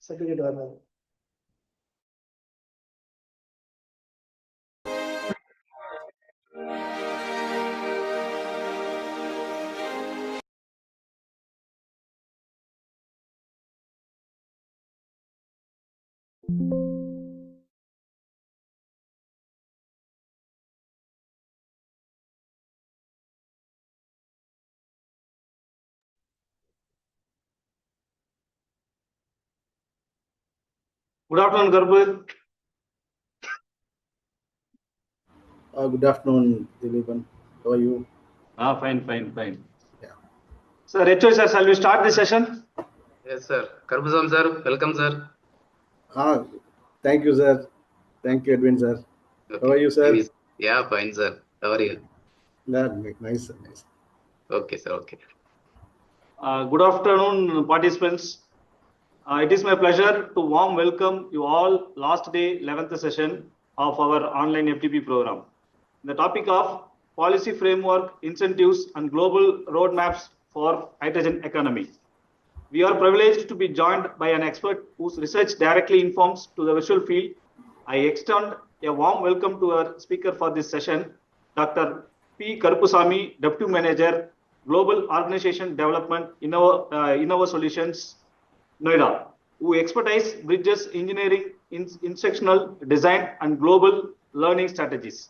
Secretary Governor. Good afternoon, Garbhit. Good afternoon, Dileepan. How are you? Fine. Yeah. Sir, HO sir, shall we start the session? Yes, sir. Karbuzam sir, welcome, sir. Thank you, sir. Thank you, Edwin, sir. Okay. How are you, sir? Yeah, fine, sir. How are you? Nice, sir. Nice. Okay, sir. Okay. Good afternoon, participants. It is my pleasure to warm welcome you all last day 11th session of our online FTP program. The topic of policy framework, incentives and global roadmaps for hydrogen economy. We are privileged to be joined by an expert whose research directly informs to the visual field. I extend a warm welcome to our speaker for this session, Dr. P. Karupusamy, Deputy Manager, Global Organization Development, Innova Solutions, Noida, who expertise bridges engineering, instructional design, and global learning strategies.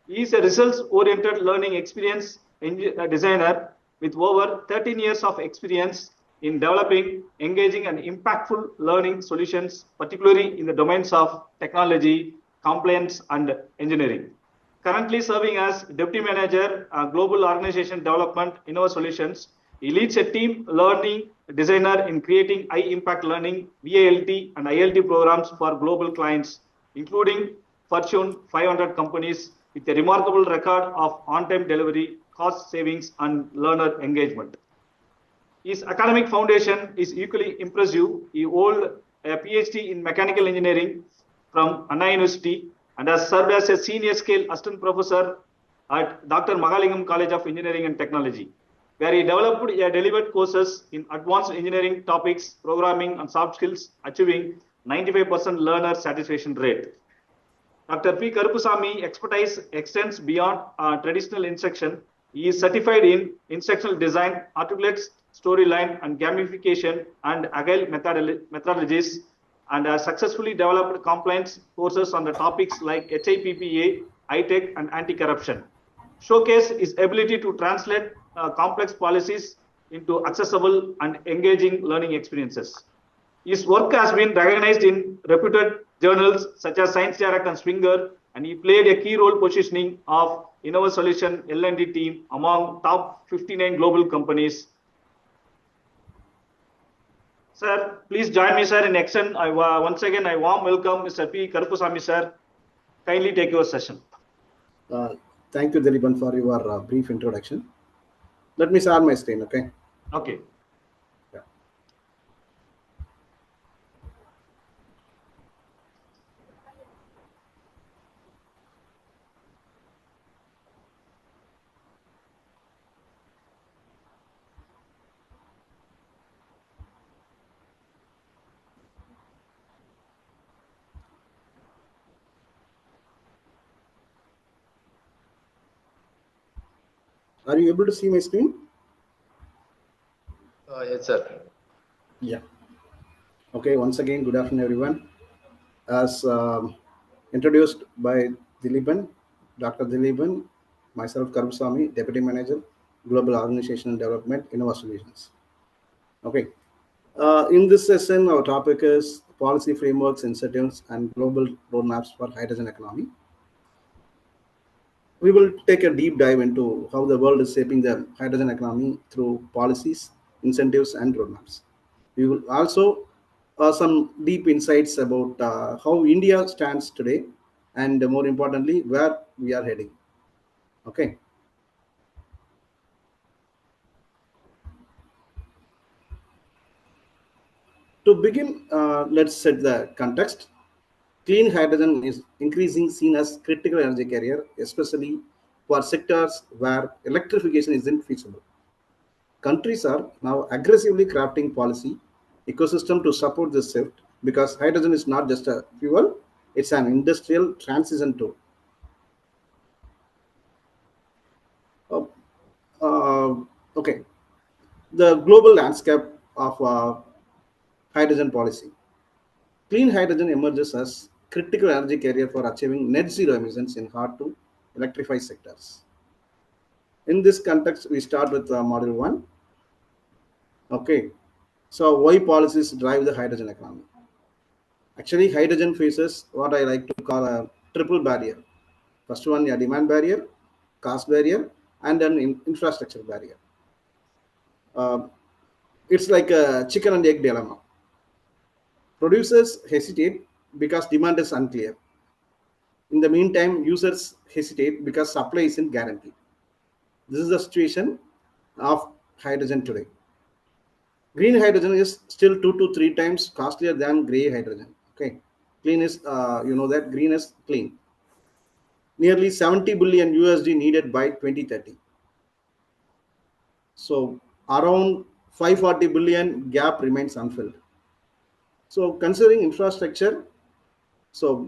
He is a results-oriented learning experience designer with over 13 years of experience in developing, engaging, and impactful learning solutions, particularly in the domains of technology, compliance, and engineering. Currently serving as Deputy Manager, Global Organization Development, Innova Solutions, he leads a team learning designer in creating high-impact learning, VALT, and ILT programs for global clients, including Fortune 500 companies with a remarkable record of on-time delivery, cost savings, and learner engagement. His academic foundation is equally impressive. He holds a PhD in mechanical engineering from Anna University and has served as a senior scale assistant professor at Dr. Mahalingam College of Engineering and Technology, where he developed a delivered courses in advanced engineering topics, programming, and soft skills, achieving 95% learner satisfaction rate. Dr. P. Karupusamy expertise extends beyond traditional instruction. He is certified in instructional design, articulates storyline and gamification and agile methodologies, and has successfully developed compliance courses on the topics like HIPPA, ITech, and anti-corruption. Showcase his ability to translate complex policies into accessible and engaging learning experiences. His work has been recognized in reputed journals such as Science Direct and Springer, and he played a key role positioning of Innova Solution L&D team among top 59 global companies. Sir, please join me, sir, in action. Once again, I warm welcome Mr. P. Karupusamy, sir. Kindly take your session. Thank you, Dileepan, for your brief introduction. Let me share my screen, okay? Okay. Are you able to see my screen? Yes, sir. Yeah. Okay, once again, good afternoon, everyone. As introduced by Dileepan, Dr. Dileepan, myself, Karupusamy, Deputy Manager, Global Organization Development, Innova Solutions. Okay. In this session, our topic is policy frameworks, incentives, and global roadmaps for hydrogen economy. We will take a deep dive into how the world is shaping the hydrogen economy through policies, incentives, and roadmaps. We will also some deep insights about how India stands today, and more importantly, where we are heading. Okay. To begin, let's set the context. Clean hydrogen is increasing seen as critical energy carrier, especially for sectors where electrification isn't feasible. Countries are now aggressively crafting policy ecosystem to support this shift, because hydrogen is not just a fuel, it's an industrial transition tool. Uh, okay, the global landscape of hydrogen policy. Clean hydrogen emerges as critical energy carrier for achieving net zero emissions in hard to electrify sectors. In this context, we start with model one. Okay, so why policies drive the hydrogen economy? Actually, hydrogen faces what I like to call a triple barrier. First one, a demand barrier, cost barrier, and an infrastructure barrier. Uh, it's like a chicken and egg dilemma. Producers hesitate because demand is unclear. In the meantime, users hesitate because supply isn't guaranteed. This is the situation of hydrogen today. Green hydrogen is still 2 to 3 times costlier than gray hydrogen. Okay, clean is you know that green is clean. Nearly 70 billion USD needed by 2030. So around 540 billion gap remains unfilled. So considering infrastructure, so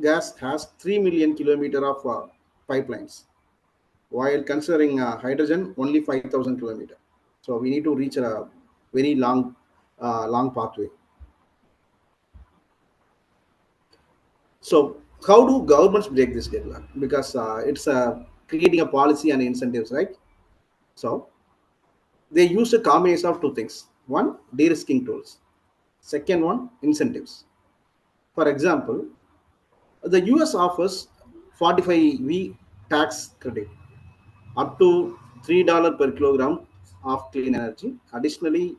gas has 3 million kilometer of pipelines, while considering hydrogen only 5,000 kilometer. So we need to reach a very long pathway. So how do governments break this deadlock? Because it's creating a policy and incentives, right? So they use a combination of two things. One, de-risking tools. Second one, incentives. For example, the US offers 45V tax credit up to $3 per kilogram of clean energy. Additionally,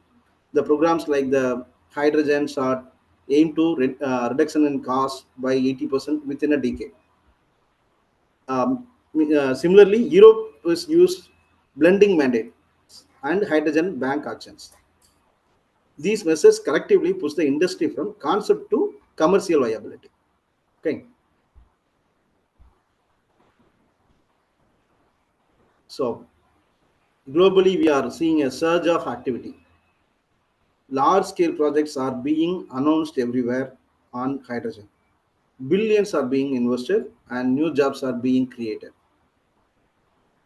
the programs like the hydrogen shot aim to reduction in cost by 80% within a decade. Similarly, Europe has used blending mandates and hydrogen bank actions. These measures collectively push the industry from concept to commercial viability. Okay, so globally we are seeing a surge of activity. Large scale projects are being announced everywhere on hydrogen. Billions are being invested and new jobs are being created.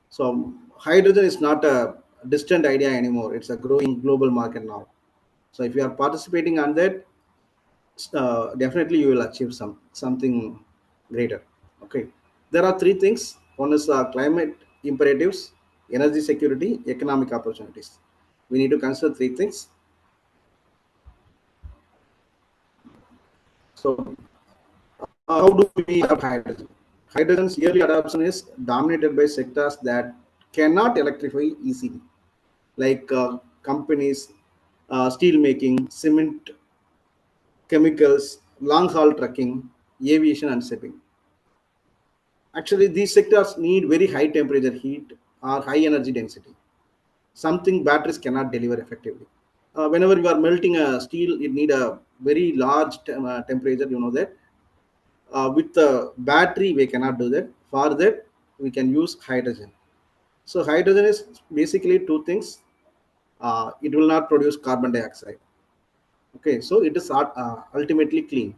So hydrogen is not a distant idea anymore. It's a growing global market now. So if you are participating on that, definitely you will achieve something greater. Okay, there are three things. One is climate imperatives, energy security, economic opportunities. We need to consider three things. So how do we have hydrogen? Hydrogen's yearly adoption is dominated by sectors that cannot electrify easily, like companies, steel making, cement, chemicals, long haul trucking, aviation, and shipping. Actually, these sectors need very high temperature heat or high energy density, something batteries cannot deliver effectively. Whenever you are melting a steel, it need a very large temperature, you know that. With the battery, we cannot do that. For that, we can use hydrogen. So hydrogen is basically two things. It will not produce carbon dioxide. Okay, so it is ultimately clean.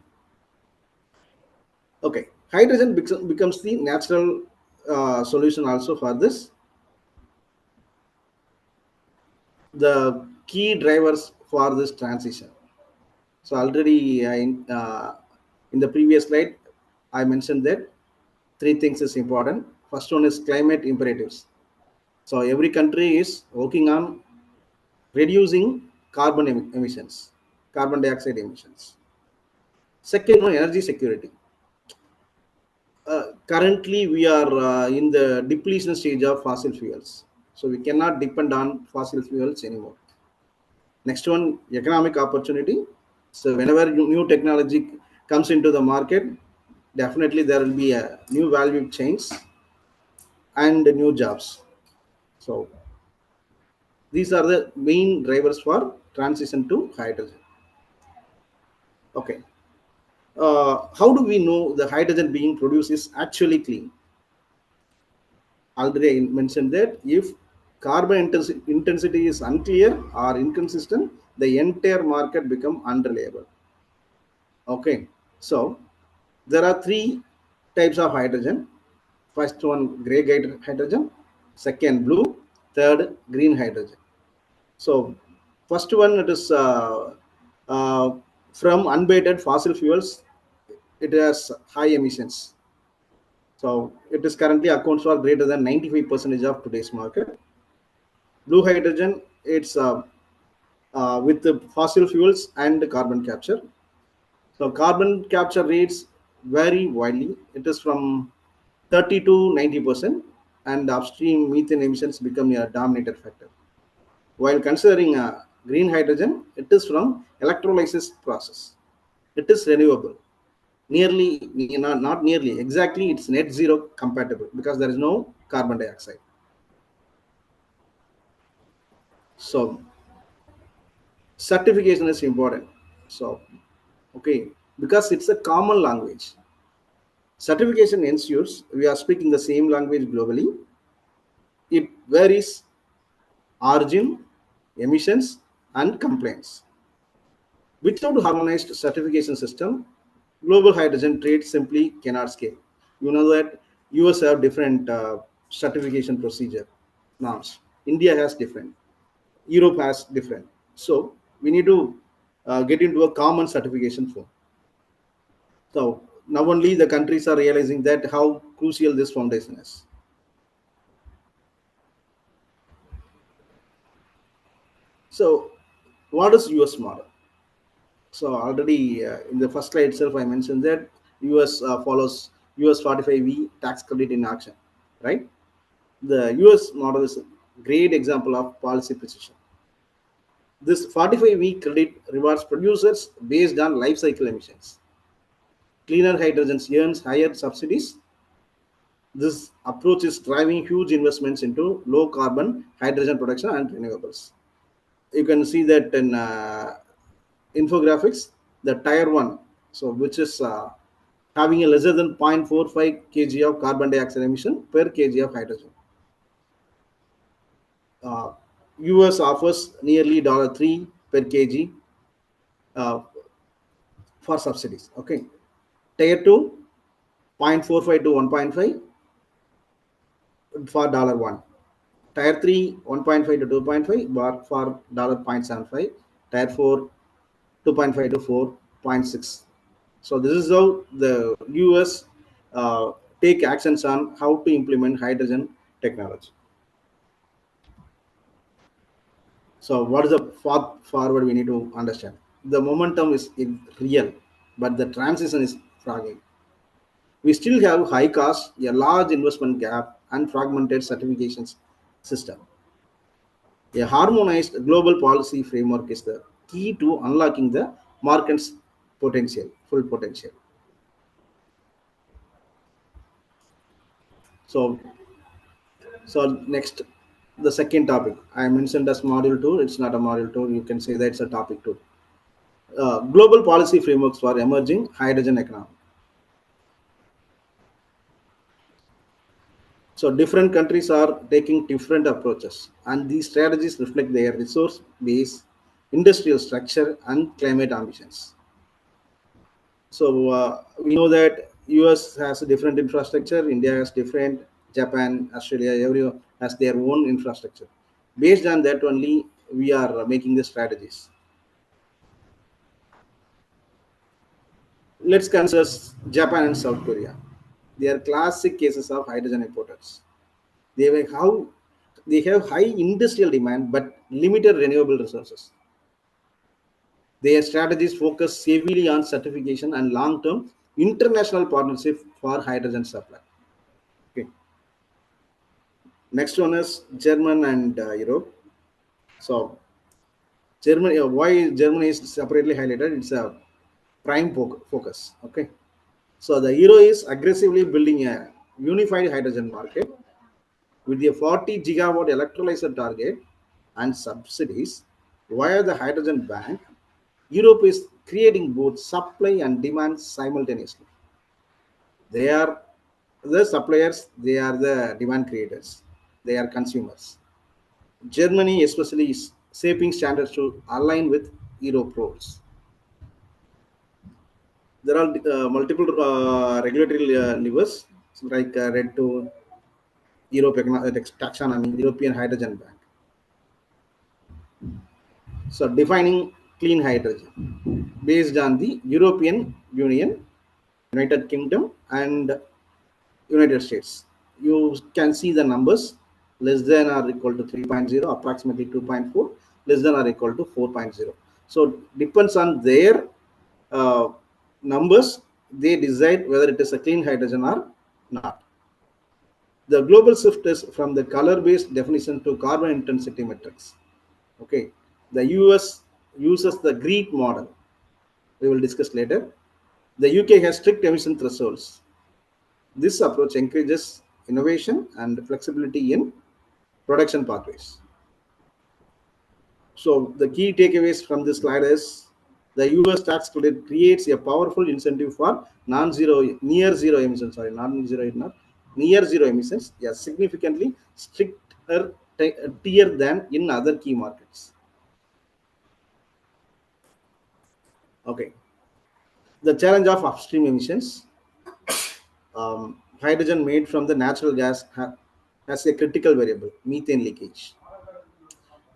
Okay, hydrogen becomes the natural solution also for this. The key drivers for this transition. So already in the previous slide, I mentioned that three things is important. First one is climate imperatives. So every country is working on reducing emissions, carbon dioxide emissions. Second one, energy security. Currently, we are in the depletion stage of fossil fuels. So we cannot depend on fossil fuels anymore. Next one, economic opportunity. So whenever new technology comes into the market, definitely there will be a new value chains and new jobs. So these are the main drivers for transition to hydrogen. Okay. How do we know the hydrogen being produced is actually clean? Already I mentioned that if carbon intensity is unclear or inconsistent, the entire market become unreliable. Okay, so there are three types of hydrogen. First one, gray hydrogen. Second, blue. Third, green hydrogen. So first one, it is uh, from unabated fossil fuels. It has high emissions. So it is currently accounts for greater than 95% of today's market. Blue hydrogen, it's with the fossil fuels and carbon capture. So carbon capture rates vary widely. It is from 30 to 90%, and upstream methane emissions become a dominated factor. While considering green hydrogen, it is from electrolysis process. It is renewable. Nearly, not nearly, exactly, it's net zero compatible because there is no carbon dioxide. So certification is important. So, okay, because it's a common language. Certification ensures we are speaking the same language globally. It varies origin, emissions, and compliance. Without harmonized certification system, global hydrogen trade simply cannot scale. You know that US have different certification procedure norms. India has different. Europe has different. So we need to get into a common certification form. So now only the countries are realizing that how crucial this foundation is. So what is US model? So already in the first slide itself, I mentioned that US follows US 45V tax credit in action, right? The US model is a great example of policy precision. This 45V credit rewards producers based on life cycle emissions. Cleaner hydrogen earns higher subsidies. This approach is driving huge investments into low carbon hydrogen production and renewables. You can see that in infographics, the tier 1, so which is having a lesser than 0.45 kg of carbon dioxide emission per kg of hydrogen. uh, US offers nearly $3 per kg uh, for subsidies. Okay, tier 2, 0.45 to 1.5 for $1. Tier 3, 1.5 to 2.5 bar for $0.75. Tier 4, 2.5 to 4.6. So this is how the US take actions on how to implement hydrogen technology. So what is the path forward we need to understand? The momentum is real, but the transition is fragile. We still have high costs, a large investment gap, and fragmented certifications system. A harmonized global policy framework is the key to unlocking the market's potential, full potential. So, so next, the second topic I mentioned as module two. It's not a module two. You can say that it's a topic two. Global policy frameworks for emerging hydrogen economy. So different countries are taking different approaches, and these strategies reflect their resource base, industrial structure, and climate ambitions. So we know that US has a different infrastructure, India has different, Japan, Australia, everyone has their own infrastructure. Based on that only, we are making the strategies. Let's consider Japan and South Korea. They are classic cases of hydrogen importers. They have how they have high industrial demand but limited renewable resources. Their strategies focus heavily on certification and long-term international partnership for hydrogen supply. Okay. Next one is German and Europe. So Germany, why Germany is separately highlighted? It's a prime focus. Okay. So the Euro is aggressively building a unified hydrogen market with a 40 gigawatt electrolyzer target and subsidies via the hydrogen bank. Europe is creating both supply and demand simultaneously. They are the suppliers, they are the demand creators, they are consumers. Germany, especially, is shaping standards to align with Europe rules. There are multiple regulatory levers like RED to Europe taxonomy, European Hydrogen Bank. So defining clean hydrogen based on the European Union, United Kingdom, and United States. You can see the numbers less than or equal to 3.0, approximately 2.4, less than or equal to 4.0. So depends on their uh, numbers, they decide whether it is a clean hydrogen or not. The global shift is from the color-based definition to carbon intensity metrics. Okay, the US uses the GREET model. We will discuss later. The UK has strict emission thresholds. This approach encourages innovation and flexibility in production pathways. So the key takeaways from this slide is the US tax credit creates a powerful incentive for near zero emissions, near zero emissions, yeah, significantly stricter tier than in other key markets. Okay. The challenge of upstream emissions. Hydrogen made from the natural gas has a critical variable, methane leakage.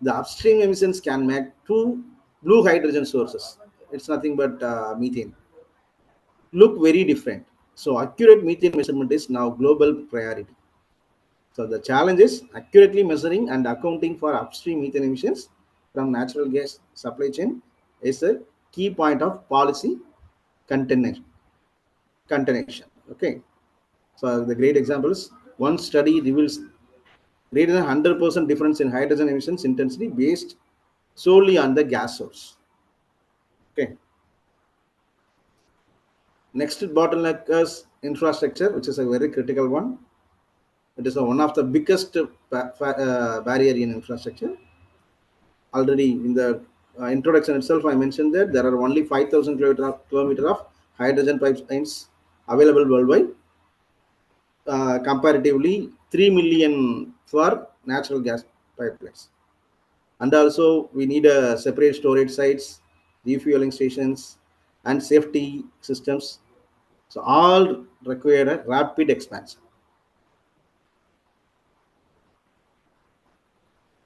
The upstream emissions can make two blue hydrogen sources. It's nothing but methane. Look very different. So accurate methane measurement is now global priority. So the challenge is accurately measuring and accounting for upstream methane emissions from natural gas supply chain is a key point of policy continuation. Okay. So the great examples. One study reveals greater than 100% difference in hydrogen emissions intensity based solely on the gas source. Okay. Next bottleneck is infrastructure, which is a very critical one. It is one of the biggest barrier in infrastructure. Already in the introduction itself, I mentioned that there are only 5,000 kilometers of hydrogen pipelines available worldwide. Comparatively 3 million for natural gas pipelines. And also we need a separate storage sites, refueling stations, and safety systems. So all require a rapid expansion.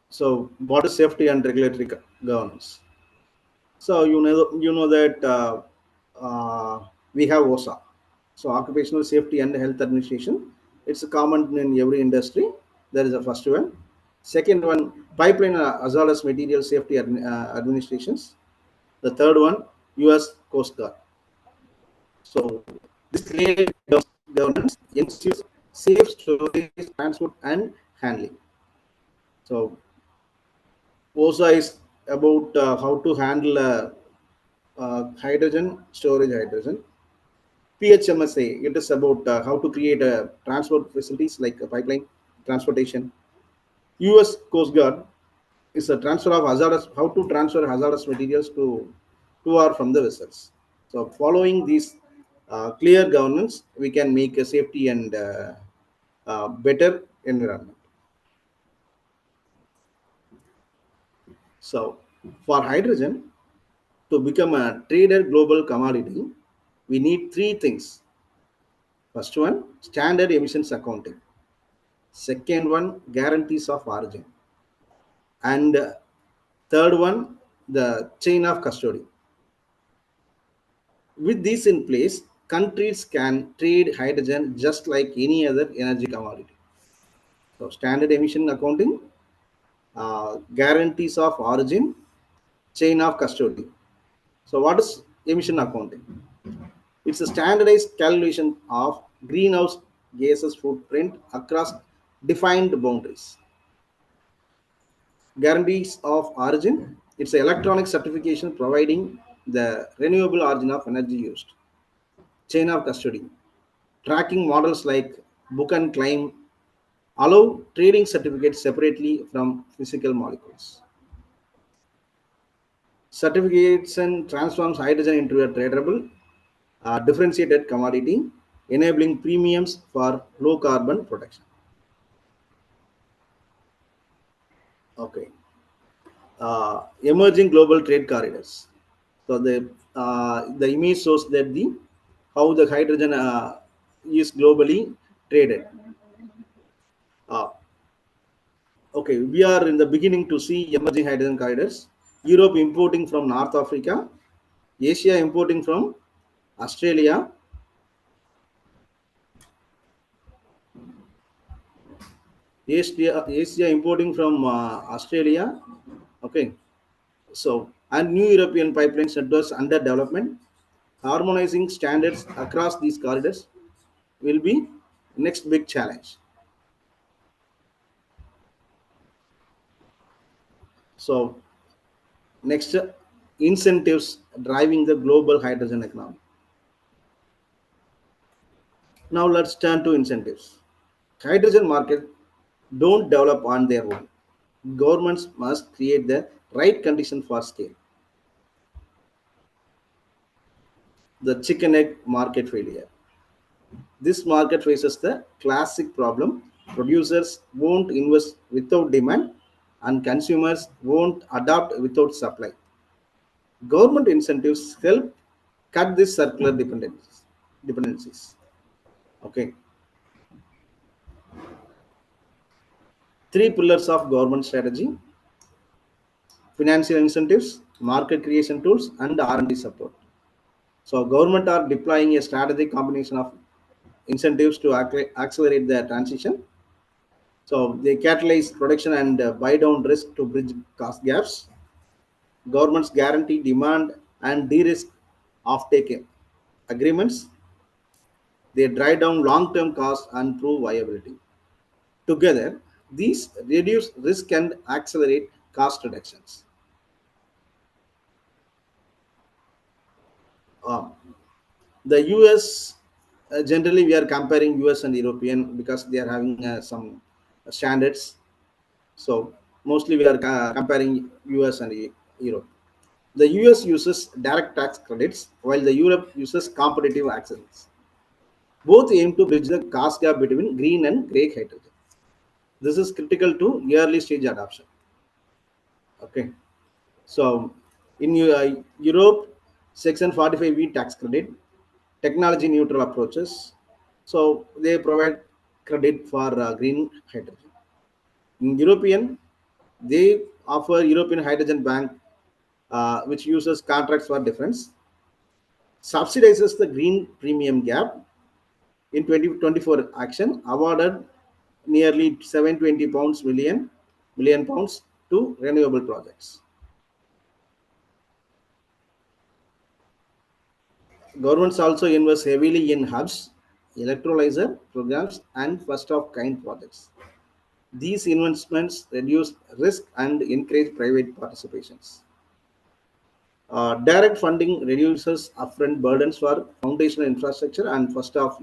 So what is safety and regulatory governance? So you know that we have OSA, so Occupational Safety and Health Administration. It's common in every industry. That is the first one. Second one, Pipeline Hazardous Material Safety Administrations. The third one, U.S. Coast Guard. So this layered governance ensures safe storage, transport, and handling. So OSA is about how to handle hydrogen, storage hydrogen. PHMSA, it is about how to create transport facilities like a pipeline transportation. US Coast Guard is a transfer of hazardous, how to transfer hazardous materials to or from the vessels. So following these clear governance, we can make a safety and better environment. So for hydrogen to become a traded global commodity, we need three things. First one, standard emissions accounting. Second one, guarantees of origin. And third one, the chain of custody. With this in place, countries can trade hydrogen just like any other energy commodity. So standard emission accounting, guarantees of origin, chain of custody. So what is emission accounting? It's a standardized calculation of greenhouse gases footprint across defined boundaries. Guarantees of origin, it's an electronic certification providing the renewable origin of energy used. Chain of custody, tracking models like book and claim allow trading certificates separately from physical molecules. Certification transforms hydrogen into a tradable, differentiated commodity, enabling premiums for low carbon production. Okay. emerging global trade corridors. So the image shows that the how the hydrogen is globally traded. Uh, okay, we are in the beginning to see emerging hydrogen corridors. Europe importing from North Africa, Asia importing from Australia, Asia importing from Australia. Okay, so and new European pipeline networks under development. Harmonizing standards across these corridors will be next big challenge. So next, incentives driving the global hydrogen economy. Now let's turn to incentives. Hydrogen market don't develop on their own. Governments must create the right condition for scale. The chicken egg market failure. This market faces the classic problem. Producers won't invest without demand and consumers won't adapt without supply. Government incentives help cut this circular dependencies. Okay. Three pillars of government strategy: financial incentives, market creation tools, and R&D support. So government are deploying a strategic combination of incentives to accelerate the transition. So they catalyze production and buy down risk to bridge cost gaps. Governments guarantee demand and de-risk offtake agreements. They drive down long-term costs and prove viability. Together, these reduce risk and accelerate cost reductions. Uh, the US, generally we are comparing US and European because they are having some standards. So mostly we are comparing US and Europe. The US uses direct tax credits while the Europe uses competitive access. Both aim to bridge the cost gap between green and grey hydrogen. This is critical to early stage adoption. Okay. So in Europe, Section 45V tax credit, technology neutral approaches. So they provide credit for green hydrogen. In European, they offer European Hydrogen Bank, which uses contracts for difference, subsidizes the green premium gap. In 2024 action, awarded nearly 720 pounds million pounds to renewable projects. Governments also invest heavily in hubs, electrolyzer programs, and first of kind projects. These investments reduce risk and encourage private participations. Direct funding reduces upfront burdens for foundational infrastructure and first of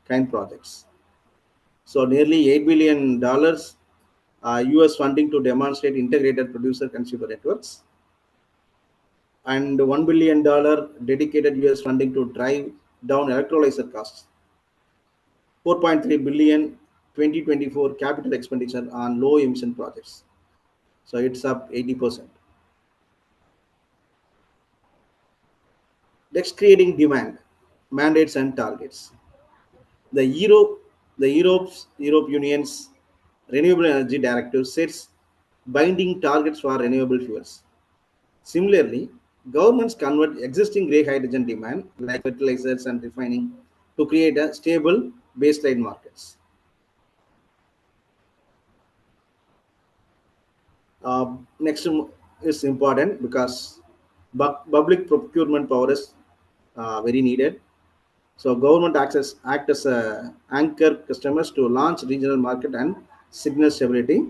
kind projects. So nearly $8 billion US funding to demonstrate integrated producer consumer networks, and $1 billion dedicated US funding to drive down electrolyzer costs. 4.3 billion 2024 capital expenditure on low emission projects. So it's up 80%. Next, creating demand, mandates and targets. The Europe Union's Renewable Energy Directive sets binding targets for renewable fuels. Similarly, governments convert existing grey hydrogen demand, like fertilizers and refining, to create a stable baseline markets. Next is important because public procurement power is very needed. So government act as a anchor customers to launch regional market and signal stability.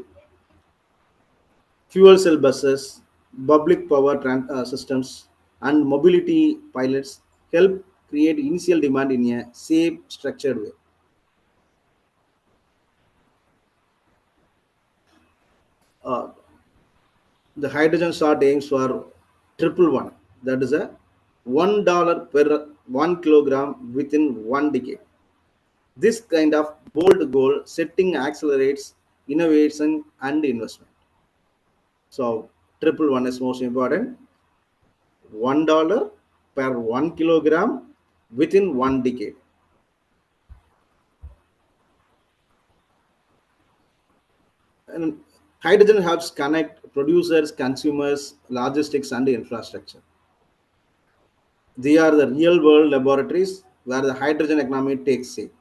Fuel cell buses, public power systems, and mobility pilots help create initial demand in a safe, structured way. Uh, the hydrogen shot aims for triple one, that is a $1 per 1 kilogram within 1 decade. This kind of bold goal setting accelerates innovation and investment. So triple one is most important. $1 per 1 kilogram within 1 decade. And hydrogen helps connect producers, consumers, logistics, and infrastructure. They are the real world laboratories where the hydrogen economy takes shape.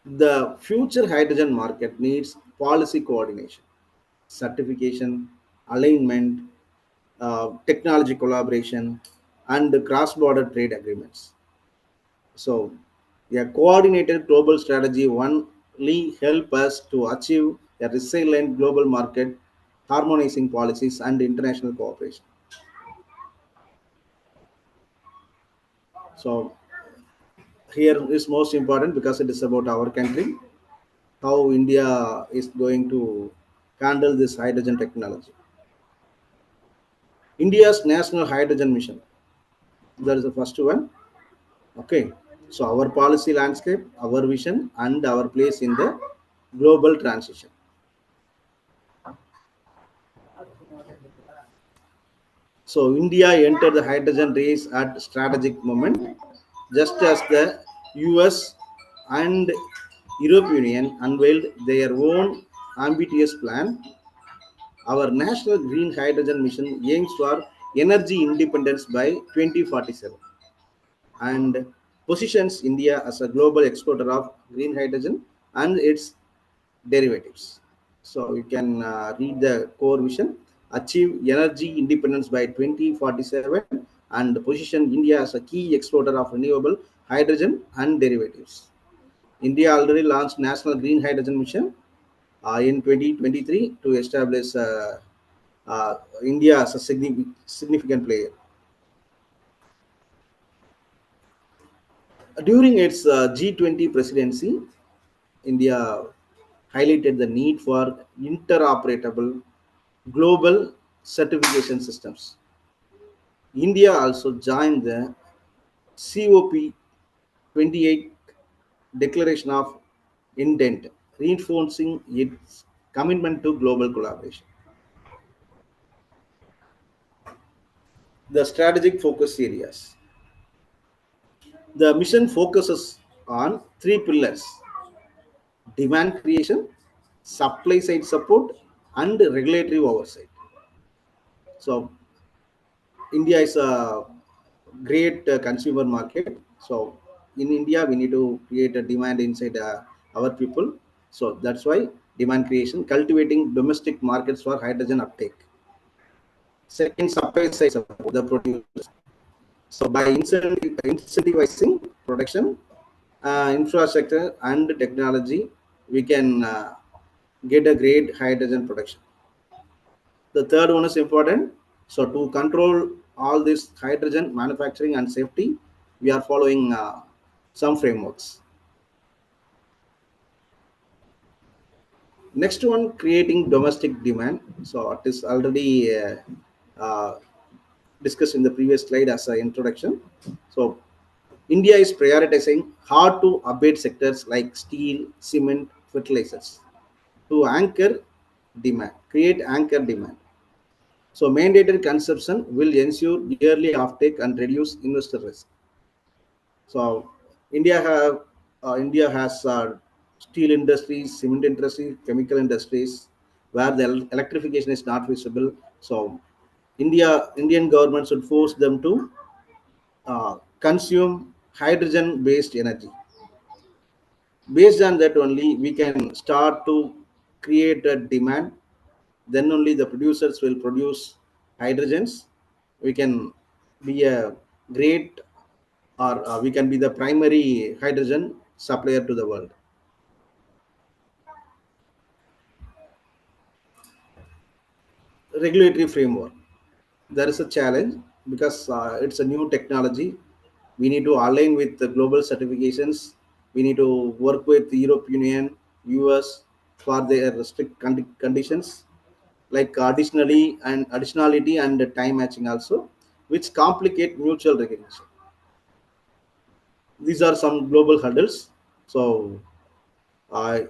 The future hydrogen market needs policy coordination, certification, alignment, technology collaboration, and cross border trade agreements. So, a coordinated global strategy only help us to achieve a resilient global market, harmonizing policies and international cooperation. So, here is most important because it is about our country, how India is going to handle this hydrogen technology. India's national hydrogen mission. That is the first one. Okay. So, our policy landscape, our vision, and our place in the global transition. So India entered the hydrogen race at strategic moment, just as the US and European Union unveiled their own ambitious plan. Our national green hydrogen mission aims for energy independence by 2047 and positions India as a global exporter of green hydrogen and its derivatives. So you can read the core vision, achieve energy independence by 2047 and position India as a key exporter of renewable hydrogen and derivatives. India already launched National Green Hydrogen Mission in 2023 to establish India as a significant player. During its G20 presidency, India highlighted the need for interoperable global certification systems. India also joined the COP28 Declaration of Intent, reinforcing its commitment to global collaboration. The strategic focus areas. The mission focuses on three pillars: demand creation, supply side support, and regulatory oversight. So, India is a great consumer market. So, in India, we need to create a demand inside our people. So, that's why demand creation, cultivating domestic markets for hydrogen uptake. Second, supply side support the producers. So, by incentivizing production, infrastructure, and technology, we can get a great hydrogen production. The third one is important. So to control all this hydrogen manufacturing and safety, we are following some frameworks. Next one, creating domestic demand. So it is already uh, discussed in the previous slide as an introduction. So India is prioritizing hard to abate sectors like steel, cement, fertilizers to anchor demand, create anchor demand. So mandated consumption will ensure yearly offtake and reduce investor risk. So India has steel industries, cement industries, chemical industries, where the electrification is not visible. So Indian government should force them to consume hydrogen-based energy. Based on that only, we can start to create a demand. Then only the producers will produce hydrogens. We can be a great, or we can be the primary hydrogen supplier to the world. Regulatory framework. There is a challenge because it's a new technology. We need to align with the global certifications. We need to work with the European Union, US for their strict conditions, like additionality and time matching also, which complicate mutual recognition. These are some global hurdles. So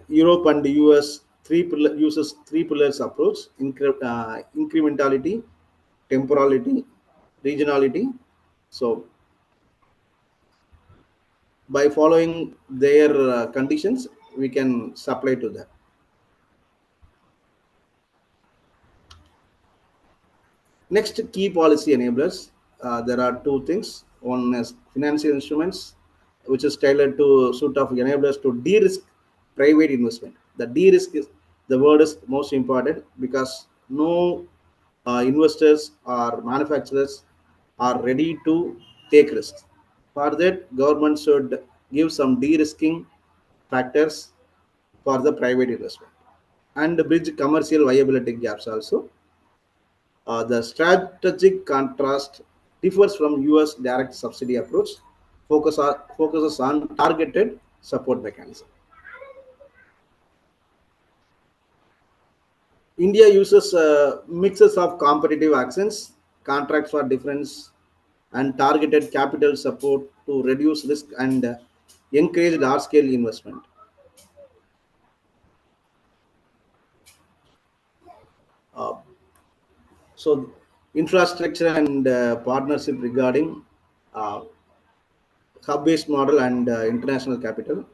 Europe and the US uses three pillars approach: incrementality, temporality, regionality. So by following their conditions, we can supply to them. Next, key policy enablers. There are two things. One is financial instruments, which is tailored to suit of enablers to de-risk private investment. The de-risk is the word is most important because no investors or manufacturers are ready to take risks. For that, government should give some de-risking factors for the private investment and bridge commercial viability gaps also. The strategic contrast differs from US direct subsidy approach, focuses on targeted support mechanism. India uses mixes of competitive actions, contracts for difference, and targeted capital support to reduce risk and encourage large-scale investment. Uh, so, infrastructure and partnership regarding uh, hub-based model and international capital.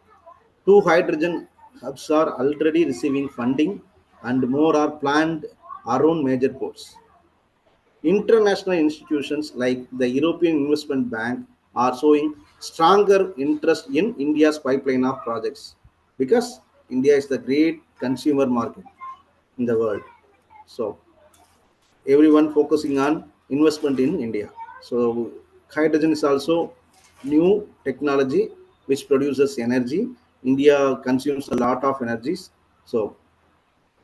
Two hydrogen hubs are already receiving funding, and more are planned around major ports. International institutions like the European Investment Bank are showing stronger interest in India's pipeline of projects because India is the great consumer market in the world. So everyone focusing on investment in India. So hydrogen is also new technology which produces energy. India consumes a lot of energies. So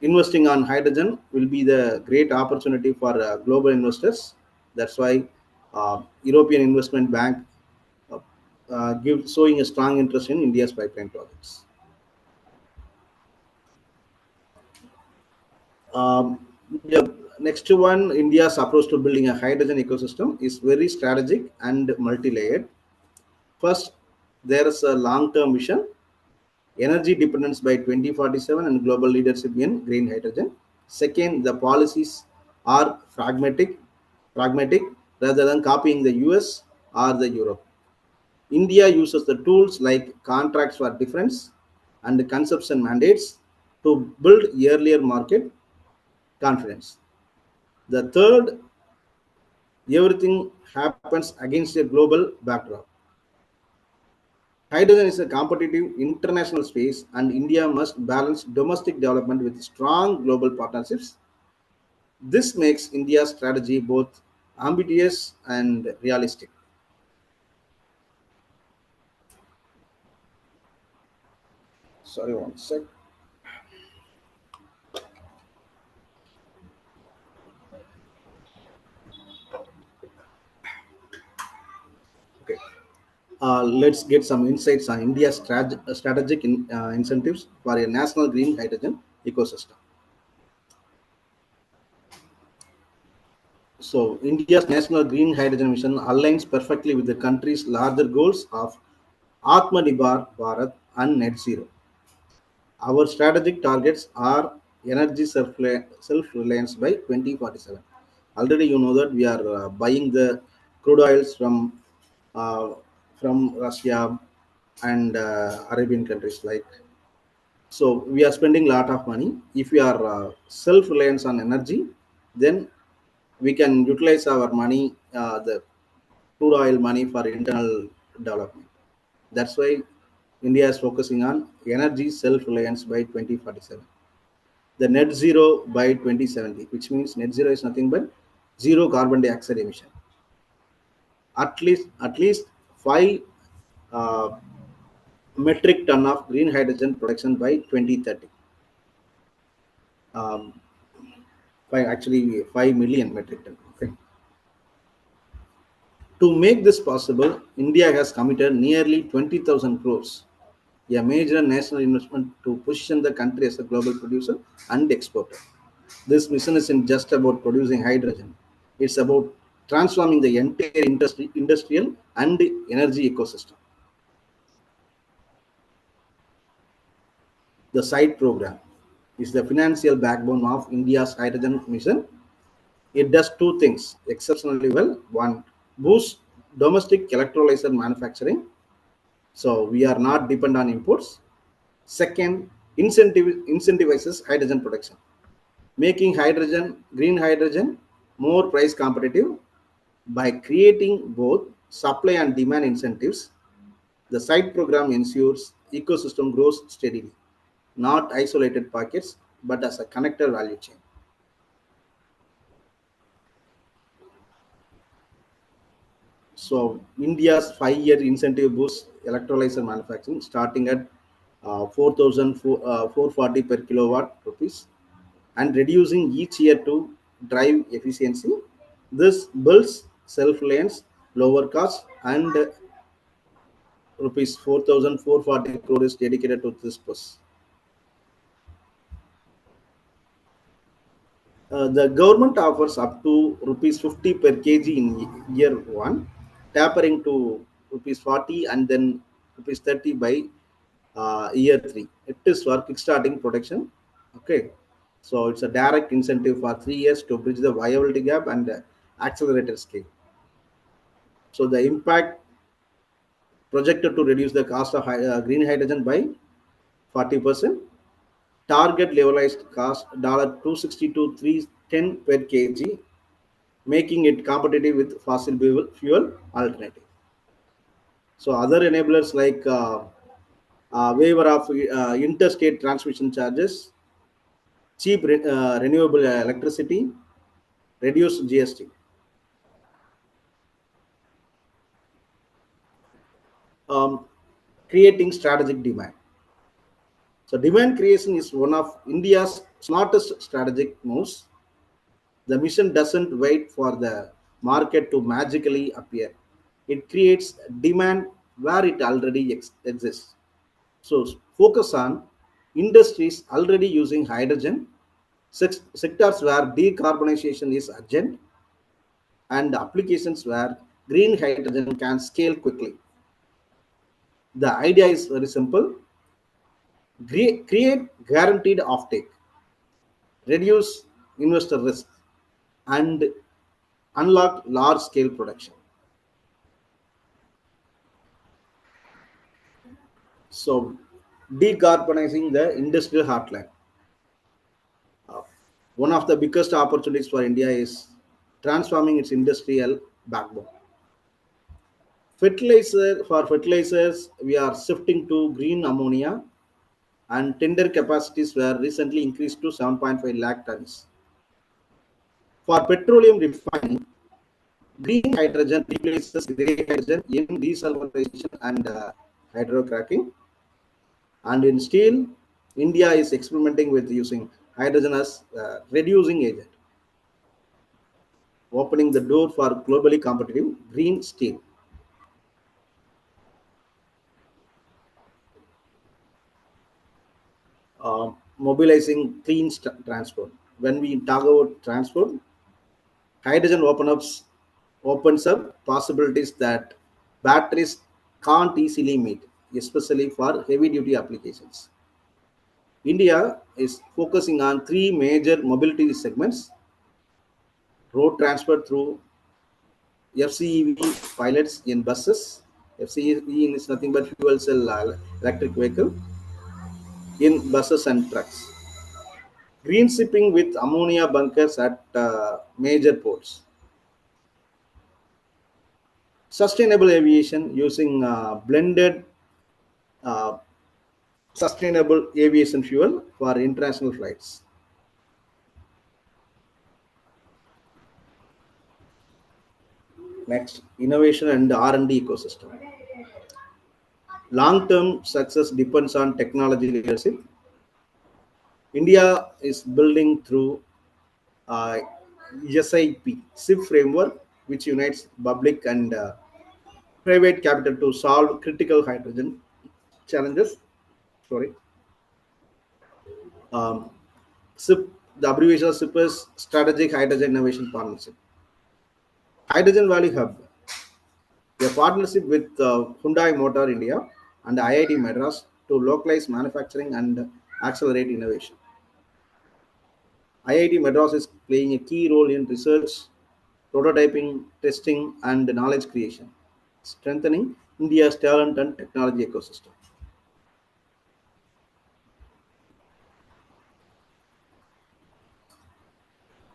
investing on hydrogen will be the great opportunity for global investors. That's why European Investment Bank showing a strong interest in India's pipeline projects. The next one, India's approach to building a hydrogen ecosystem is very strategic and multi-layered. First, there is a long-term vision, energy dependence by 2047 and global leadership in green hydrogen. Second, the policies are pragmatic rather than copying the US or the Europe. India uses the tools like contracts for difference and consumption mandates to build earlier market confidence. The third, everything happens against a global backdrop. Hydrogen is a competitive international space, and India must balance domestic development with strong global partnerships. This makes India's strategy both ambitious and realistic. Sorry, one sec. Okay. Let's get some insights on India's strategic incentives for a national green hydrogen ecosystem. So, India's national green hydrogen mission aligns perfectly with the country's larger goals of Atmanirbhar Bharat and net zero. Our strategic targets are energy self-reliance by 2047. Already, you know that we are buying the crude oils uh, from Russia and Arabian countries. So, we are spending a lot of money. If we are self-reliance on energy, then we can utilize our money, the crude oil money, for internal development. That's why India is focusing on energy self-reliance by 2047. The net zero by 2070, which means net zero is nothing but zero carbon dioxide emission. At least 5 metric ton of green hydrogen production by 2030. Um, 5 million metric ton. Okay. To make this possible, India has committed nearly 20,000 crores, a major national investment to position the country as a global producer and exporter. This mission isn't just about producing hydrogen, it's about transforming the entire industrial and energy ecosystem. The SIDE program is the financial backbone of India's hydrogen mission. It does two things exceptionally well. One, boosts domestic electrolyzer manufacturing, so we are not dependent on imports. Second, incentivizes hydrogen production, making green hydrogen, more price competitive by creating both supply and demand incentives. The site program ensures ecosystem grows steadily, not isolated pockets, but as a connected value chain. So India's 5-year incentive boosts electrolyzer manufacturing starting at 4,440 per kilowatt rupees and reducing each year to drive efficiency. This builds self-reliance, lower costs, and rupees 4,440 crore is dedicated to this purpose. The government offers up to rupees 50 per kg in year one, tapering to rupees 40 and then rupees 30 by year three. It is for kickstarting production. Okay, so it's a direct incentive for 3 years to bridge the viability gap and accelerated scale. So the impact projected to reduce the cost of green hydrogen by 40%. Target levelized cost $260 to 310 per kg, making it competitive with fossil fuel alternative. So other enablers like waiver of interstate transmission charges, cheap renewable electricity, reduced GST. Um, Creating strategic demand. So demand creation is one of India's smartest strategic moves. The mission doesn't wait for the market to magically appear. It creates demand where it already exists. So focus on industries already using hydrogen, sectors where decarbonization is urgent, and applications where green hydrogen can scale quickly. The idea is very simple: create guaranteed offtake, reduce investor risk, and unlock large scale production. So, decarbonizing the industrial heartland. Uh, One of the biggest opportunities for India is transforming its industrial backbone. Fertilizers, we are shifting to green ammonia, and tender capacities were recently increased to 7.5 lakh tons. For petroleum refining, green hydrogen replaces grey hydrogen in desalination and hydrocracking. And in steel, India is experimenting with using hydrogen as reducing agent, opening the door for globally competitive green steel. Mobilizing clean transport. When we talk about transport, hydrogen opens up possibilities that batteries can't easily meet, especially for heavy duty applications. India is focusing on three major mobility segments: road transport through FCEV pilots in buses. FCEV is nothing but fuel cell electric vehicle in buses and trucks. Green shipping with ammonia bunkers at major ports. Sustainable aviation using blended uh, sustainable aviation fuel for international flights. Next, innovation and R&D ecosystem. Long-term success depends on technology leadership. India is building through uh, SIP framework, which unites public and private capital to solve critical hydrogen challenges. Sorry, um, SIP. The abbreviation of SIP is Strategic Hydrogen Innovation Partnership. Hydrogen Valley Hub, a partnership with Hyundai Motor India and IIT Madras to localize manufacturing and accelerate innovation. IIT Madras is playing a key role in research, prototyping, testing, and knowledge creation, strengthening India's talent and technology ecosystem.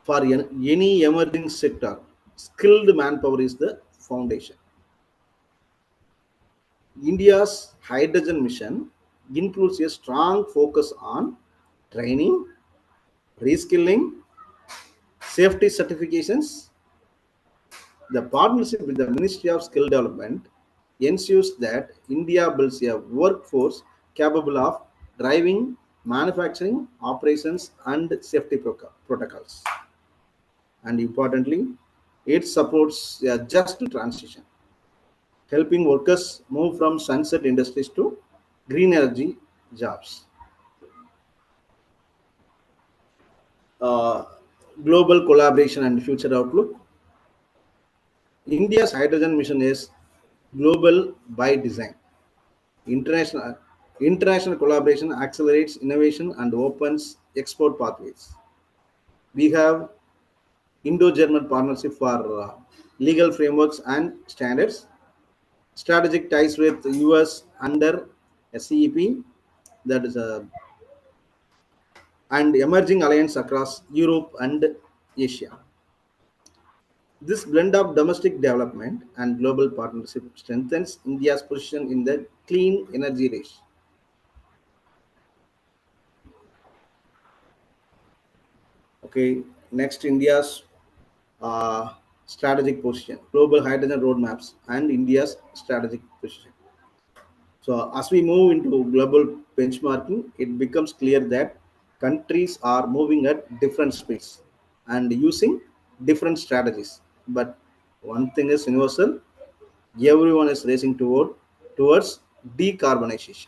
For any emerging sector, skilled manpower is the foundation. India's hydrogen mission includes a strong focus on training, reskilling, safety certifications. The partnership with the Ministry of Skill Development ensures that India builds a workforce capable of driving manufacturing operations and safety protocols. And importantly, it supports a just transition, helping workers move from sunset industries to green energy jobs. Uh, Global collaboration and future outlook. India's hydrogen mission is global by design. International, international collaboration accelerates innovation and opens export pathways. We have Indo-German partnership for legal frameworks and standards, strategic ties with US under SCEP, that is and emerging alliance across Europe and Asia. This blend of domestic development and global partnership strengthens India's position in the clean energy race. Okay, next India's uh, strategic position, global hydrogen roadmaps, and India's strategic position. So, as we move into global benchmarking, it becomes clear that countries are moving at different speeds and using different strategies. But one thing is universal: everyone is racing towards decarbonization.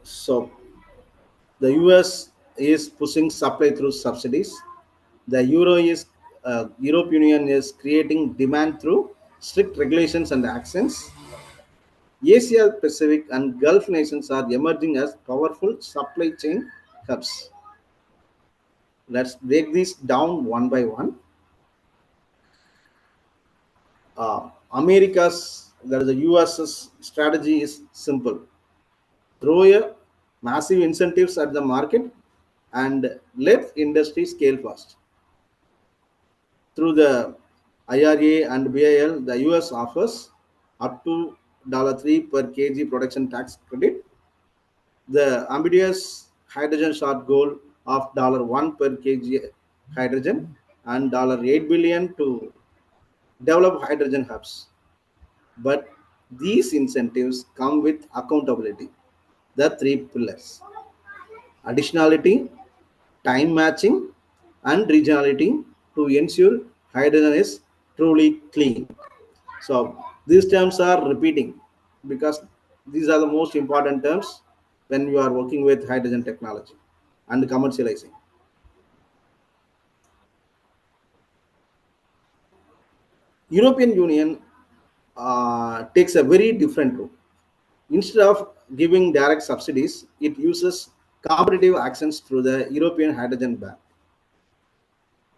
So, the US is pushing supply through subsidies. The European Union is creating demand through strict regulations and actions. Asia Pacific and Gulf nations are emerging as powerful supply chain hubs. Let's break these down one by one. America's, that is the US's strategy is simple: throw a massive incentives at the market and let industry scale fast. Through the IRA and BIL, the US offers up to $3 per kg production tax credit. The ambitious hydrogen short goal of $1 per kg hydrogen and $8 billion to develop hydrogen hubs. But these incentives come with accountability. The three pillars: additionality, time matching, and regionality to ensure hydrogen is truly clean. So these terms are repeating because these are the most important terms when you are working with hydrogen technology and commercializing. European Union takes a very different route. Instead of giving direct subsidies, it uses competitive actions through the European Hydrogen Bank.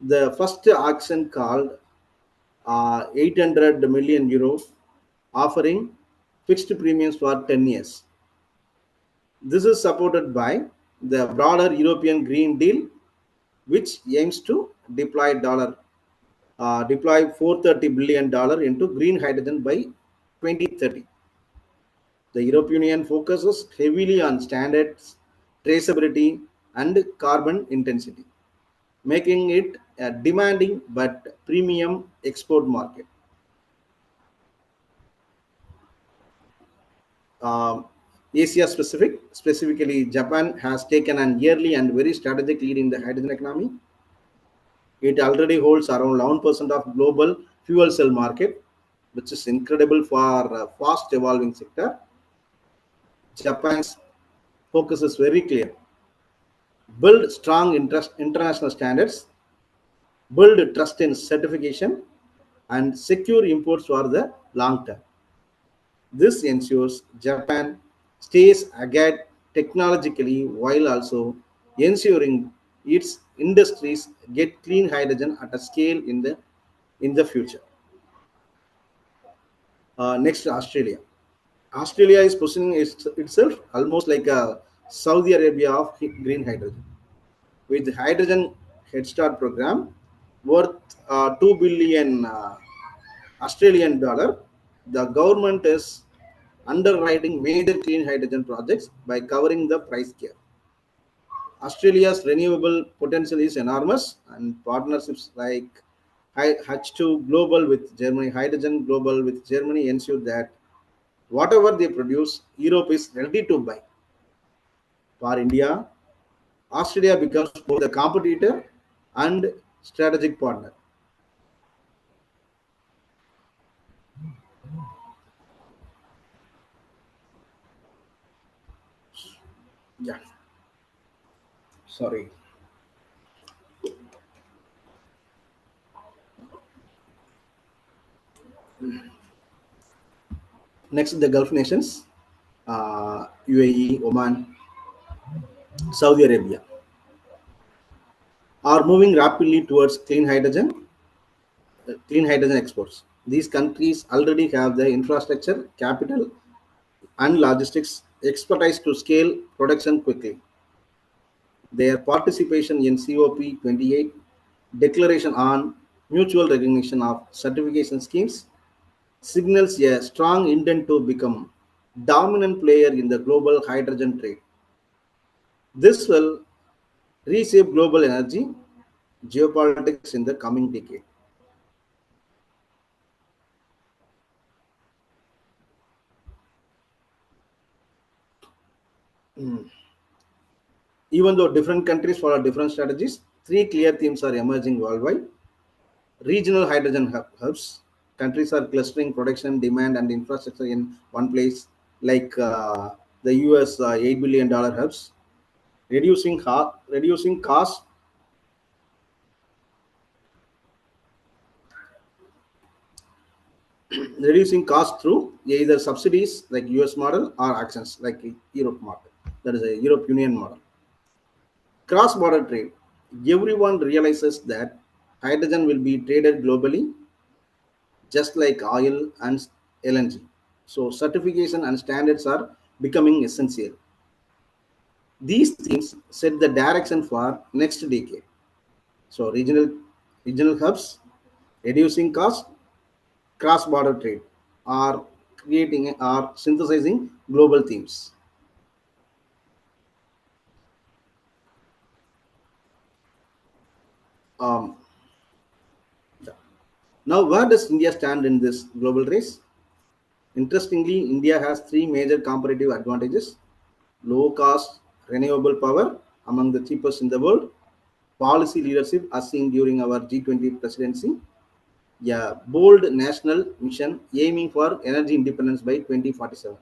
The first auction called 800 million euros, offering fixed premiums for 10 years. This is supported by the broader European Green Deal, which aims to deploy $430 billion into green hydrogen by 2030. The European Union focuses heavily on standards, traceability, and carbon intensity, making it a demanding but premium export market. Um, Asia Pacific, specifically Japan, has taken an early and very strategic lead in the hydrogen economy. It already holds around 11% of global fuel cell market, which is incredible for a fast evolving sector. Japan's focus is very clear: build strong international standards, build trust in certification, and secure imports for the long term. This ensures Japan stays ahead technologically while also ensuring its industries get clean hydrogen at a scale in the future. Next, Australia. Australia is positioning itself almost like a Saudi Arabia of green hydrogen. With hydrogen head start program worth 2 billion Australian dollar, the government is underwriting major clean hydrogen projects by covering the price gap. Australia's renewable potential is enormous, and partnerships like H2 Global with Germany, Hydrogen Global with Germany ensure that whatever they produce, Europe is ready to buy. For India, Australia becomes both a competitor and strategic partner. Yeah, sorry. Next, the Gulf nations, UAE, Oman, Saudi Arabia, are moving rapidly towards clean hydrogen exports. These countries already have the infrastructure, capital, and logistics expertise to scale production quickly. Their participation in COP28 declaration on mutual recognition of certification schemes signals a strong intent to become dominant player in the global hydrogen trade. This will reshape global energy geopolitics in the coming decade. Even though different countries follow different strategies, three clear themes are emerging worldwide. Regional hydrogen hubs. Countries are clustering production, demand, and infrastructure in one place, like the US $8 billion hubs, reducing cost, reducing cost through either subsidies like US model or actions like Europe model. That is a Europe Union model. Cross-border trade. Everyone realizes that hydrogen will be traded globally, just like oil and LNG. So certification and standards are becoming essential. These themes set the direction for next decade. So regional hubs, reducing cost, cross-border trade, are creating are synthesizing global themes. Um, Now, where does India stand in this global race? Interestingly, India has three major competitive advantages: low cost renewable power, among the cheapest in the world; policy leadership, as seen during our G20 presidency; a bold national mission aiming for energy independence by 2047.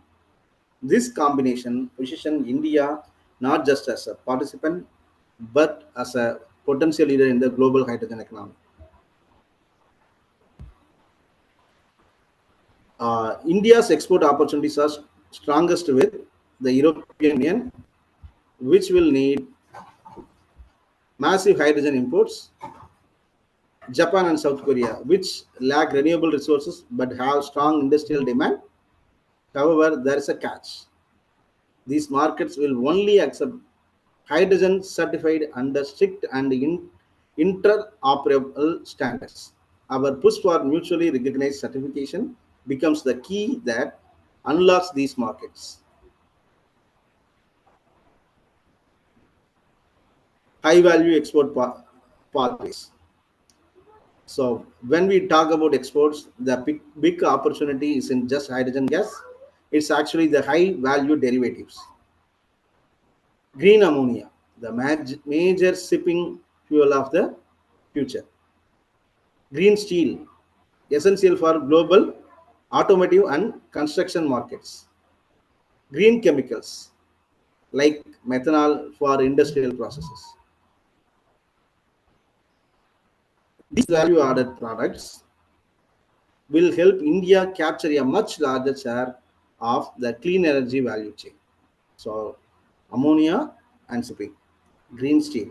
This combination positions India not just as a participant but as a potential leader in the global hydrogen economy. India's export opportunities are strongest with the European Union, which will need massive hydrogen imports; Japan and South Korea, which lack renewable resources but have strong industrial demand. However, there is a catch. These markets will only accept hydrogen certified under strict and interoperable standards. Our push for mutually recognized certification becomes the key that unlocks these markets. High value export pathways. So when we talk about exports, the big opportunity isn't just hydrogen gas; it's actually the high value derivatives. Green ammonia, the major shipping fuel of the future. Green steel, essential for global automotive and construction markets. Green chemicals, like methanol for industrial processes. These value added products will help India capture a much larger share of the clean energy value chain. So, ammonia and shipping, green steel,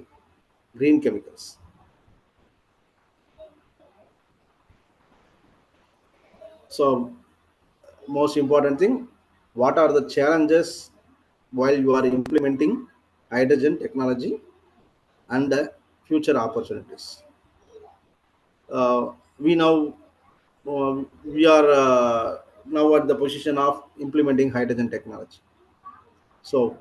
green chemicals. So, most important thing, what are the challenges while you are implementing hydrogen technology and the future opportunities? We now we are now at the position of implementing hydrogen technology. So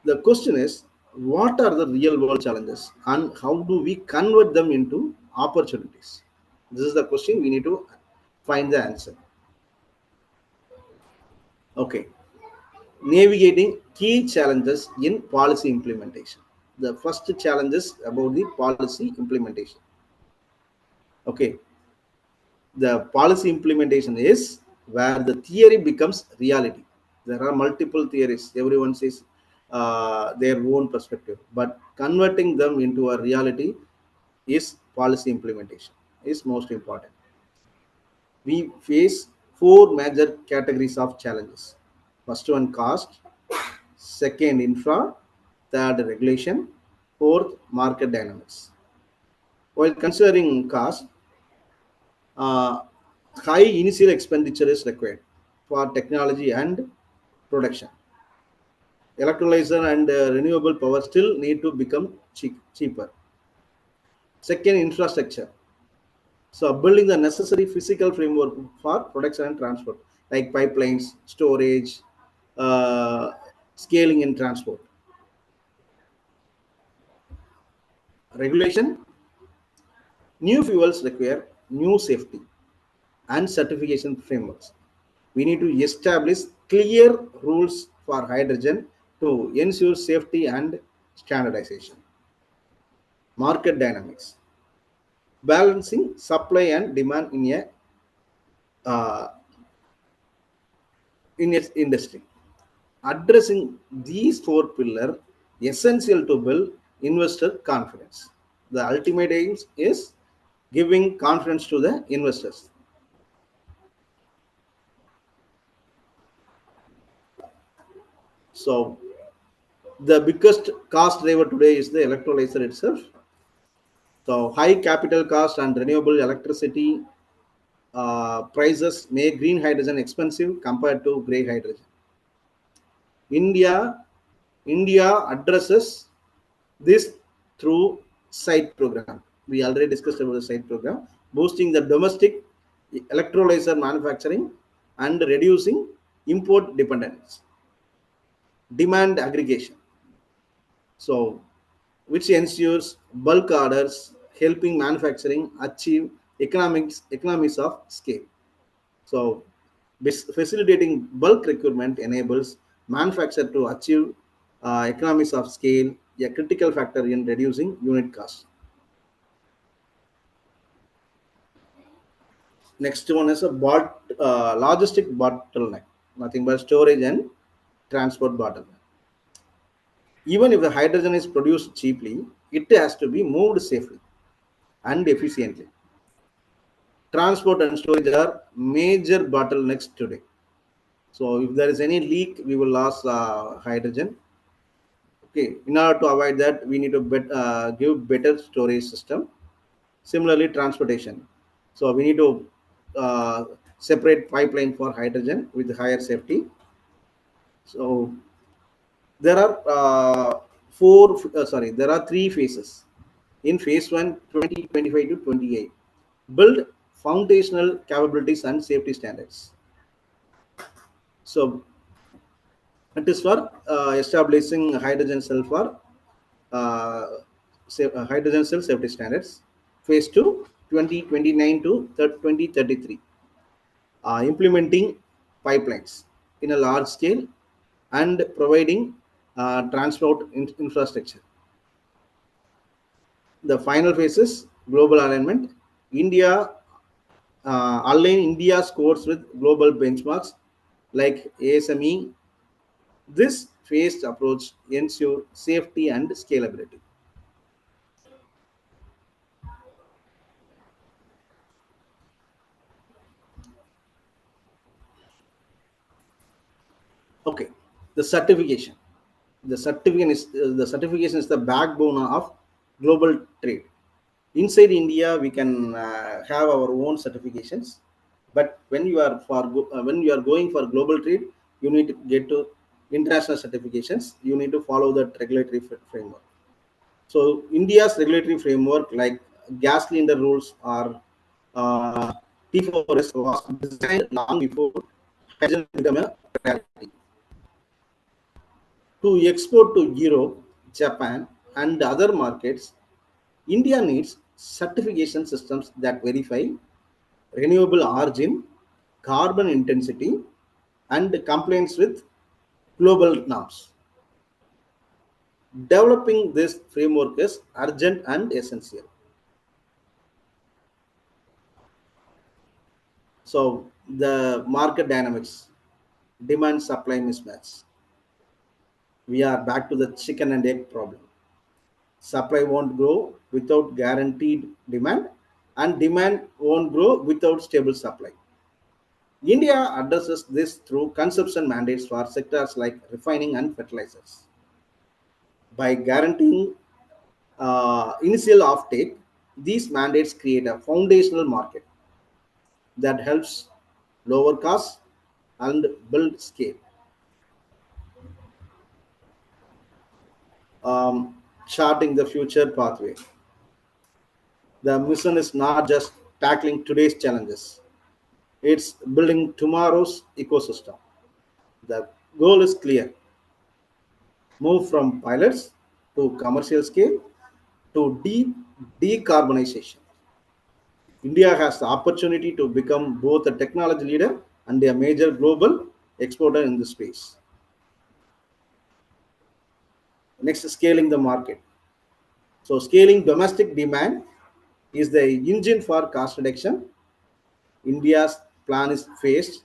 the question is, what are the real world challenges and how do we convert them into opportunities? This is the question we need to find the answer. Okay, navigating key challenges in policy implementation. The first challenge is about the policy implementation. Okay, the policy implementation is where the theory becomes reality. There are multiple theories, everyone says their own perspective, but converting them into a reality is policy implementation is most important. We face four major categories of challenges. First one, cost; second, infra; third, regulation; fourth, market dynamics. While considering cost, uh, high initial expenditure is required for technology and production. Electrolyzer and renewable power still need to become cheaper. Second, infrastructure. So, building the necessary physical framework for production and transport, like pipelines, storage, uh, scaling in transport. Regulation. New fuels require new safety and certification frameworks. We need to establish clear rules for hydrogen to ensure safety and standardization. Market dynamics, balancing supply and demand uh, in its industry. Addressing these four pillars essential to build investor confidence. The ultimate aim is giving confidence to the investors. So the biggest cost driver today is the electrolyzer itself. So high capital cost and renewable electricity prices make green hydrogen expensive compared to gray hydrogen. India India addresses this through site program. We already discussed about the site program, boosting the domestic electrolyzer manufacturing and reducing import dependence. Demand aggregation. So, which ensures bulk orders, helping manufacturing achieve economies of scale. So, facilitating bulk procurement enables manufacturer to achieve economies of scale, a critical factor in reducing unit cost. Next one is a logistic bottleneck, nothing but storage and transport bottleneck. Even if the hydrogen is produced cheaply, it has to be moved safely and efficiently. Transport and storage are major bottlenecks today. So if there is any leak, we will lose hydrogen. Okay, in order to avoid that, we need to give better storage system. Similarly, transportation. So we need to separate pipeline for hydrogen with higher safety. So there are there are three phases. In phase one, 2025 to 28, build foundational capabilities and safety standards. So it is for establishing hydrogen cell for hydrogen cell safety standards. Phase 2, 2029 to 2033, implementing pipelines in a large scale and providing transport infrastructure. The final phase is global alignment. India align India scores with global benchmarks like ASME. This phased approach ensure safety and scalability. Okay, the certification. The certification is the backbone of global trade. Inside India, we can have our own certifications, but when you are going for global trade, you need to get to international certifications. You need to follow that regulatory framework. So India's regulatory framework, like gas cylinder rules or T4S, was designed long before hydrogen became a reality. To export to Europe, Japan, and other markets, India needs certification systems that verify renewable origin, carbon intensity, and compliance with global norms. Developing this framework is urgent and essential. So, the market dynamics, demand supply mismatch. We are back to the chicken and egg problem. Supply won't grow without guaranteed demand, and demand won't grow without stable supply. India addresses this through consumption mandates for sectors like refining and fertilizers. By guaranteeing initial offtake, these mandates create a foundational market that helps lower costs and build scale. Charting the future pathway. The mission is not just tackling today's challenges, it's building tomorrow's ecosystem. The goal is clear: move from pilots to commercial scale to deep decarbonization. India has the opportunity to become both a technology leader and a major global exporter in this space. Next, scaling the market. So, scaling domestic demand is the engine for cost reduction. India's plan is phased.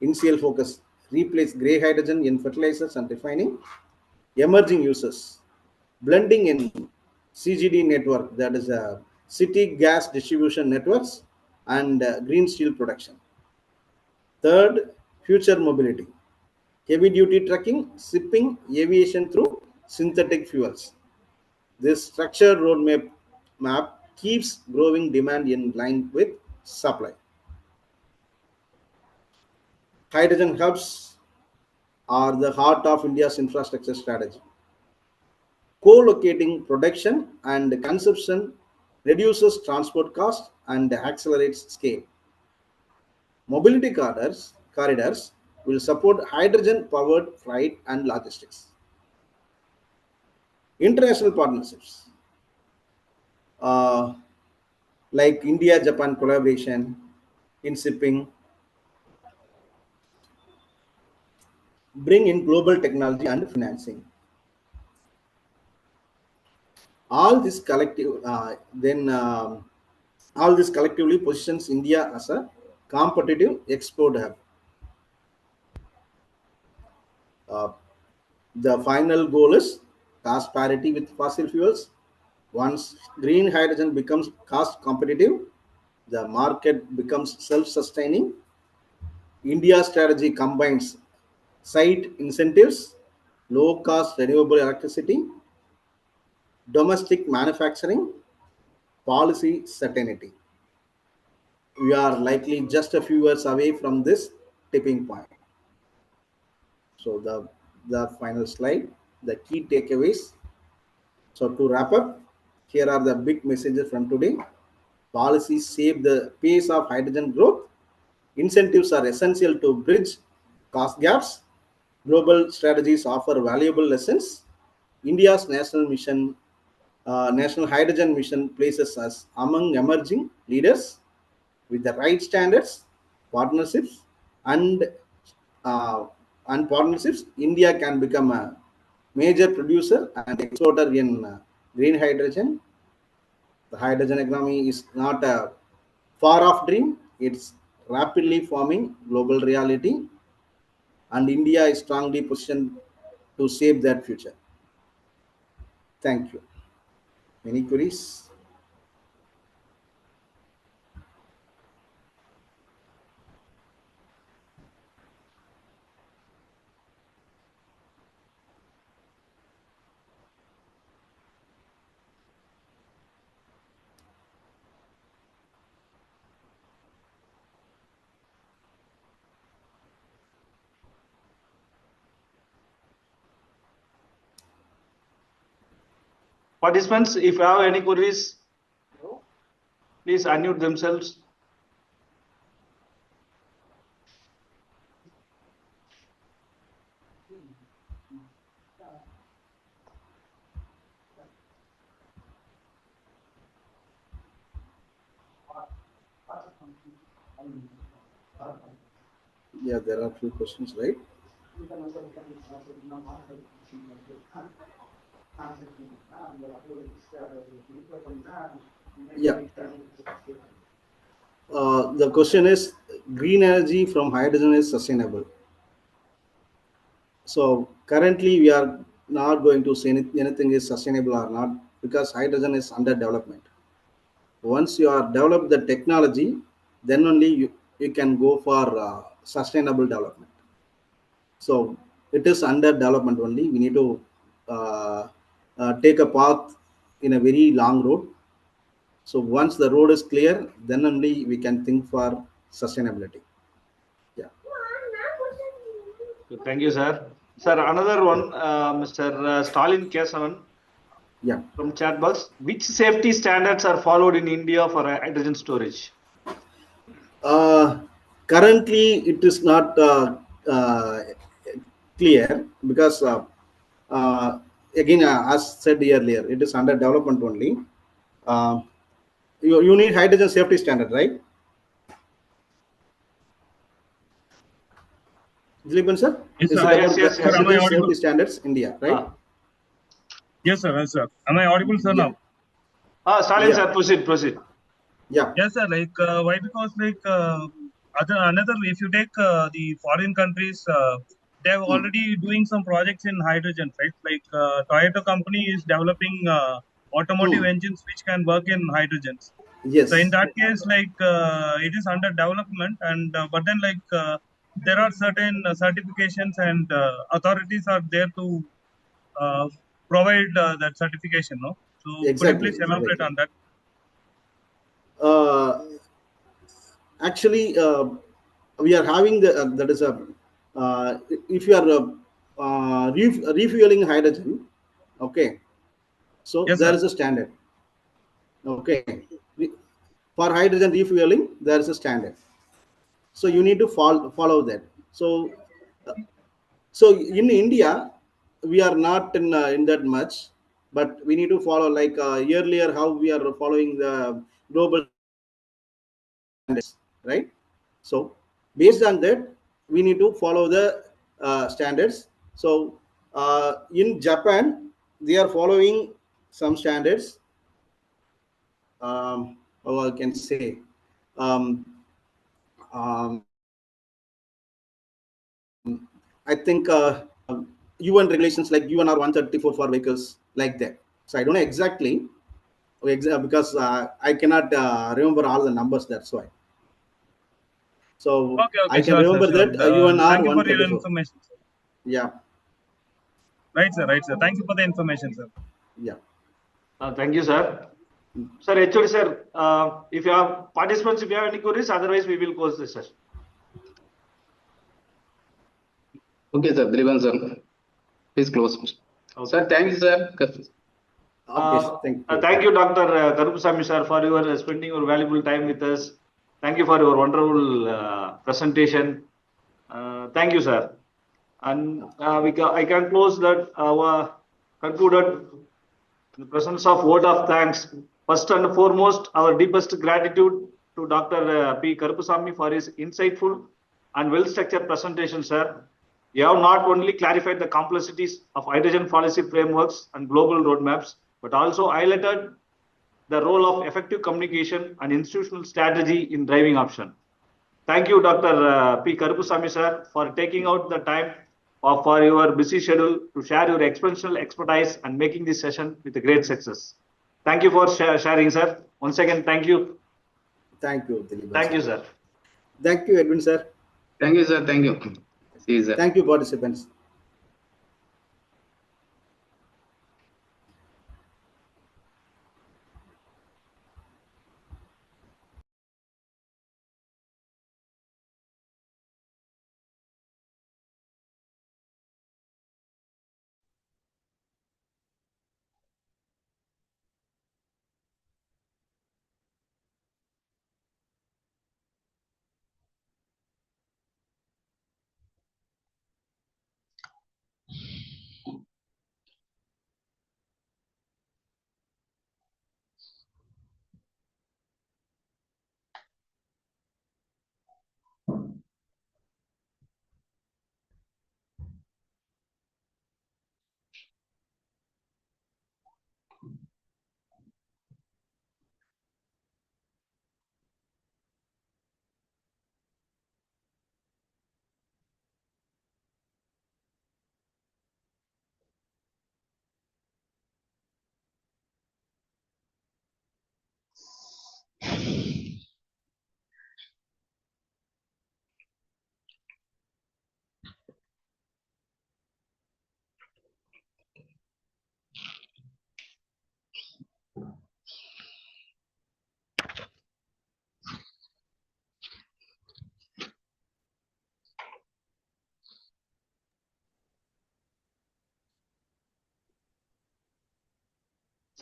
Initial focus: replace grey hydrogen in fertilizers and refining. Emerging uses: blending in CGD network, that is city gas distribution networks, and green steel production. Third, future mobility: heavy duty trucking, shipping, aviation through synthetic fuels. This structured roadmap map keeps growing demand in line with supply. Hydrogen hubs are the heart of India's infrastructure strategy. Co-locating production and consumption reduces transport costs and accelerates scale. Mobility corridors will support hydrogen-powered flight and logistics. International partnerships, uh, like India-Japan collaboration in shipping, bring in global technology and financing. All this collectively positions India as a competitive export hub. Uh, the final goal is cost parity with fossil fuels. Once green hydrogen becomes cost competitive, the market becomes self-sustaining. India's strategy combines site incentives, low-cost renewable electricity, domestic manufacturing, policy certainty. We are likely just a few years away from this tipping point. So the final slide, the key takeaways. So to wrap up, here are the big messages from today. Policies shape the pace of hydrogen growth. Incentives are essential to bridge cost gaps. Global strategies offer valuable lessons. India's national hydrogen mission places us among emerging leaders. With the right standards, partnerships, and uh, partnerships, India can become a major producer and exporter in green hydrogen. The hydrogen economy is not a far off dream; it's rapidly forming global reality, and India is strongly positioned to shape that future. Thank you. Any queries? Participants, if you have any queries, please unmute themselves. Yeah, there are a few questions, right? Yeah. The question is, green energy from hydrogen is sustainable. So currently we are not going to say anything is sustainable or not, because hydrogen is under development. Once you are developed the technology, then only you can go for sustainable development. So it is under development only. We need to take a path in a very long road. So once the road is clear, then only we can think for sustainability. Yeah. Thank you, sir. Sir, another one, Mr. Stalin Kesavan Yeah. from chat box. Which safety standards are followed in India for hydrogen storage? Currently, it is not clear, because again, as said earlier, it is under development only. Uh, you need hydrogen safety standard, right? Dileepan sir, Yes, is sir. it Yes, about the yes, Sir, yes. am I hydrogen audible? safety standards India, right? Yes, sir. Yes, sir. Am I audible, sir, Yeah, now? Stalin, yeah, sir, proceed. yeah. Yes, sir. Why? Because, if you take the foreign countries, they are Mm. already doing some projects in hydrogen, right? Toyota company is developing automotive Mm. engines which can work in hydrogens. So in Yes, that case, it is under development, and but then there are certain certifications and authorities are there to uh, provide that certification, no? So could you please exactly, elaborate exactly. on that? Uh, Actually, we are having the that is a if you are refueling hydrogen, okay, so Yes, there sir. is a standard, okay. Re- for hydrogen refueling there is a standard, so you need to follow that. So uh, so in India we are not in that much, but we need to follow, like earlier how we are following the global standards, right? So based on that, we need to follow the standards. So in Japan, they are following some standards. How I can say, um, I think UN regulations like UNR 134 for vehicles like that. So I don't know exactly because I cannot remember all the numbers. That's why. So Okay, I okay, can sure, sir, remember sure. that UNR Thank you for your 134. information, sir. Yeah, Right, sir. Thank you for the information, sir. yeah. Thank you, sir. Sir, HOD, sir, if you have participants, if you have any queries, otherwise we will close this session. Okay, sir. Driven, sir. Please close. Okay. Sir, thanks, sir. Okay, thank you. Thank you, Dr. Karupasamy, sir, for your spending your valuable time with us. Thank you for your wonderful presentation. Thank you, sir. And I can close that concluded in the presence of word of thanks. First and foremost, our deepest gratitude to Dr. P. Karupasamy for his insightful and well-structured presentation, sir. You have not only clarified the complexities of hydrogen policy frameworks and global roadmaps, but also highlighted the role of effective communication and institutional strategy in driving option. Thank you, Dr. P. Karupasamy, sir, for taking out the time for your busy schedule to share your exceptional expertise and making this session with a great success. Thank you for sharing, sir. Once again, thank you. Thank you, Dileepan Thank sir. you, sir. Thank you, Edwin sir. Thank you, sir. Thank you. See you, sir. Thank you, participants.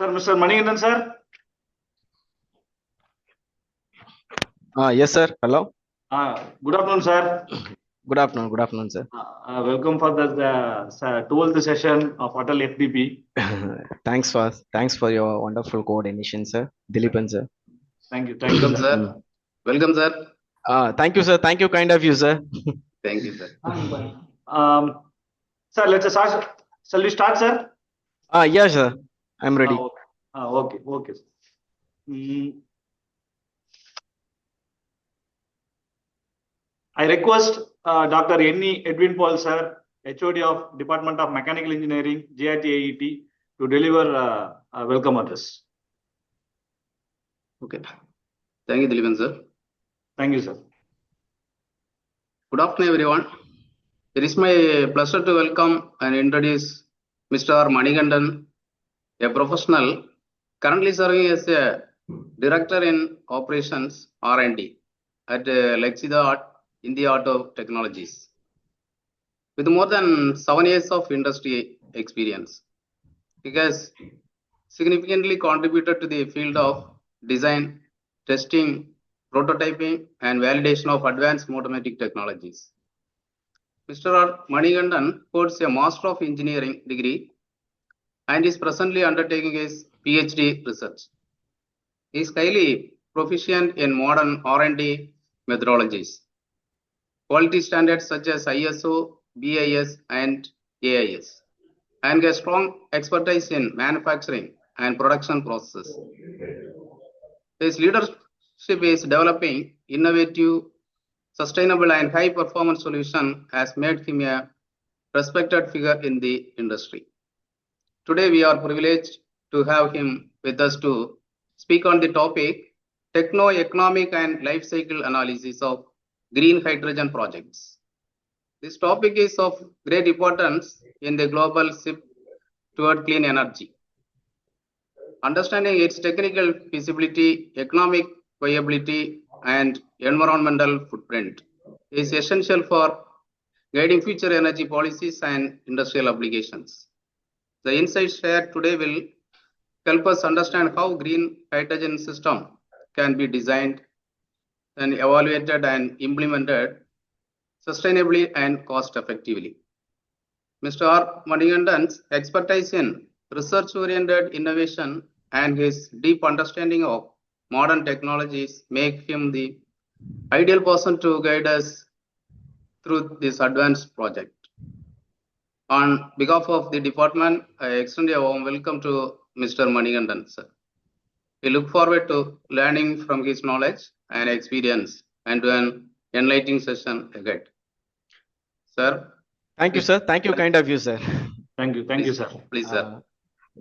Sir, Mr. Manigandan, sir. Yes, sir. Hello. Good afternoon, sir. Good afternoon. Good afternoon, sir. Welcome for the 12th session of Atal FDP. Thanks for your wonderful coordination, sir. Dilipan, sir. Thank you. Welcome, sir. Welcome, sir. Thank you, sir. Thank you, kind of you, sir. Thank you, sir. Sir, let's start. Shall we start, sir? Yes, sir. I'm ready. Okay. Okay. I request Dr. N.E. Edwin Paul, sir, HOD of Department of Mechanical Engineering, JIT AET, to deliver a welcome address. Okay. Thank you, Dilipan, sir. Thank you, sir. Good afternoon, everyone. It is my pleasure to welcome and introduce Mr. Manigandan, a professional currently serving as a director in operations R&D at Lexida India Auto Technologies. With more than 7 years of industry experience, he has significantly contributed to the field of design, testing, prototyping, and validation of advanced automatic technologies. Mr. Manigandan holds a Master of Engineering degree and is presently undertaking his PhD research. He is highly proficient in modern R&D methodologies, quality standards such as ISO, BIS, and AIS, and has strong expertise in manufacturing and production processes. His leadership is developing innovative, sustainable, and high-performance solutions has made him a respected figure in the industry. Today, we are privileged to have him with us to speak on the topic Techno-Economic and Life Cycle Analysis of Green Hydrogen Projects. This topic is of great importance in the global shift toward clean energy. Understanding its technical feasibility, economic viability, and environmental footprint is essential for guiding future energy policies and industrial applications. The insights shared today will help us understand how green hydrogen system can be designed and evaluated and implemented sustainably and cost effectively. Mr. R. Manigandan's expertise in research-oriented innovation and his deep understanding of modern technologies make him the ideal person to guide us through this advanced project. On behalf of the department, I extend a warm welcome to Mr. Manigandan, sir. We look forward to learning from his knowledge and experience and to an enlightening session ahead. Sir. Thank you, sir. Thank you, kind of you, sir. Thank you. Thank you, sir. Please, sir.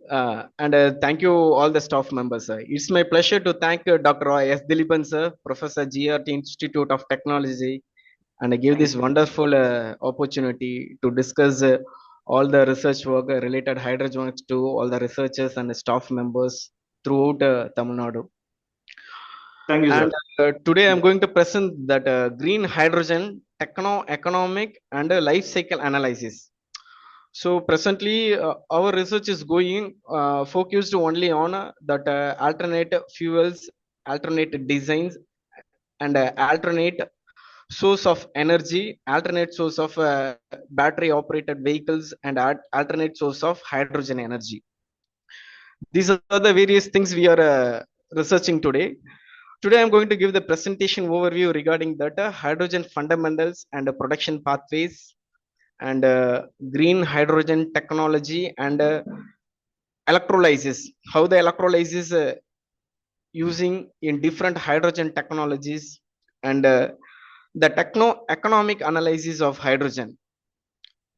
And thank you all the staff members, sir. It's my pleasure to thank Dr. S. Dilipan, sir, Professor GRT Institute of Technology, and I give this wonderful opportunity to discuss all the research work related hydrogen to all the researchers and staff members throughout Tamil Nadu. Thank you, sir. And today I'm going to present that green hydrogen techno-economic and life cycle analysis. So presently our research is going focused only on that alternate fuels, alternate designs, and alternate source of energy, alternate source of battery operated vehicles, and alternate source of hydrogen energy. These are the various things we are researching today. Today I'm going to give the presentation overview regarding that hydrogen fundamentals and production pathways, and green hydrogen technology, and electrolysis, how the electrolysis using in different hydrogen technologies, and the techno-economic analysis of hydrogen.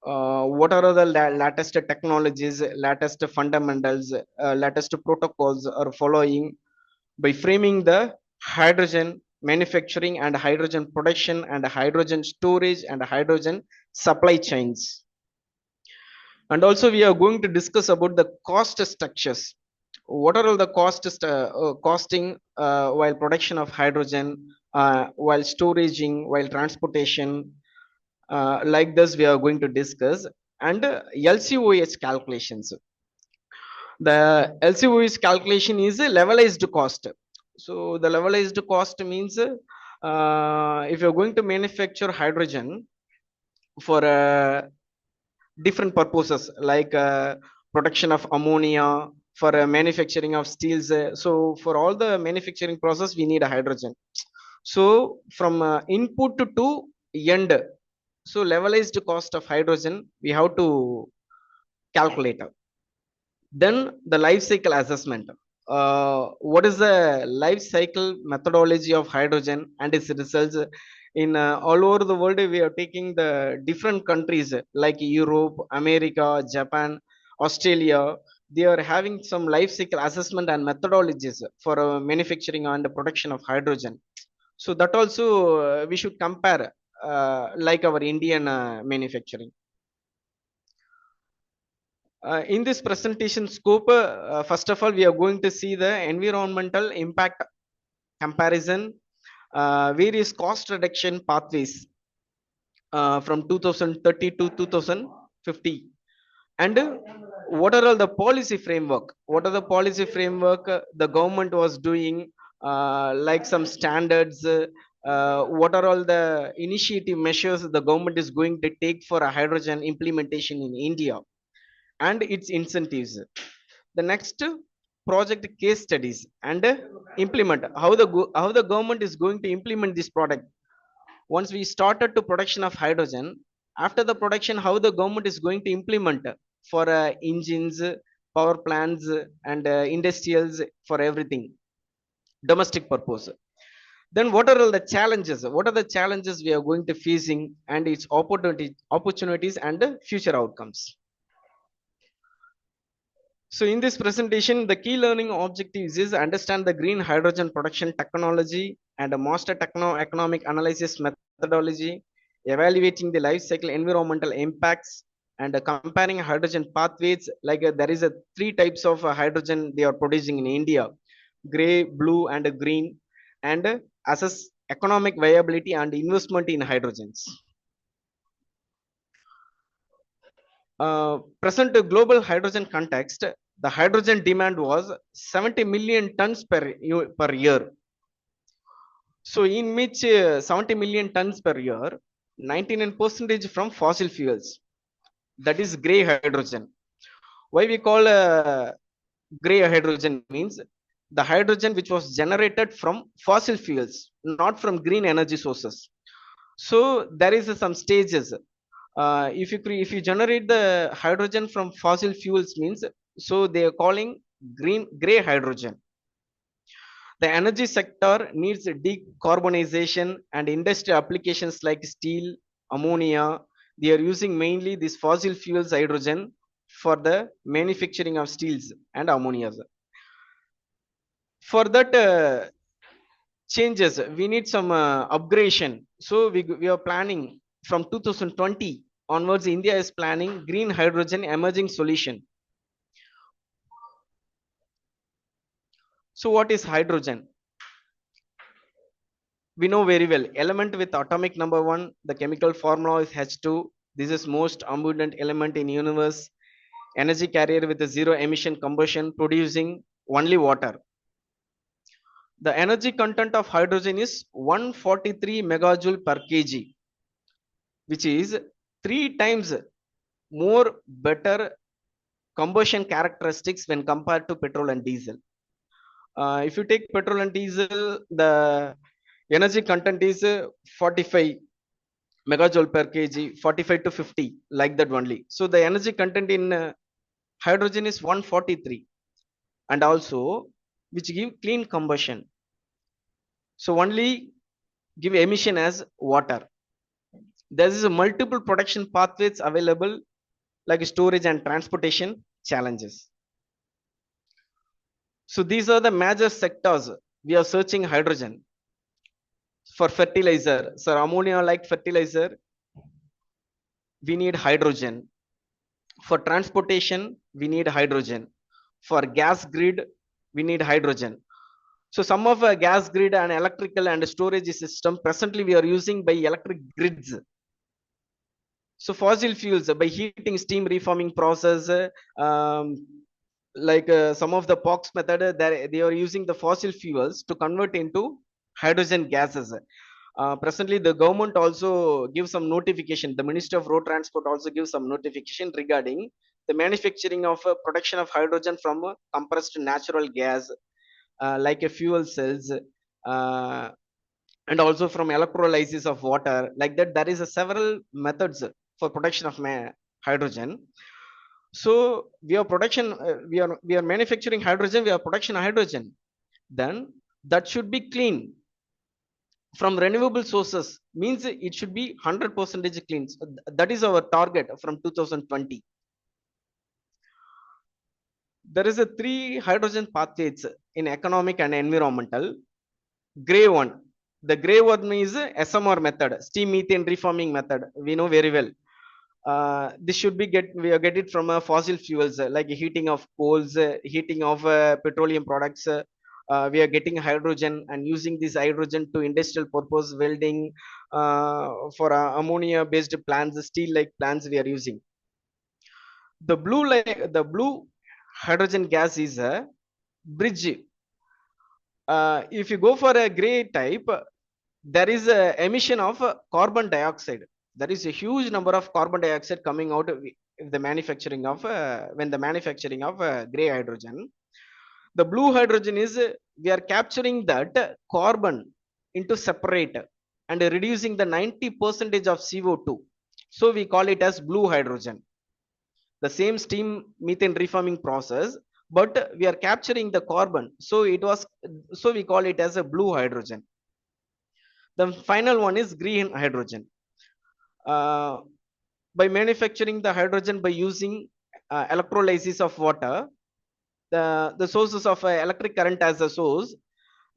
What are the latest technologies, latest fundamentals, latest protocols are following by framing the hydrogen manufacturing and hydrogen production and hydrogen storage and hydrogen supply chains. And also we are going to discuss about the cost structures. What are all the costing while production of hydrogen, while storaging, while transportation, like this we are going to discuss, and LCOH calculations. The LCOE's calculation is a levelized cost. So the levelized cost means if you're going to manufacture hydrogen for different purposes like production of ammonia, for manufacturing of steels. So for all the manufacturing process, we need a hydrogen. So from input to end, so levelized cost of hydrogen we have to calculate. Then the life cycle assessment. What is the life cycle methodology of hydrogen and its results? In all over the world, we are taking the different countries like Europe, America, Japan, Australia. They are having some life cycle assessment and methodologies for manufacturing and production of hydrogen. So that also we should compare like our Indian manufacturing. In this presentation scope, first of all, we are going to see the environmental impact comparison, various cost reduction pathways from 2030 to 2050, and what are all the policy framework? What are the policy framework the government was doing, like some standards? What are all the initiative measures the government is going to take for a hydrogen implementation in India and its incentives? The next, project case studies and implement how the government is going to implement this product. Once we started to production of hydrogen, after the production, how the government is going to implement for engines, power plants, and industrials, for everything domestic purpose. Then what are all the challenges? What are the challenges we are going to facing and its opportunities and future outcomes? So in this presentation, the key learning objectives is understand the green hydrogen production technology and a master techno-economic analysis methodology, evaluating the life cycle environmental impacts, and comparing hydrogen pathways. Like there is a three types of hydrogen they are producing in India: gray, blue, and green, and assess economic viability and investment in hydrogens. Present global hydrogen context, the hydrogen demand was 70 million tons per year. So in which 70 million tons per year, 99% from fossil fuels, that is gray hydrogen. Why we call gray hydrogen means the hydrogen which was generated from fossil fuels, not from green energy sources. So there is some stages. If you generate the hydrogen from fossil fuels means, so they are calling gray hydrogen. The energy sector needs decarbonization, and industry applications like steel, ammonia, they are using mainly this fossil fuels hydrogen for the manufacturing of steels and ammonia. For that changes, we need some upgradation. So we are planning from 2020 onwards, India is planning green hydrogen emerging solution. So what is hydrogen? We know very well, element with atomic number 1, the chemical formula is H2. This is most abundant element in universe. Energy carrier with a zero emission combustion, producing only water. The energy content of hydrogen is 143 megajoule per kg, which is 3 times more better combustion characteristics when compared to petrol and diesel. If you take petrol and diesel, the energy content is 45 megajoule per kg, 45 to 50, like that only. So the energy content in hydrogen is 143, and also which give clean combustion. So only give emission as water. There is a multiple production pathways available, like storage and transportation challenges. So these are the major sectors we are searching hydrogen. For fertilizer, so ammonia like fertilizer, we need hydrogen. For transportation, we need hydrogen. For gas grid, we need hydrogen. So some of a gas grid and electrical and storage system presently we are using by electric grids. So fossil fuels by heating, steam reforming process, like some of the POX method, they are using the fossil fuels to convert into hydrogen gases. Presently, the government also gives some notification. The Minister of Road Transport also gives some notification regarding the manufacturing of production of hydrogen from compressed natural gas, like a fuel cells, uh, and also from electrolysis of water. Like that, there is a several methods for production of hydrogen. So we are manufacturing hydrogen. We are production hydrogen. Then that should be clean from renewable sources, means it should be 100% clean. So that is our target from 2020. There is a 3 hydrogen pathways in economic and environmental. Gray one, the gray one is SMR method, steam methane reforming method. We know very well. This should be get it from fossil fuels, like heating of coals, heating of petroleum products. We are getting hydrogen and using this hydrogen to industrial purpose, welding, for ammonia based plants, steel like plants we are using. The blue hydrogen gas is a bridge. If you go for a gray type, there is a emission of carbon dioxide. There is a huge number of carbon dioxide coming out if the manufacturing of when the manufacturing of gray hydrogen. The blue hydrogen is we are capturing that carbon into separate and reducing the 90% of CO2. So we call it as blue hydrogen. The same steam methane reforming process, but we are capturing the carbon. So we call it as a blue hydrogen. The final one is green hydrogen. By manufacturing the hydrogen by using electrolysis of water, the sources of electric current as a source,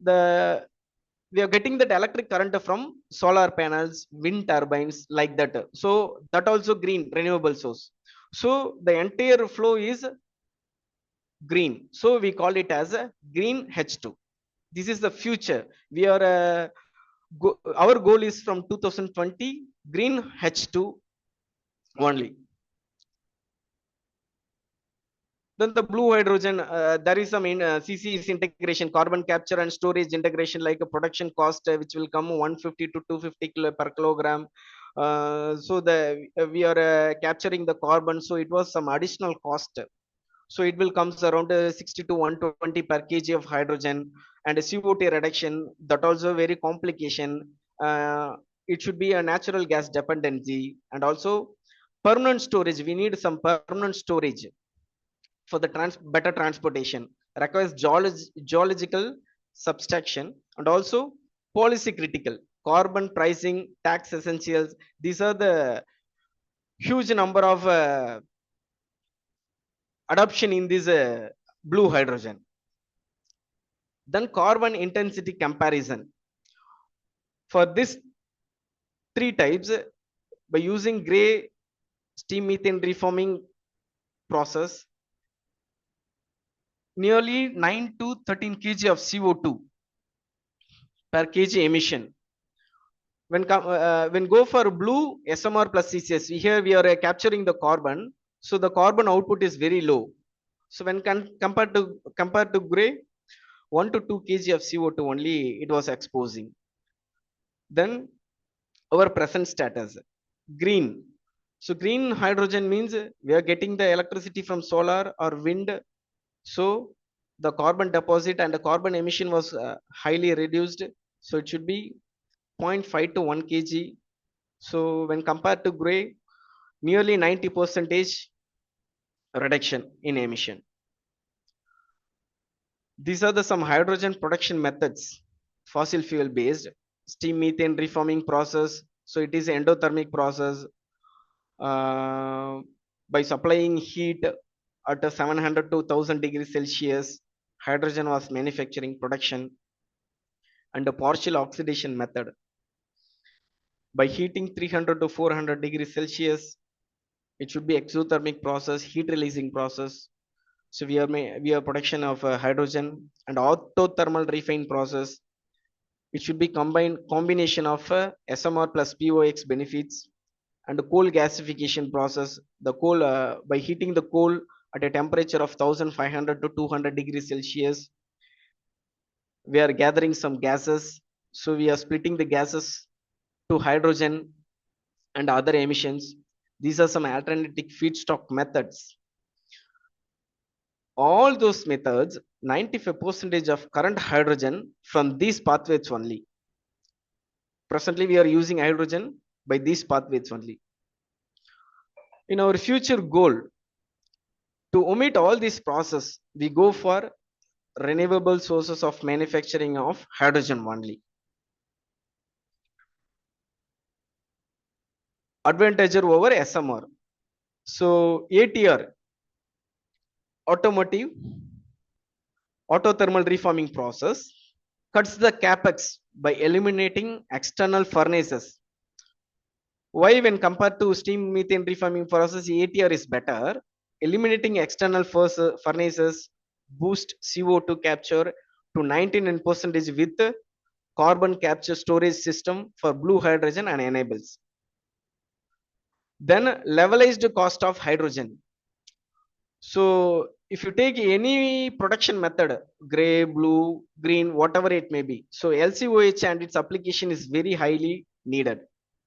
we are getting that electric current from solar panels, wind turbines, like that. So that also green renewable source. So the entire flow is green. So we call it as a green H2. This is the future. We are our goal is from 2020 green H2 only. Then the blue hydrogen, there is some CCS integration, carbon capture and storage integration, like a production cost which will come 150 to 250 per kilogram. So we are capturing the carbon, so it was some additional cost. So it will comes around 60 to 120 per kg of hydrogen, and a CO2 reduction, that also very complication. It should be a natural gas dependency, and also permanent storage. We need some permanent storage for the better transportation, requires geological subtraction, and also policy critical, carbon pricing, tax essentials. These are the huge number of adoption in this blue hydrogen. Then carbon intensity comparison. For this 3 types, by using gray steam methane reforming process, nearly 9 to 13 kg of CO2 per kg emission. When go for blue SMR plus CCS, here we are capturing the carbon, so the carbon output is very low. So when compared to gray, 1 to 2 kg of CO2 only it was exposing. Then our present status, green. So green hydrogen means we are getting the electricity from solar or wind. So the carbon deposit and the carbon emission was highly reduced. So it should be 0.5 to 1 kg. So when compared to gray, nearly 90% reduction in emission. These are some hydrogen production methods, fossil fuel based, steam methane reforming process. So it is endothermic process. By supplying heat at 700 to 1000 degrees Celsius, hydrogen was manufacturing production. And a partial oxidation method. By heating 300 to 400 degrees Celsius, it should be exothermic process, heat releasing process. So we are production of hydrogen. And autothermal refine process, it should be combination of SMR plus POX benefits. And the coal gasification process, the coal by heating the coal at a temperature of 1500 to 200 degrees Celsius. We are gathering some gases. So we are splitting the gases to hydrogen and other emissions. These are some alternative feedstock methods. All those methods, 95% of current hydrogen from these pathways only. Presently, we are using hydrogen by these pathways only. In our future goal, to omit all this process, we go for renewable sources of manufacturing of hydrogen only. Advantage over SMR. So ATR, automotive autothermal reforming process, cuts the capex by eliminating external furnaces. Why, when compared to steam methane reforming process, ATR is better? Eliminating external furnaces boost CO2 capture to 99% with carbon capture storage system for blue hydrogen and enables. Then levelized cost of hydrogen. So if you take any production method, gray, blue, green, whatever it may be, so LCOH and its application is very highly needed,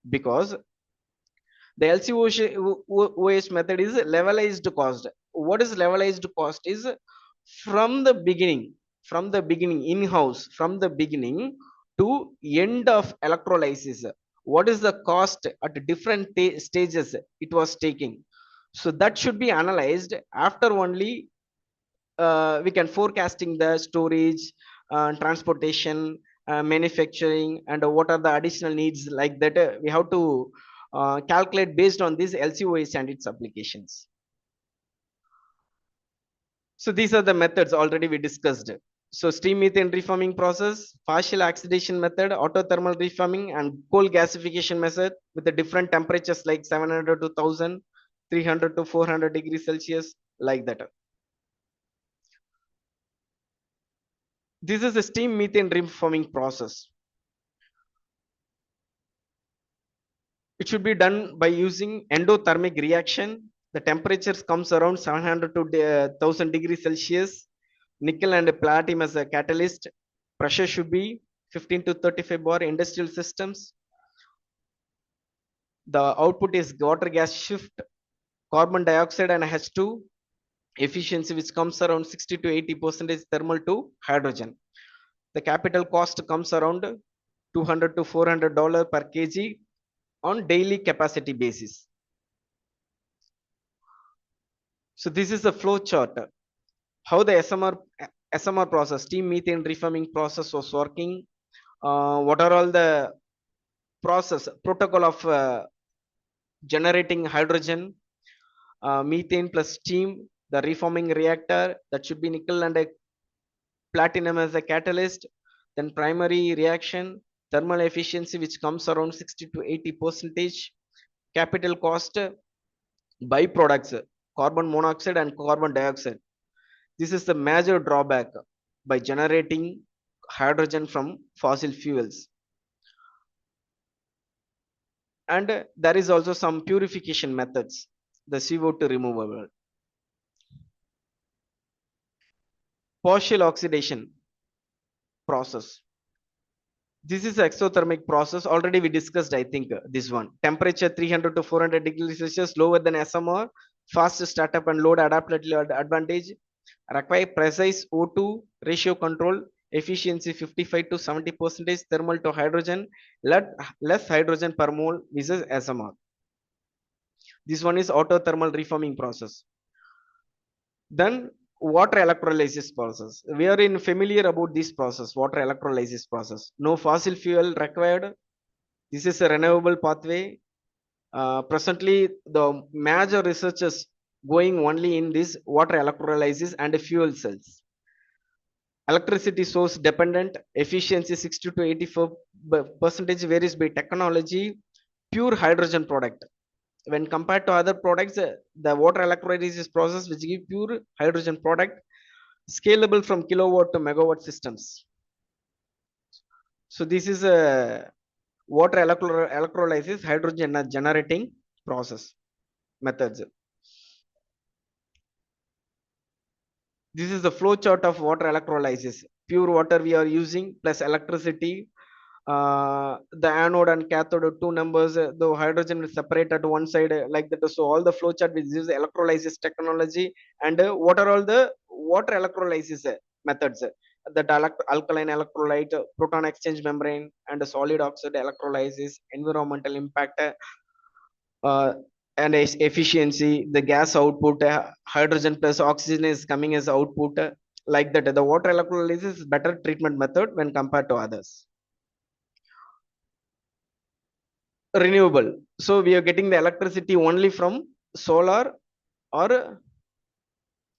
because the LCOH method is levelized cost. What is levelized cost? Is from the beginning, in-house, from the beginning to end of electrolysis. What is the cost at different stages it was taking? So that should be analyzed. After only we can forecasting the storage, transportation, manufacturing, and what are the additional needs like that. We have to calculate based on this LCOS and its applications. So these are the methods already we discussed. So steam methane reforming process, partial oxidation method, autothermal reforming, and coal gasification method with the different temperatures like 700 to 1000, 300 to 400 degrees Celsius, like that. This is the steam methane reforming process. It should be done by using endothermic reaction. The temperatures comes around 700 to 1000 degrees Celsius. Nickel and platinum as a catalyst. Pressure should be 15 to 35 bar. Industrial systems. The output is water gas shift, carbon dioxide and H2. Efficiency which comes around 60 to 80% thermal to hydrogen. The capital cost comes around $200 to $400 per kg on daily capacity basis. So this is the flow chart. How the SMR process, steam methane reforming process was working. What are all the protocol of generating hydrogen, methane plus steam, the reforming reactor that should be nickel and platinum as a catalyst, then primary reaction, thermal efficiency which comes around 60 to 80%, capital cost, byproducts, carbon monoxide and carbon dioxide. This is the major drawback by generating hydrogen from fossil fuels. And there is also some purification methods, the CO2 removal. Partial oxidation process. This is exothermic process. Already we discussed, I think, this one. Temperature 300 to 400 degrees Celsius, lower than SMR. Fast startup and load adaptability advantage. Require precise O2 ratio control. Efficiency 55 to 70%. Thermal to hydrogen. Less hydrogen per mole versus SMR. This one is autothermal reforming process. Then water electrolysis process. We are familiar about this process, water electrolysis process. No fossil fuel required. This is a renewable pathway. Presently, the major research is going only in this water electrolysis and fuel cells. Electricity source dependent, efficiency 60 to 84% varies by technology. Pure hydrogen product. When compared to other products, the water electrolysis process which give pure hydrogen product, scalable from kilowatt to megawatt systems. So this is a water electrolysis hydrogen generating process methods. This is the flow chart of water electrolysis. Pure water we are using plus electricity. The anode and cathode two numbers, the hydrogen is separated at one side like that. So all the flow chart which is electrolysis technology. And what are all the water electrolysis methods? That alkaline electrolyte, proton exchange membrane, and solid oxide electrolysis, environmental impact, uh, and efficiency, the gas output, hydrogen plus oxygen is coming as output, like that. The water electrolysis is better treatment method when compared to others. Renewable. So we are getting the electricity only from solar or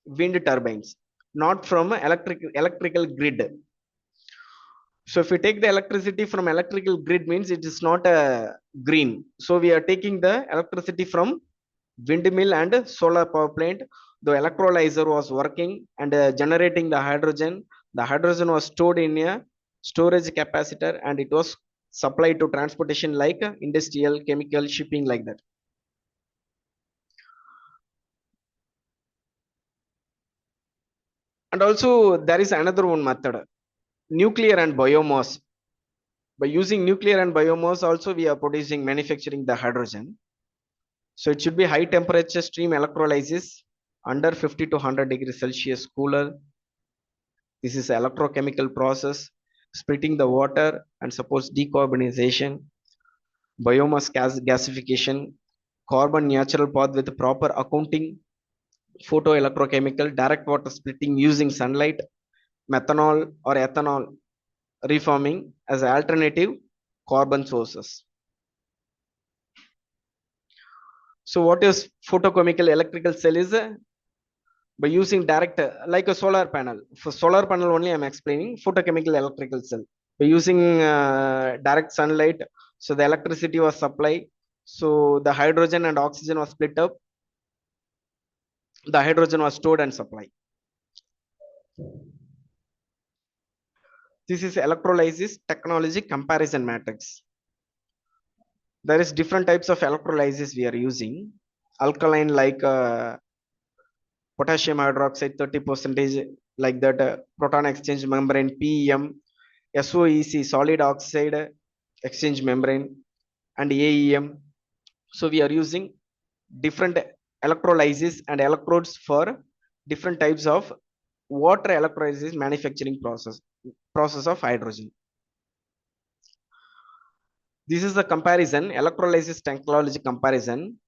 wind turbines, not from electrical grid. So if we take the electricity from electrical grid means it is not a green. So we are taking the electricity from windmill and solar power plant. The electrolyzer was working and generating the hydrogen. The hydrogen was stored in a storage capacitor and it was supplied to transportation like industrial, chemical, shipping, like that. And also there is another one method, nuclear and biomass. By using nuclear and biomass also we are producing, manufacturing the hydrogen. So it should be high temperature stream electrolysis under 50 to 100 degrees Celsius cooler. This is electrochemical process, splitting the water and supports decarbonization, biomass gasification, carbon natural path with proper accounting, photoelectrochemical, direct water splitting using sunlight, methanol or ethanol reforming as alternative carbon sources. So what is photochemical electrical cell is by using direct like a solar panel. For solar panel only I'm explaining photochemical electrical cell. By using direct sunlight, so the electricity was supplied. So the hydrogen and oxygen was split up. The hydrogen was stored and supplied. This is electrolysis technology comparison matrix. There is different types of electrolysis we are using. Alkaline like potassium hydroxide 30%, like that, proton exchange membrane PEM, SOEC solid oxide exchange membrane, and AEM. So we are using different electrolysis and electrodes for different types of water electrolysis manufacturing process of hydrogen. This is the comparison, electrolysis technology comparison.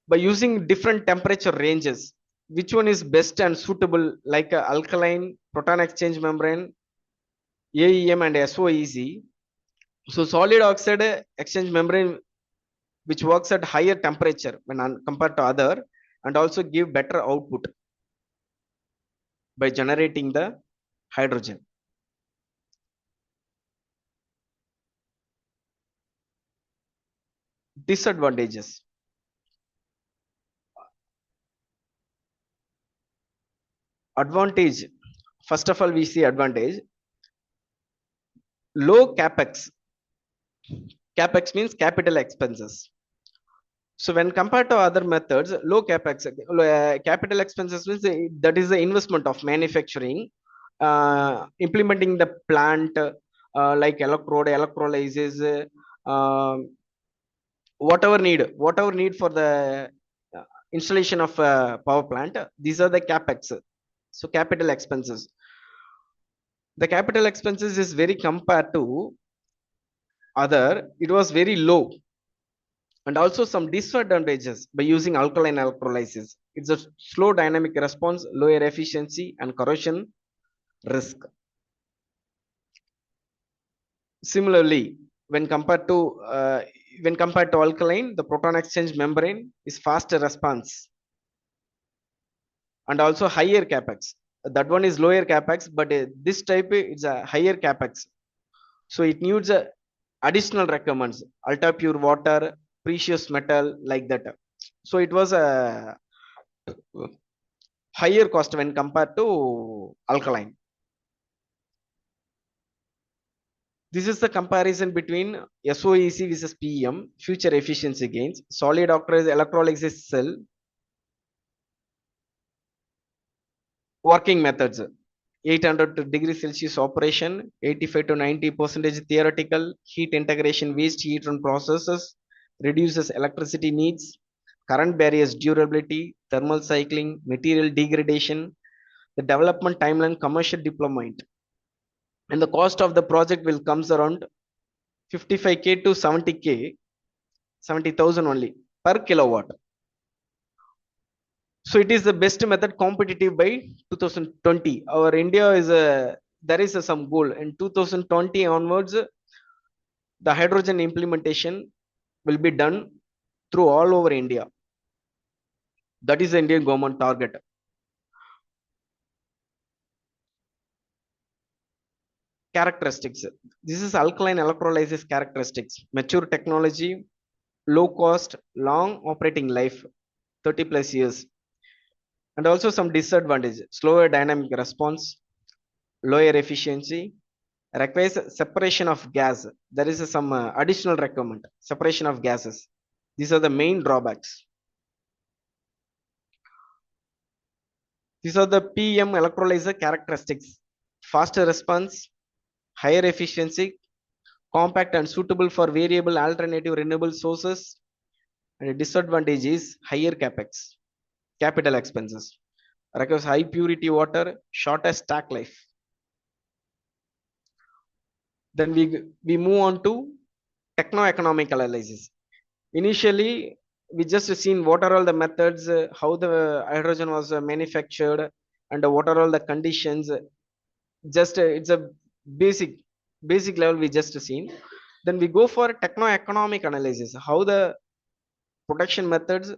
By using different temperature ranges, which one is best and suitable, like alkaline, proton exchange membrane, AEM, and SOEC. So solid oxide exchange membrane, which works at higher temperature when compared to other, and also give better output by generating the hydrogen. Disadvantages. Advantage. First of all, we see advantage. Low capex. Capex means capital expenses. So when compared to other methods, low capex, capital expenses means that is the investment of manufacturing, implementing the plant, like electrode, electrolysis, whatever need for the installation of a power plant. These are the capex. So capital expenses. The capital expenses is very compared to other, it was very low. And also some disadvantages by using alkaline electrolysis. It's a slow dynamic response, lower efficiency, and corrosion risk. Similarly, when compared to alkaline, the proton exchange membrane is faster response and also higher capex. That one is lower capex, but this type is a higher capex. So it needs additional requirements, ultra pure water, precious metal, like that. So it was a higher cost when compared to alkaline. This is the comparison between SOEC versus PEM, future efficiency gains, solid oxide electrolysis cell. working methods: 800 degrees Celsius operation, 85 to 90% theoretical, heat integration, waste heat from processes, reduces electricity needs, current barriers, durability, thermal cycling, material degradation, the development timeline, commercial deployment, and the cost of the project will comes around 55k to 70k, 70,000 only per kilowatt. So it is the best method, competitive by 2020. Our India is a, there is some goal in 2020 onwards. The hydrogen implementation will be done through all over India. That is the Indian government target. Characteristics: this is alkaline electrolysis characteristics: mature technology, low cost, long operating life, 30 plus years. And also some disadvantage: slower dynamic response, lower efficiency, requires separation of gas. There is some additional requirement, separation of gases. These are the main drawbacks. These are the PM electrolyzer characteristics: faster response, higher efficiency, compact and suitable for variable alternative renewable sources. And a disadvantage is higher capex, capital expenses, requires high purity water, shorter stack life. Then we move on to techno-economic analysis. Initially, we just seen what are all the methods, how the hydrogen was manufactured, and what are all the conditions. Just it's a basic level we just seen. Then we go for techno-economic analysis, how the production methods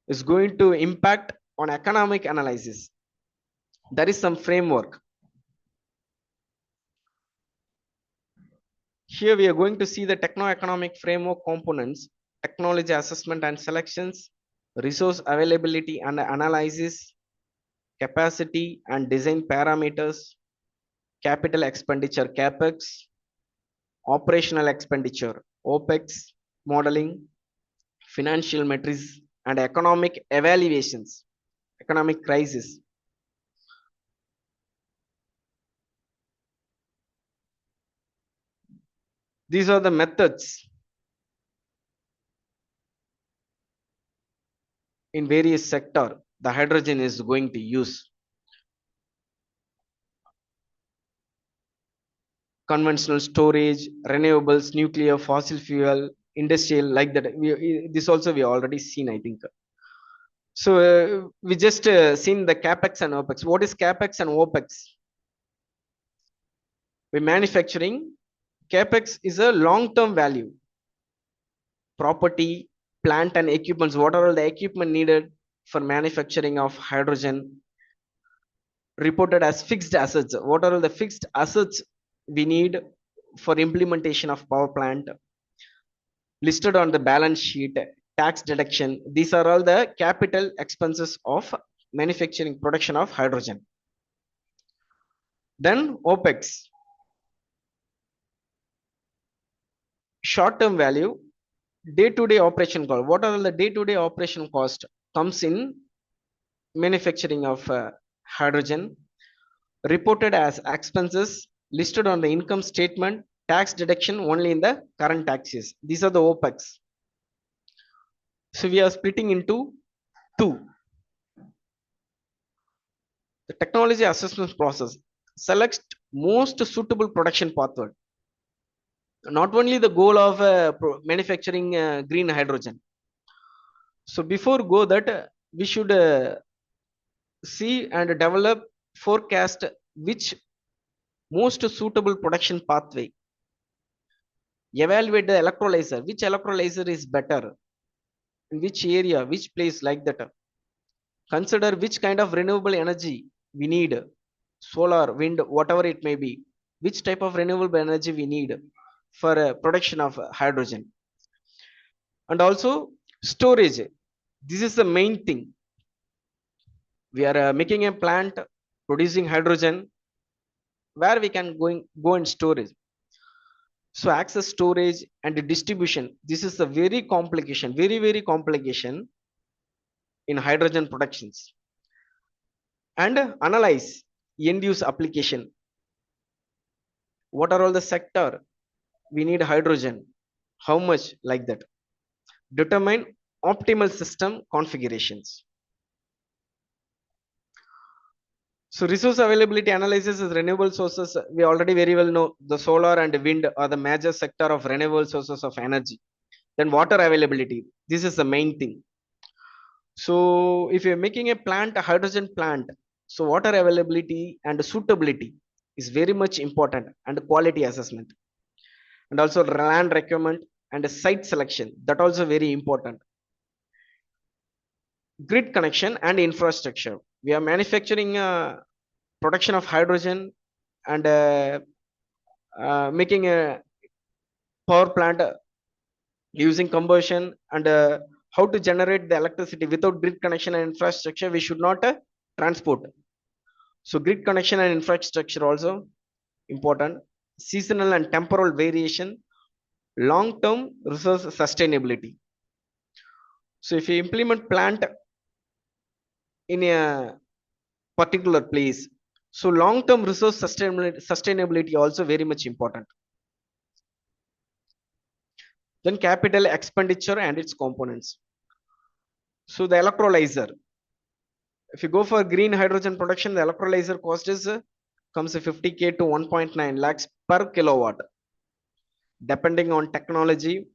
is going to impact on economic analysis. There is some framework. Here we are going to see the techno-economic framework components: technology assessment and selections, resource availability and analysis, capacity and design parameters, capital expenditure capex, operational expenditure opex, modeling, financial metrics, and economic evaluations, economic crisis. These are the methods in various sector the hydrogen is going to use. Conventional storage, renewables, nuclear, fossil fuel, industrial, like that. This also we already seen, I think. So we just seen the capex and opex. What is capex and opex? We manufacturing, capex is a long-term value, property, plant and equipments. What are all the equipment needed for manufacturing of hydrogen? Reported as fixed assets. What are all the fixed assets we need for implementation of power plant? Listed on the balance sheet, tax deduction. These are all the capital expenses of manufacturing, production of hydrogen. Then opex, short-term value, day-to-day operation cost. What are the day-to-day operation cost comes in manufacturing of hydrogen, reported as expenses, listed on the income statement, tax deduction only in the current taxes. These are the opex. So we are splitting into two. The technology assessment process selects most suitable production pathway. Not only the goal of manufacturing green hydrogen. So before go that, we should see and develop, forecast which most suitable production pathway. Evaluate the electrolyzer, which electrolyzer is better, in which area, which place, like that. Consider which kind of renewable energy we need, solar, wind, whatever it may be, which type of renewable energy we need for production of hydrogen. And also storage. This is the main thing. We are making a plant producing hydrogen where we can go and storage. So access, storage and distribution, this is the very complication in hydrogen productions. and analyze end use application. What are all the sector we need hydrogen? How much, like that? Determine optimal system configurations. So resource availability analysis is renewable sources. We already very well know the solar and wind are the major sector of renewable sources of energy. Then water availability. This is the main thing. So if you're making a plant, a hydrogen plant, so water availability and suitability is very much important, and quality assessment, and also land requirement and site selection, that also very important. Grid connection and infrastructure. We are manufacturing production of hydrogen and making a power plant using combustion, and how to generate the electricity without grid connection and infrastructure, we should not transport. So grid connection and infrastructure also important. Seasonal and temporal variation, long term resource sustainability. So if you implement plant in a particular place, so long term resource sustainability also very much important. Then capital expenditure and its components. So the electrolyzer, if you go for green hydrogen production, the electrolyzer cost is comes to 50k to 1.9 lakhs per kilowatt, depending on technology.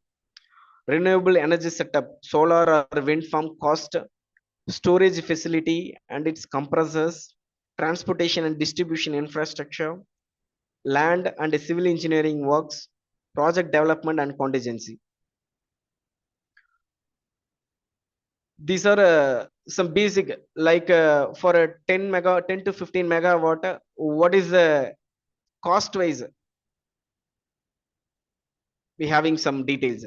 Renewable energy setup, solar or wind farm cost, storage facility and its compressors, transportation and distribution infrastructure, land and civil engineering works, project development and contingency. These are some basic, like for a 10 to 15 megawatt, what is the cost wise? We having some details.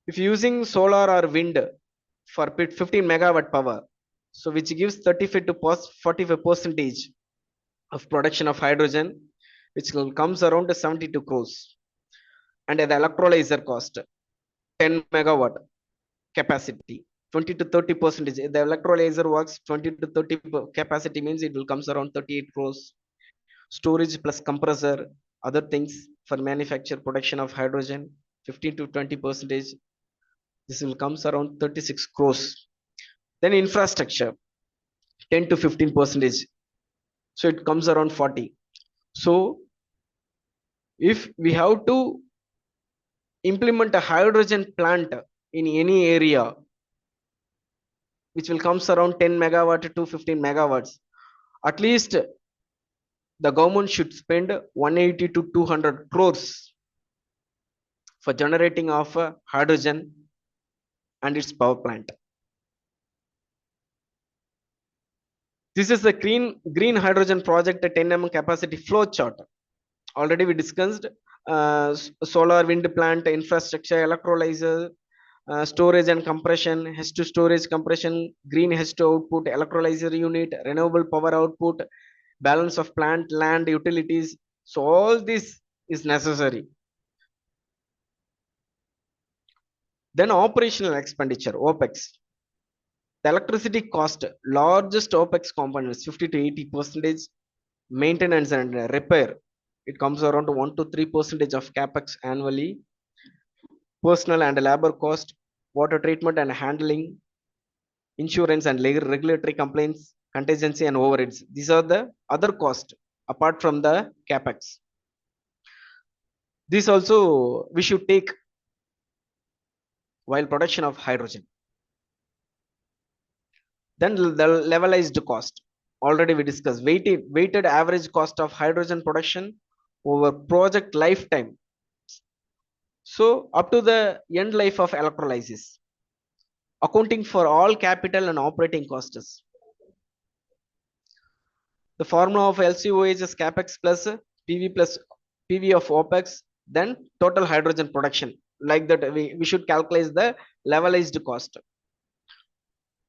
If using solar or wind for 15 megawatt power, so which gives 35 to 45 percentage of production of hydrogen, which comes around 72 crores. And the electrolyzer cost 10 megawatt capacity, 20 to 30 percentage. The electrolyzer works 20 to 30 capacity, means it will comes around 38 crores. Storage plus compressor, other things for manufacture production of hydrogen, 15 to 20 percentage. This will comes around 36 crores. Then infrastructure, 10 to 15 percentage. So it comes around 40. So if we have to implement a hydrogen plant in any area, which will comes around 10 megawatt to 15 megawatts, at least the government should spend 180 to 200 crores for generating of hydrogen and its power plant. This is the green hydrogen project, a 10 mm capacity flow chart. Already we discussed solar wind plant infrastructure, electrolyzer, storage and compression, H2 storage compression, green H2 output, electrolyzer unit, renewable power output, balance of plant, land, utilities. So all this is necessary. Then operational expenditure, OPEX. The electricity cost, largest OPEX components, 50 to 80 percentage. Maintenance and repair, it comes around 1 to 3 percentage of capex annually. Personal and labor cost, water treatment and handling, insurance and regulatory complaints, contingency and overheads. These are the other costs apart from the capex. This also we should take while production of hydrogen. Then the levelized cost, already we discussed, weighted average cost of hydrogen production over project lifetime. So up to the end life of electrolysis, accounting for all capital and operating costs. The formula of LCOH is capex plus PV of OPEX, then total hydrogen production. Like that, we should calculate the levelized cost.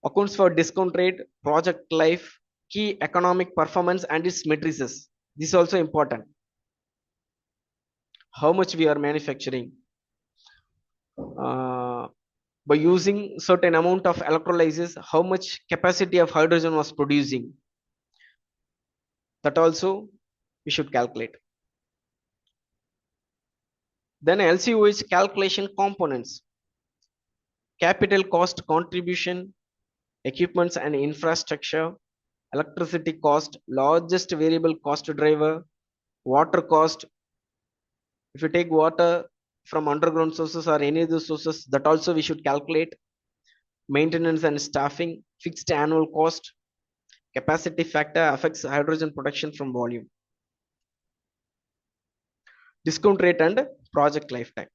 Accounts for discount rate, project life, key economic performance and its matrices. This is also important. How much we are manufacturing, by using certain amount of electrolysis, how much capacity of hydrogen was producing. That also we should calculate. Then LCOH calculation components: capital cost contribution, equipments and infrastructure, electricity cost, largest variable cost driver, water cost. If you take water from underground sources or any of the sources, that also we should calculate. Maintenance and staffing, fixed annual cost, capacity factor affects hydrogen production from volume, discount rate and project lifetime.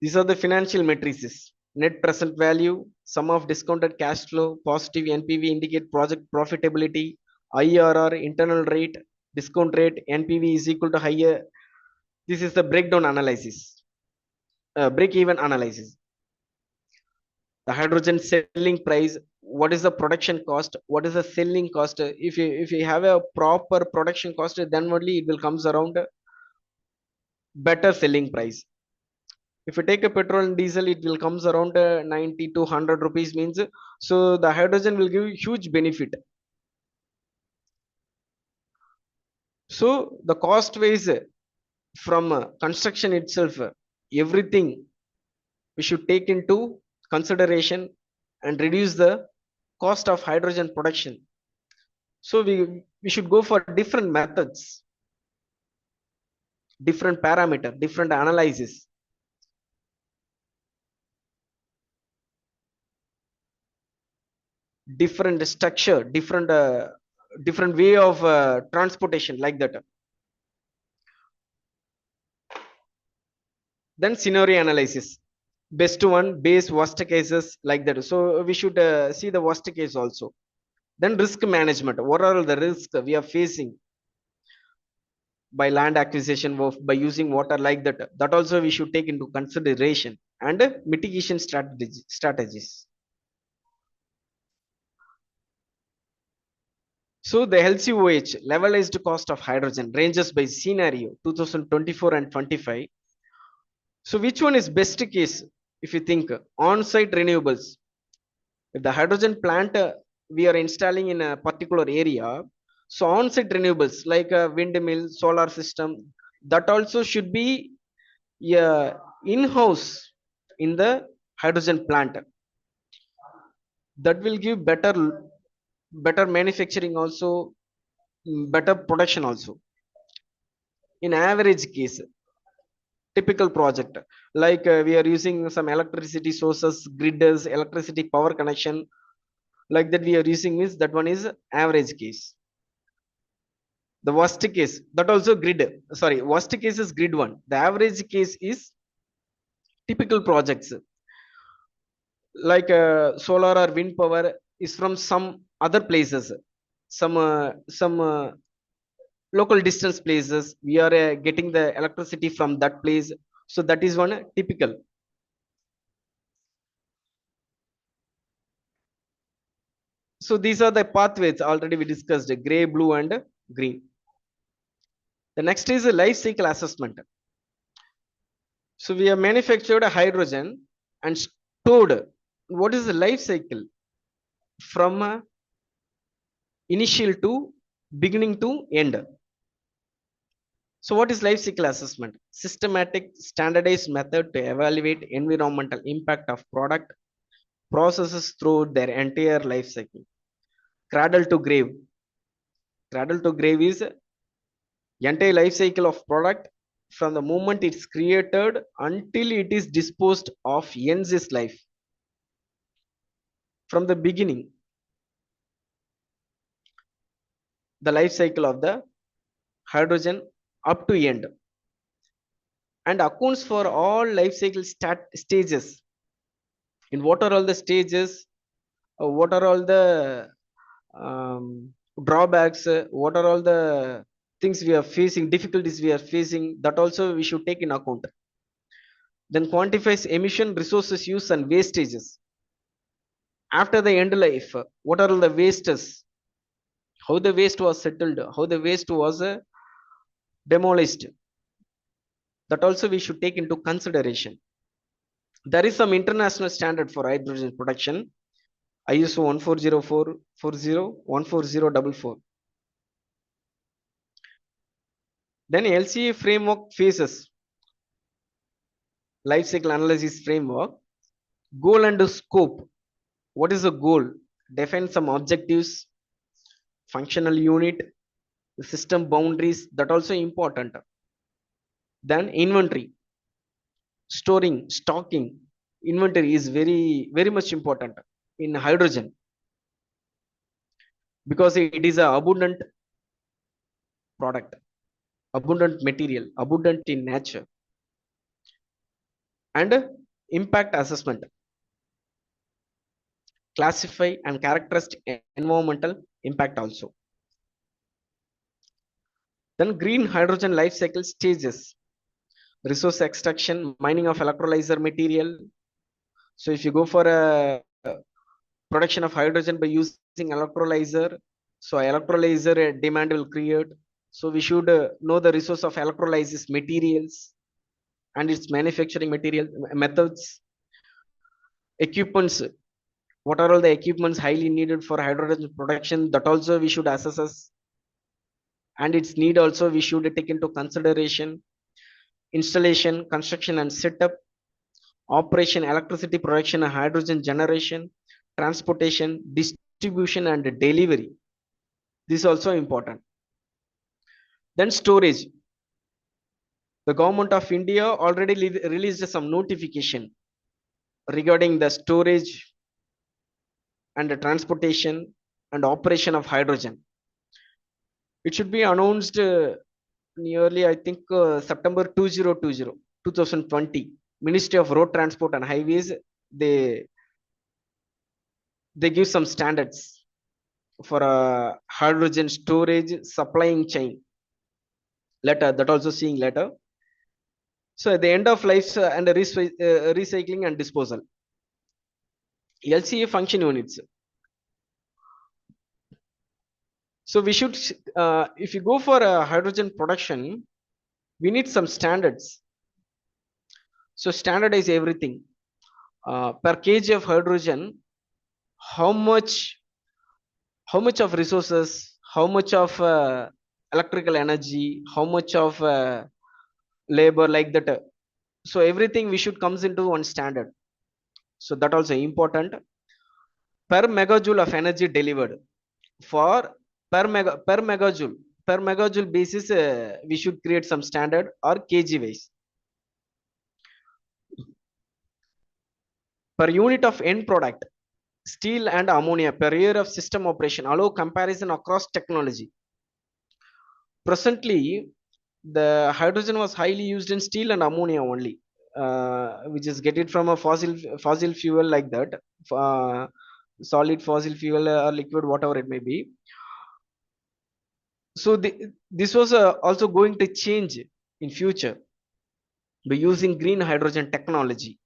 These are the financial matrices: net present value, sum of discounted cash flow, positive NPV indicate project profitability, IRR, internal rate, discount rate, NPV is equal to higher. This is the breakdown analysis, break even analysis. The hydrogen selling price, what is the production cost, what is the selling cost. If you have a proper production cost, then only it will comes around better selling price. If you take a petrol and diesel, it will comes around 90 to 100 rupees means, so the hydrogen will give huge benefit. So the cost wise, from construction itself, everything we should take into consideration and reduce the cost of hydrogen production. So we should go for different methods, different parameter, different analysis. Different structure, different way of transportation, like that. Then scenario analysis, best one, base, worst cases, like that. So we should see the worst case also. Then risk management, what are all the risks we are facing by land acquisition, by using water, like that. That also we should take into consideration. And mitigation strategies. So the LCOH, levelized cost of hydrogen, ranges by scenario 2024 and 25. So which one is best case? If you think on-site renewables, if the hydrogen plant we are installing in a particular area, so on-site renewables like a windmill, solar system, that also should be in-house in the hydrogen plant. That will give better manufacturing also, better production also. In average case, typical project, like we are using some electricity sources, grids, electricity power connection, like that we are using, means that one is average case. The worst case, that also grid, sorry, worst case is grid one. The average case is typical projects, like solar or wind power is from some other places, some local distance places, we are getting the electricity from that place. So that is one typical. So these are the pathways already we discussed, gray, blue and green. The next is a life cycle assessment. So we have manufactured a hydrogen and stored. What is the life cycle from initial to beginning to end? So what is life cycle assessment? Systematic standardized method to evaluate environmental impact of product processes through their entire life cycle. Cradle to grave. Cradle to grave is entire life cycle of product from the moment it's created until it is disposed of, ends its life. From the beginning, the life cycle of the hydrogen up to end, and accounts for all life cycle stages. In what are all the stages, what are all the drawbacks, what are all the things we are facing, difficulties we are facing, that also we should take in account. Then quantifies emission, resources use and wastages. After the end life, what are all the wastes, how the waste was settled, how the waste was demolished, that also we should take into consideration. There is some international standard for hydrogen production, ISO 14040 14044. Then LCA framework phases, life cycle analysis framework. Goal and scope. What is the goal? Define some objectives, functional unit, system boundaries, that also important. Then inventory, storing, stocking. Inventory is very much important in hydrogen because it is a abundant product, abundant material, abundant in nature. And impact assessment, classify and characterize environmental impact also. Then green hydrogen life cycle stages, resource extraction, mining of electrolyzer material. So if you go for a production of hydrogen by using electrolyzer, so electrolyzer demand will create. So we should know the resource of electrolysis materials and its manufacturing material methods, equipments. What are all the equipments highly needed for hydrogen production? That also we should assess, and its need also we should take into consideration. Installation, construction and setup, operation, electricity production, hydrogen generation, transportation, distribution and delivery. This is also important. Then storage. The government of India already released some notification regarding the storage and the transportation and operation of hydrogen. It should be announced nearly, I think, September 2020. Ministry of Road Transport and Highways, they give some standards for a hydrogen storage supplying chain. Letter that also seeing letter. So at the end of life and recycling and disposal. LCA function units. So we should, if you go for a hydrogen production, we need some standards. So standardize everything. Per kg of hydrogen, how much of resources, how much of electrical energy, how much of labor, like that. So everything we should comes into one standard. So that also important. Per megajoule of energy delivered. For per megajoule basis, we should create some standard or kg wise. Per unit of end product, steel and ammonia per year of system operation, allow comparison across technology. Presently, the hydrogen was highly used in steel and ammonia only, which is get it from a fossil fuel like that, solid fossil fuel or liquid, whatever it may be. So this was also going to change in future by using green hydrogen technology.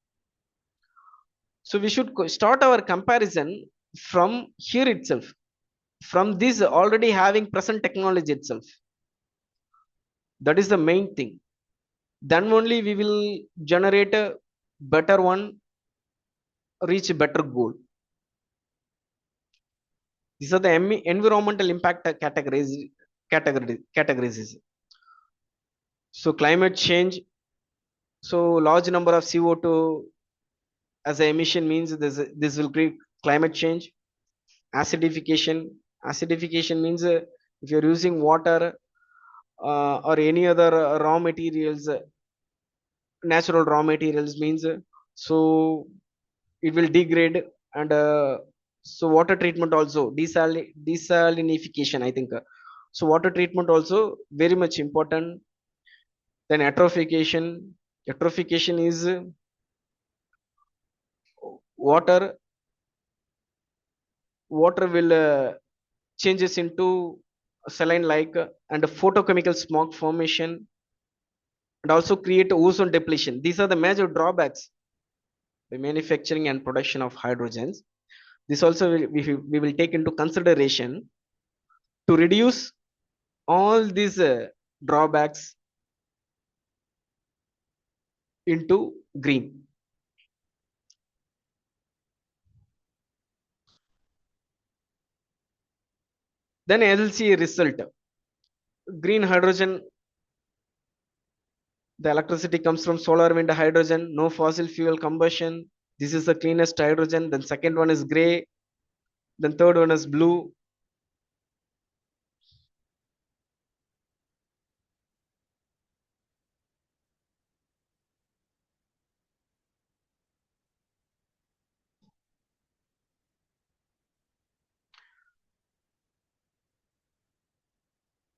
So we should start our comparison from here itself, from this already having present technology itself. That is the main thing. Then only we will generate a better one, reach a better goal. These are the environmental impact categories. So climate change. So large number of CO2 as an emission means this will create climate change. Acidification means if you're using water or any other raw materials, natural raw materials means, so it will degrade. And so water treatment also, desalinification, I think. So water treatment also very much important. Then eutrophication is water will changes into saline like, and photochemical smog formation, and also create ozone depletion. These are the major drawbacks by manufacturing and production of hydrogens. This also we will take into consideration to reduce all these drawbacks into green. Then LCA result. Green hydrogen, the electricity comes from solar, wind, hydrogen, no fossil fuel combustion. This is the cleanest hydrogen. Then second one is gray. Then third one is blue.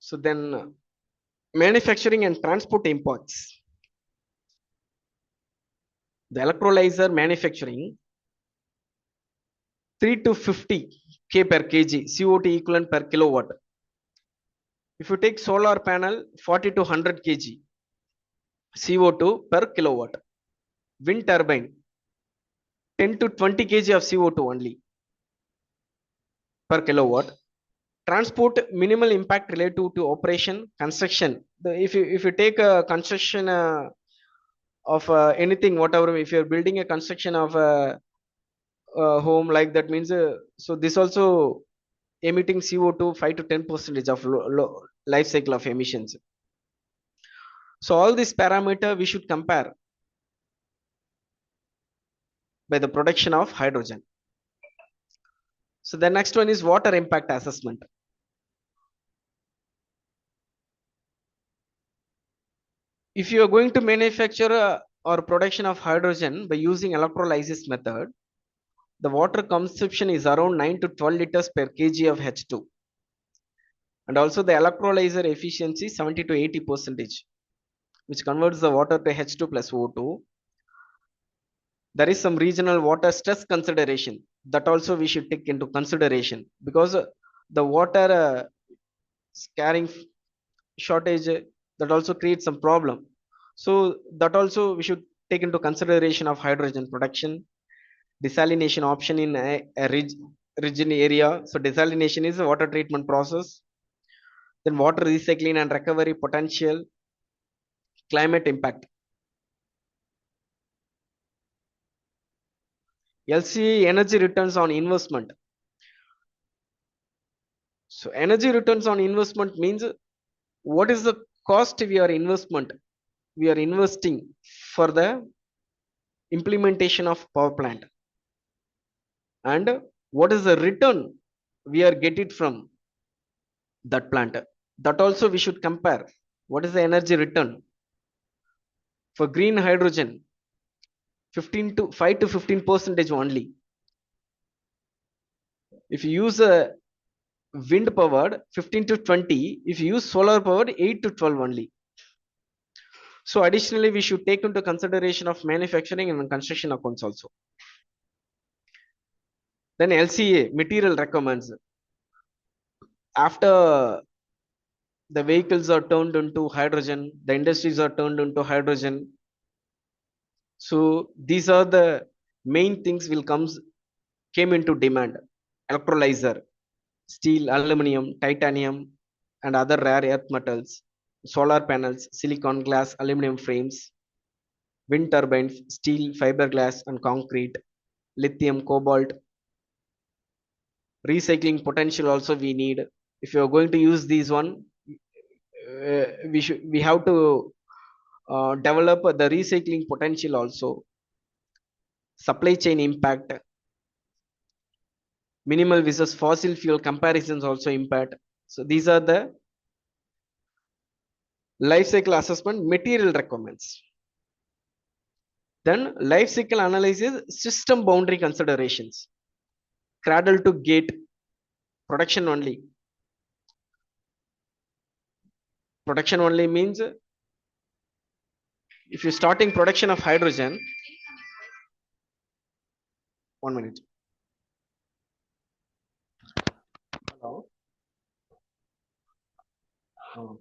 So then manufacturing and transport imports. The electrolyzer manufacturing 3 to 50 K per kg, CO2 equivalent per kilowatt. If you take solar panel, 40 to 100 kg CO2 per kilowatt. Wind turbine, 10 to 20 kg of CO2 only per kilowatt. Transport, minimal impact related to operation. Construction, if you take a construction of anything, whatever, if you're building a construction of a home, like that means, so this also emitting CO2 5 to 10% of life cycle of emissions. So all these parameter we should compare by the production of hydrogen. So the next one is water impact assessment. If you are going to manufacture or production of hydrogen by using electrolysis method, the water consumption is around 9 to 12 liters per kg of H2. And also the electrolyzer efficiency 70 to 80%, which converts the water to H2 plus O2. There is some regional water stress consideration that also we should take into consideration, because the water carrying shortage that also creates some problem. So that also we should take into consideration of hydrogen production. Desalination option in a region area. So desalination is a water treatment process. Then water recycling and recovery potential. Climate impact. LCA energy returns on investment. So energy returns on investment means what is the cost we are investing for the implementation of power plant, and what is the return we are getting from that plant. That also we should compare. What is the energy return for green hydrogen? 15 to 5 to 15% only. If you use a wind powered, 15 to 20. If you use solar powered, 8 to 12 only. So additionally, we should take into consideration of manufacturing and construction accounts also. Then LCA material requirements. After the vehicles are turned into hydrogen, the industries are turned into hydrogen. So these are the main things came into demand. Electrolyzer, steel, aluminum, titanium, and other rare earth metals, solar panels, silicon, glass, aluminum frames, wind turbines, steel, fiberglass, and concrete, lithium, cobalt. Recycling potential also we need. If you are going to use these one, we have to develop the recycling potential also. Supply chain impact, minimal versus fossil fuel comparisons also impact. So these are the life cycle assessment material requirements. Then life cycle analysis, system boundary considerations. Cradle to gate, production only. Production only means if you're starting production of hydrogen, 1 minute. Hello. Oh.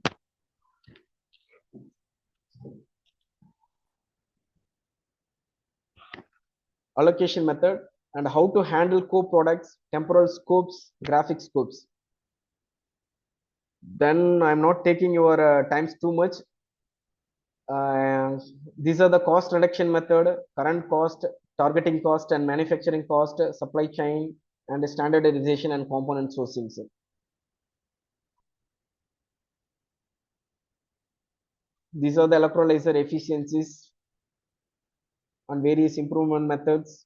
Allocation method and how to handle co-products, temporal scopes, graphic scopes. Then I'm not taking your times too much. These are the cost reduction method, current cost, targeting cost, and manufacturing cost, supply chain, and standardization and component sourcing. These are the electrolyzer efficiencies and various improvement methods.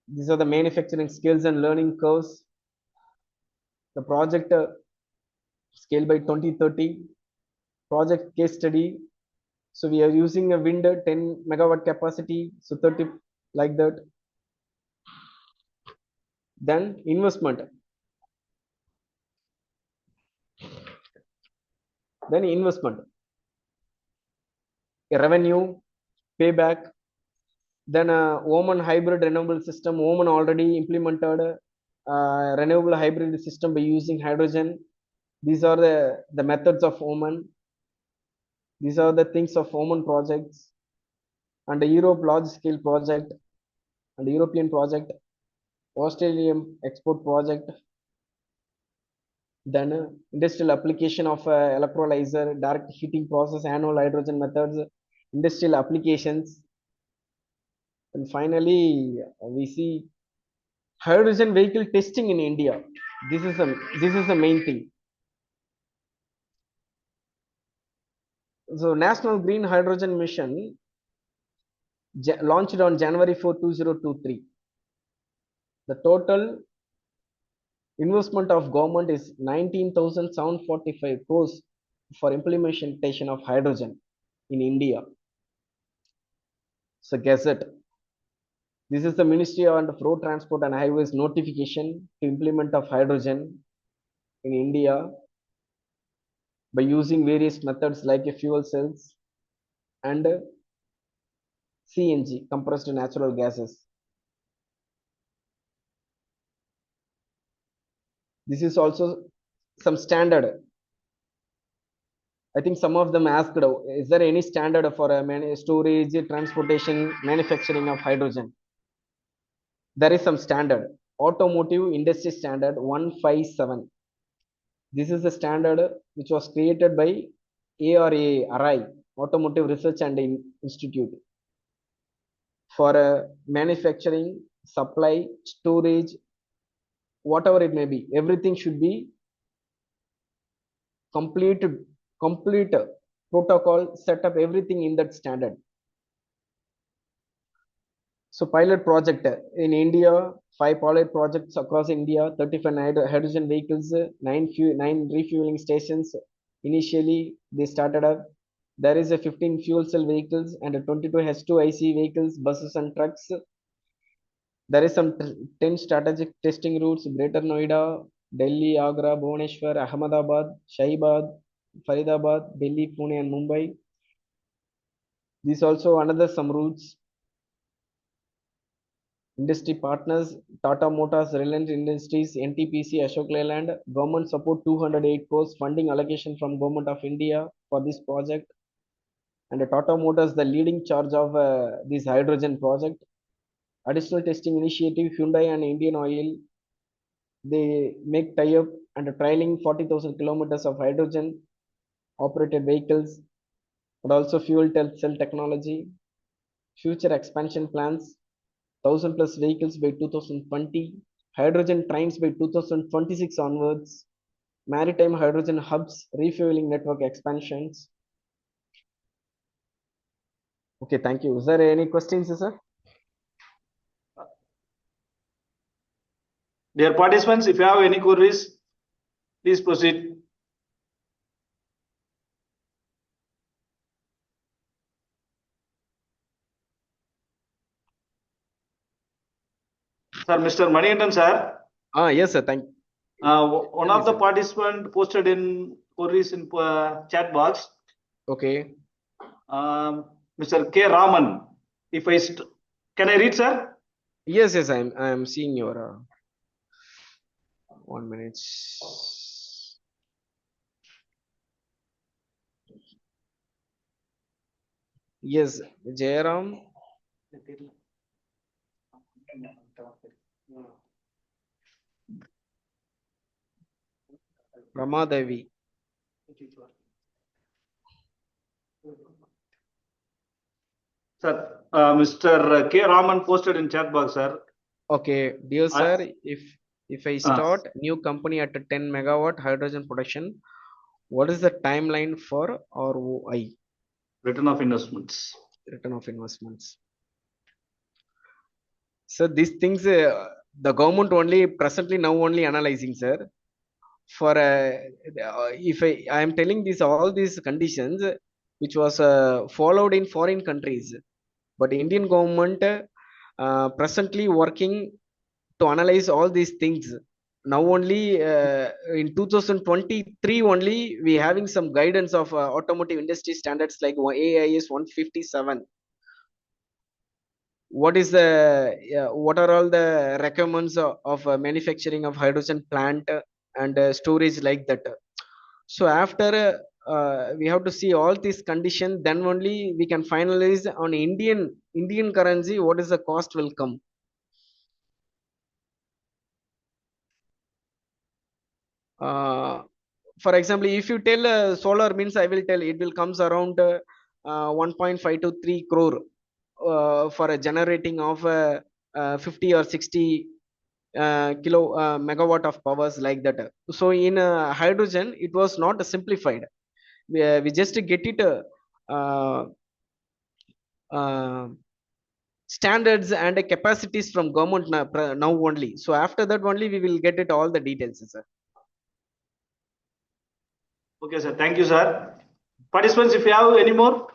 These are the manufacturing skills and learning curves. The project scale by 2030. Project case study. So we are using a wind 10 megawatt capacity. So 30 like that. Then investment. Then investment. A revenue, payback. Then Oman hybrid renewable system. Oman already implemented renewable hybrid system by using hydrogen. These are the methods of Oman. These are the things of Oman projects. And the Europe large scale project and the European project, Australian export project, then industrial application of electrolyzer, direct heating process, annual hydrogen methods, industrial applications. And finally, we see hydrogen vehicle testing in India. This is the main thing. So National Green Hydrogen Mission launched on January 4, 2023. The total investment of government is 19,745 crores for implementation of hydrogen in India. So Gazette. This is the Ministry of Road Transport and Highways notification to implement of hydrogen in India by using various methods like fuel cells and CNG, compressed natural gases. This is also some standard. I think some of them asked, is there any standard for storage, transportation, manufacturing of hydrogen? There is some standard. Automotive Industry Standard 157. This is the standard which was created by ARI, Automotive Research and Institute, for manufacturing, supply, storage, whatever it may be. Everything should be complete protocol set up, everything in that standard. So pilot project in India, 5 pilot projects across India, 35 hydrogen vehicles, 9 refueling stations. Initially, they started up. There is a 15 fuel cell vehicles and a 22 H2 IC vehicles, buses and trucks. There is some 10 strategic testing routes: Greater Noida, Delhi, Agra, Bhubaneswar, Ahmedabad, Shahibad, Faridabad, Delhi, Pune, and Mumbai. These also another some routes. Industry partners: Tata Motors, Reliance Industries, NTPC, Ashok Leyland. Government support 208 crores funding allocation from Government of India for this project. And Tata Motors, the leading charge of this hydrogen project. Additional testing initiative: Hyundai and Indian Oil. They make tie-up and trialing 40,000 kilometers of hydrogen operated vehicles, but also fuel cell technology. Future expansion plans: 1,000 plus vehicles by 2020, hydrogen trains by 2026 onwards, maritime hydrogen hubs, refueling network expansions. Okay, thank you. Is there any questions, sir? Dear participants, if you have any queries, please proceed. Sir, Mr. Manikandan, sir. Yes, sir. Thank you. One of the participants posted in queries in chat box. Okay. Mr. K. Raman. If I can I read, sir? Yes, I am seeing your 1 minute. Yes, Jairam. Ramadevi. Sir, Mr. K. Raman posted in chat box, sir. Okay, dear sir, if I start new company at a 10 megawatt hydrogen production, What is the timeline for ROI, Return of investments. return of investments? So these things, the government only presently now only analyzing, sir. For if I am telling this all these conditions which was followed in foreign countries, but Indian government presently working to analyze all these things. Now only in 2023 only we having some guidance of automotive industry standards like AIS 157. What is the what are all the requirements of manufacturing of hydrogen plant and storage like that. So after we have to see all these conditions, then only we can finalize on Indian currency what is the cost will come. uh, for example, if you tell solar means, I will tell it will comes around 1.5 to 3 crore for a generating of 50 or 60 kilo megawatt of powers like that. So in hydrogen it was not simplified. We just get it uh, uh, standards and capacities from government now only. So after that only we will get it all the details, sir. Okay, sir. Thank you, sir. Participants, if you have any more.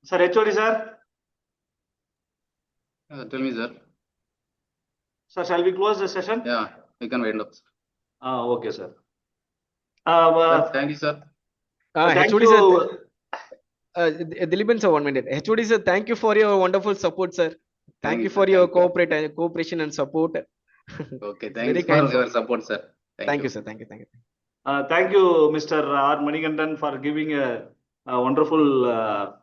Sir, HOD, sir. Tell me, sir. Sir, shall we close the session? Yeah, we can wind up. Okay, sir. Sir, thank you, sir. Thank HOD you. sir, Dilipan sir, 1 minute. HOD sir, thank you for your wonderful support, sir. Thank you sir. for your Thank you. cooperation and support. Okay, Very thanks kind for your support, sir. Thank you, sir. Thank you. Thank you. Thank you, Mr. R. Manigandan, for giving a wonderful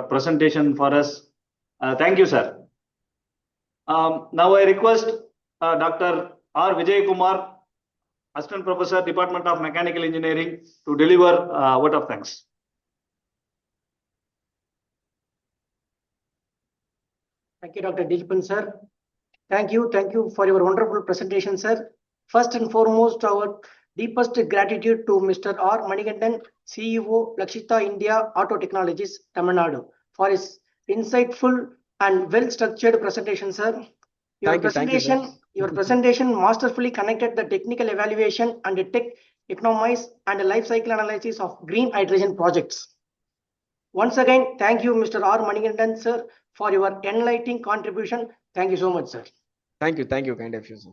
presentation for us. Thank you, sir. Now I request Dr. R. Vijay Kumar, Assistant Professor, Department of Mechanical Engineering, to deliver a vote of thanks. Thank you, Dr. Dilpan, sir. Thank you for your wonderful presentation, sir. First and foremost, our deepest gratitude to Mr. R. Manigandan, CEO, Lakshita India Auto Technologies, Tamil Nadu, for his insightful and well-structured presentation, sir. Your Thank you, sir. presentation masterfully connected the technical evaluation and the tech economics and the life cycle analysis of green hydrogen projects. Once again, thank you, Mr. R. Manigandan, sir, for your enlightening contribution. Thank you so much, sir. Thank you, kind of you, sir.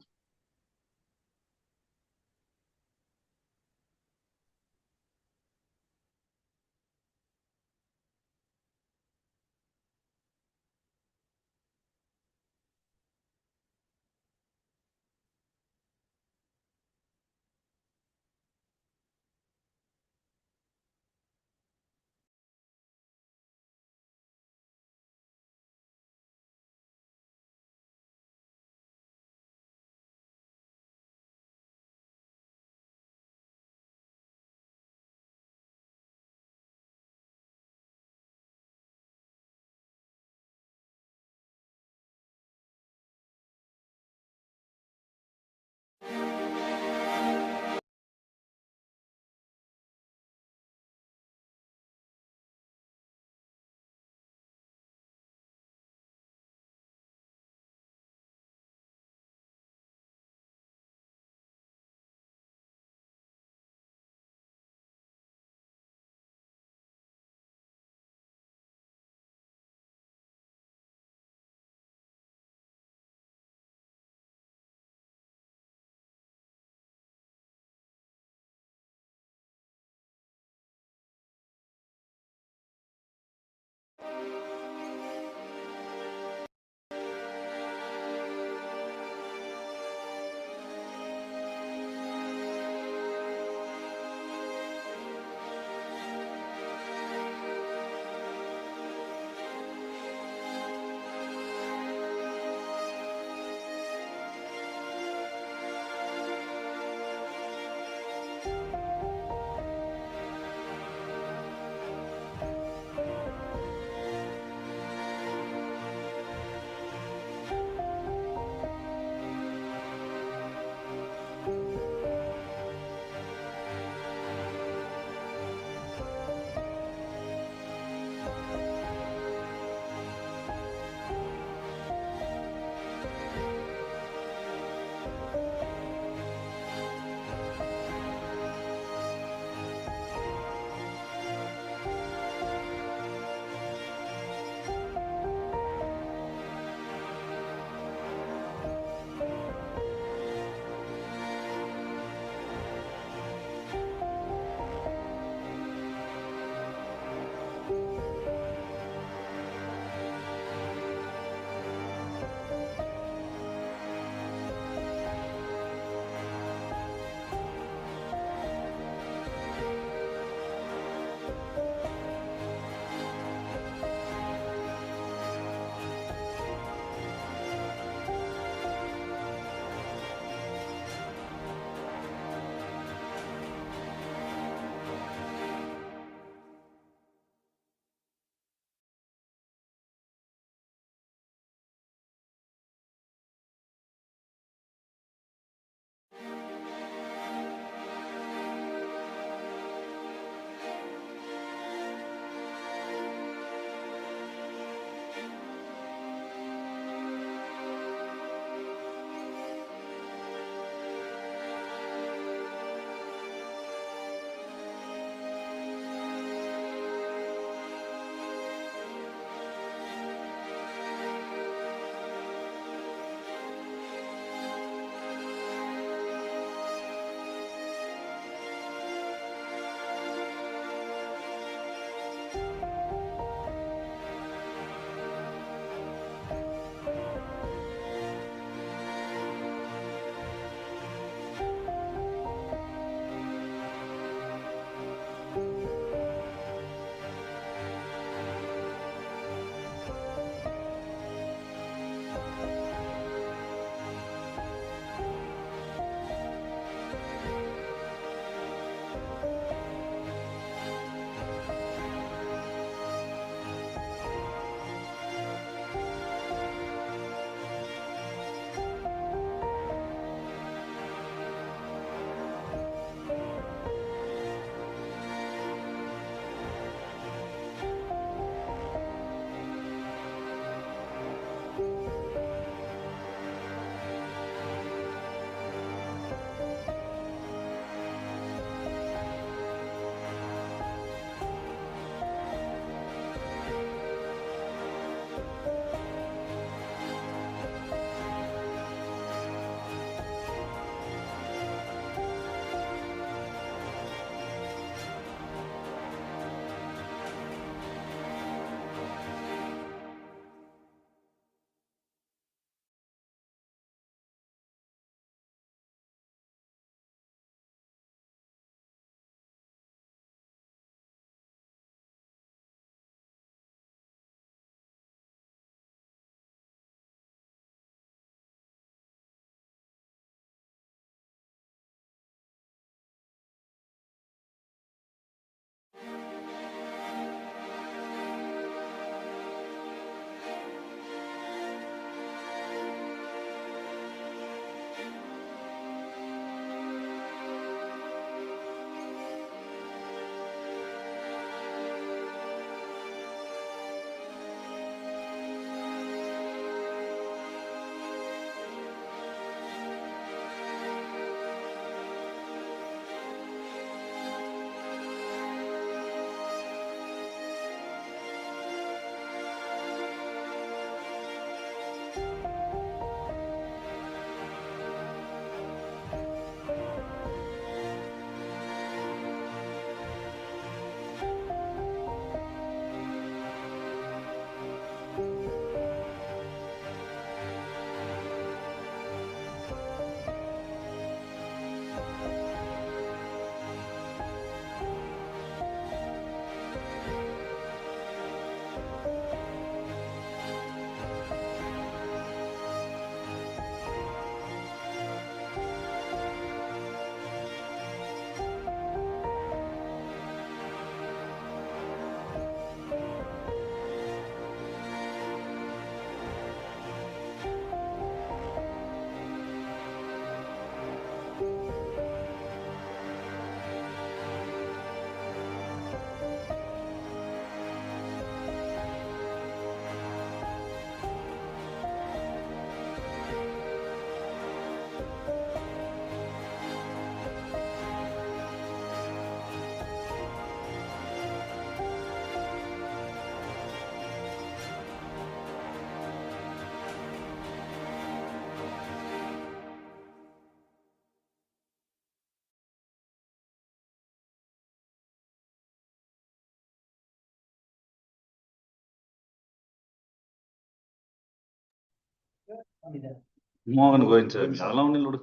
Mohan Govind sir అలా ఉండి చూడు.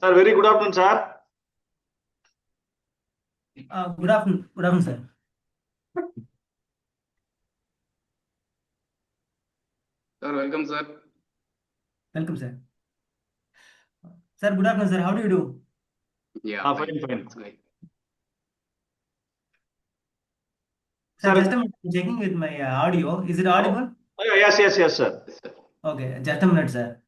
Sir very good afternoon sir. Good afternoon, sir. Sir, welcome, sir. Welcome, sir. Sir, good afternoon, sir. How do you do? Yeah, fine. That's great. Sir, Sir. just a minute, I'm checking with my audio. Is it audible? Yes, sir. Okay, just a minute, sir.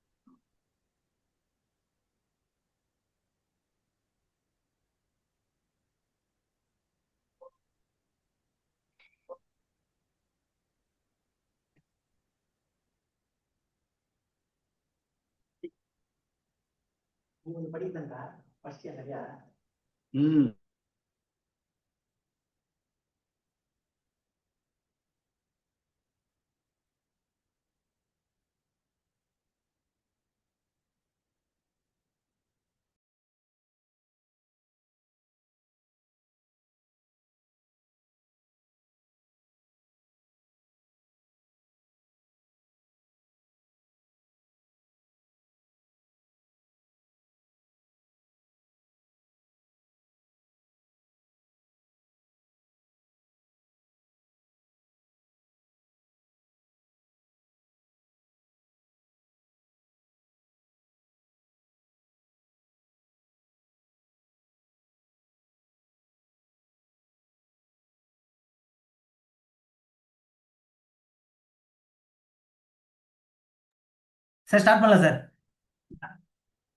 Sir, start பண்ணலாம் sir.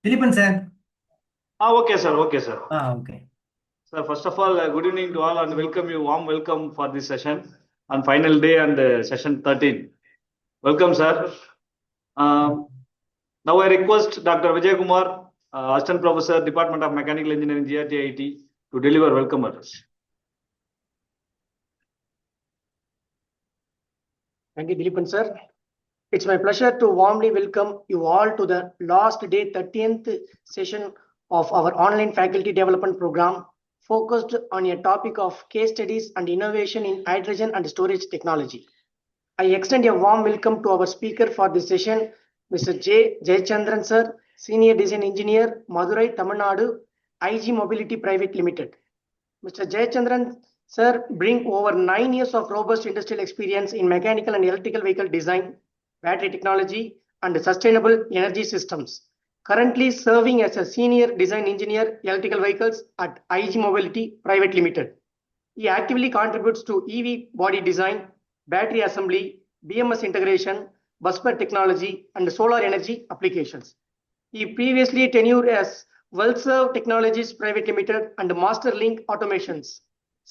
Dilipan sir. Okay, sir. Okay. Sir, first of all, good evening to all and welcome you, warm welcome for this session on final day and session 13. Welcome, sir. Now I request Dr. Vijay Kumar, Assistant Professor, Department of Mechanical Engineering, GRTIT, to deliver welcome address. Thank you, Dilipan sir. It's my pleasure to warmly welcome you all to the last day 30th session of our online faculty development program focused on a topic of case studies and innovation in hydrogen and storage technology. I extend a warm welcome to our speaker for this session, Mr. J. Jayachandran sir, Senior Design Engineer, Madurai, Tamil Nadu, IG Mobility Private Limited. Mr. Jayachandran sir bring over 9 years of robust industrial experience in mechanical and electrical vehicle design, battery technology, and sustainable energy systems. Currently serving as a Senior Design Engineer, Electrical Vehicles at IG Mobility Private Limited. He actively contributes to EV body design, battery assembly, BMS integration, busbar technology, and solar energy applications. He previously tenured as WellServe Technologies Private Limited and Masterlink Automations,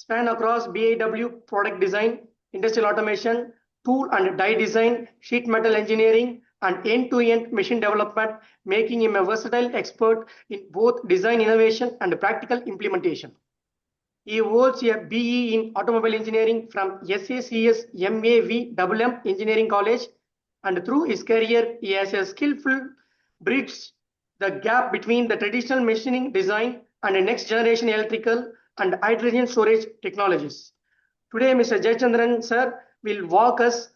span across BAW product design, industrial automation, tool and die design, sheet metal engineering, and end-to-end machine development, making him a versatile expert in both design innovation and practical implementation. He holds a BE in Automobile Engineering from SACS MAVMM Engineering College, and through his career, he has a skillful bridge the gap between the traditional machining design and next generation electrical and hydrogen storage technologies. Today, Mr. Jayachandran sir will walk us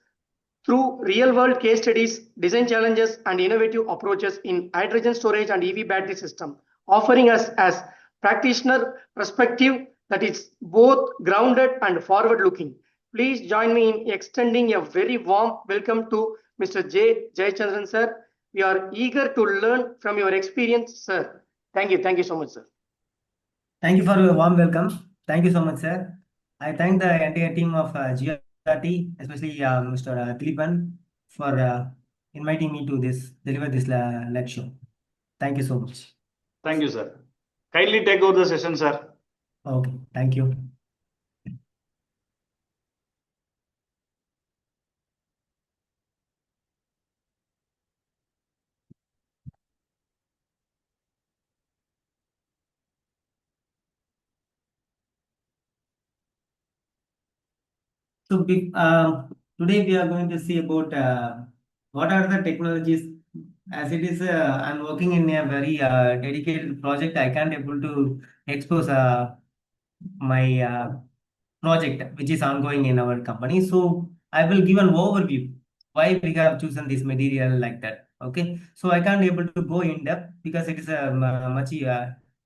through real-world case studies, design challenges, and innovative approaches in hydrogen storage and EV battery system, offering us as practitioner perspective that is both grounded and forward-looking. Please join me in extending a very warm welcome to Mr. J. Jayachandran sir. We are eager to learn from your experience, sir. Thank you. Thank you so much, sir. Thank you for your warm welcome. Thank you so much, sir. I thank the entire team of GRT, especially Mr. Dilipan, for inviting me to deliver this lecture. Thank you so much. Thank you, sir. Kindly take over the session, sir. Okay, thank you. So today we are going to see about what are the technologies as it is, I'm working in a very dedicated project. I can't able to expose my project which is ongoing in our company. So I will give an overview why we have chosen this material like that. Okay, so I can't able to go in depth because it is a much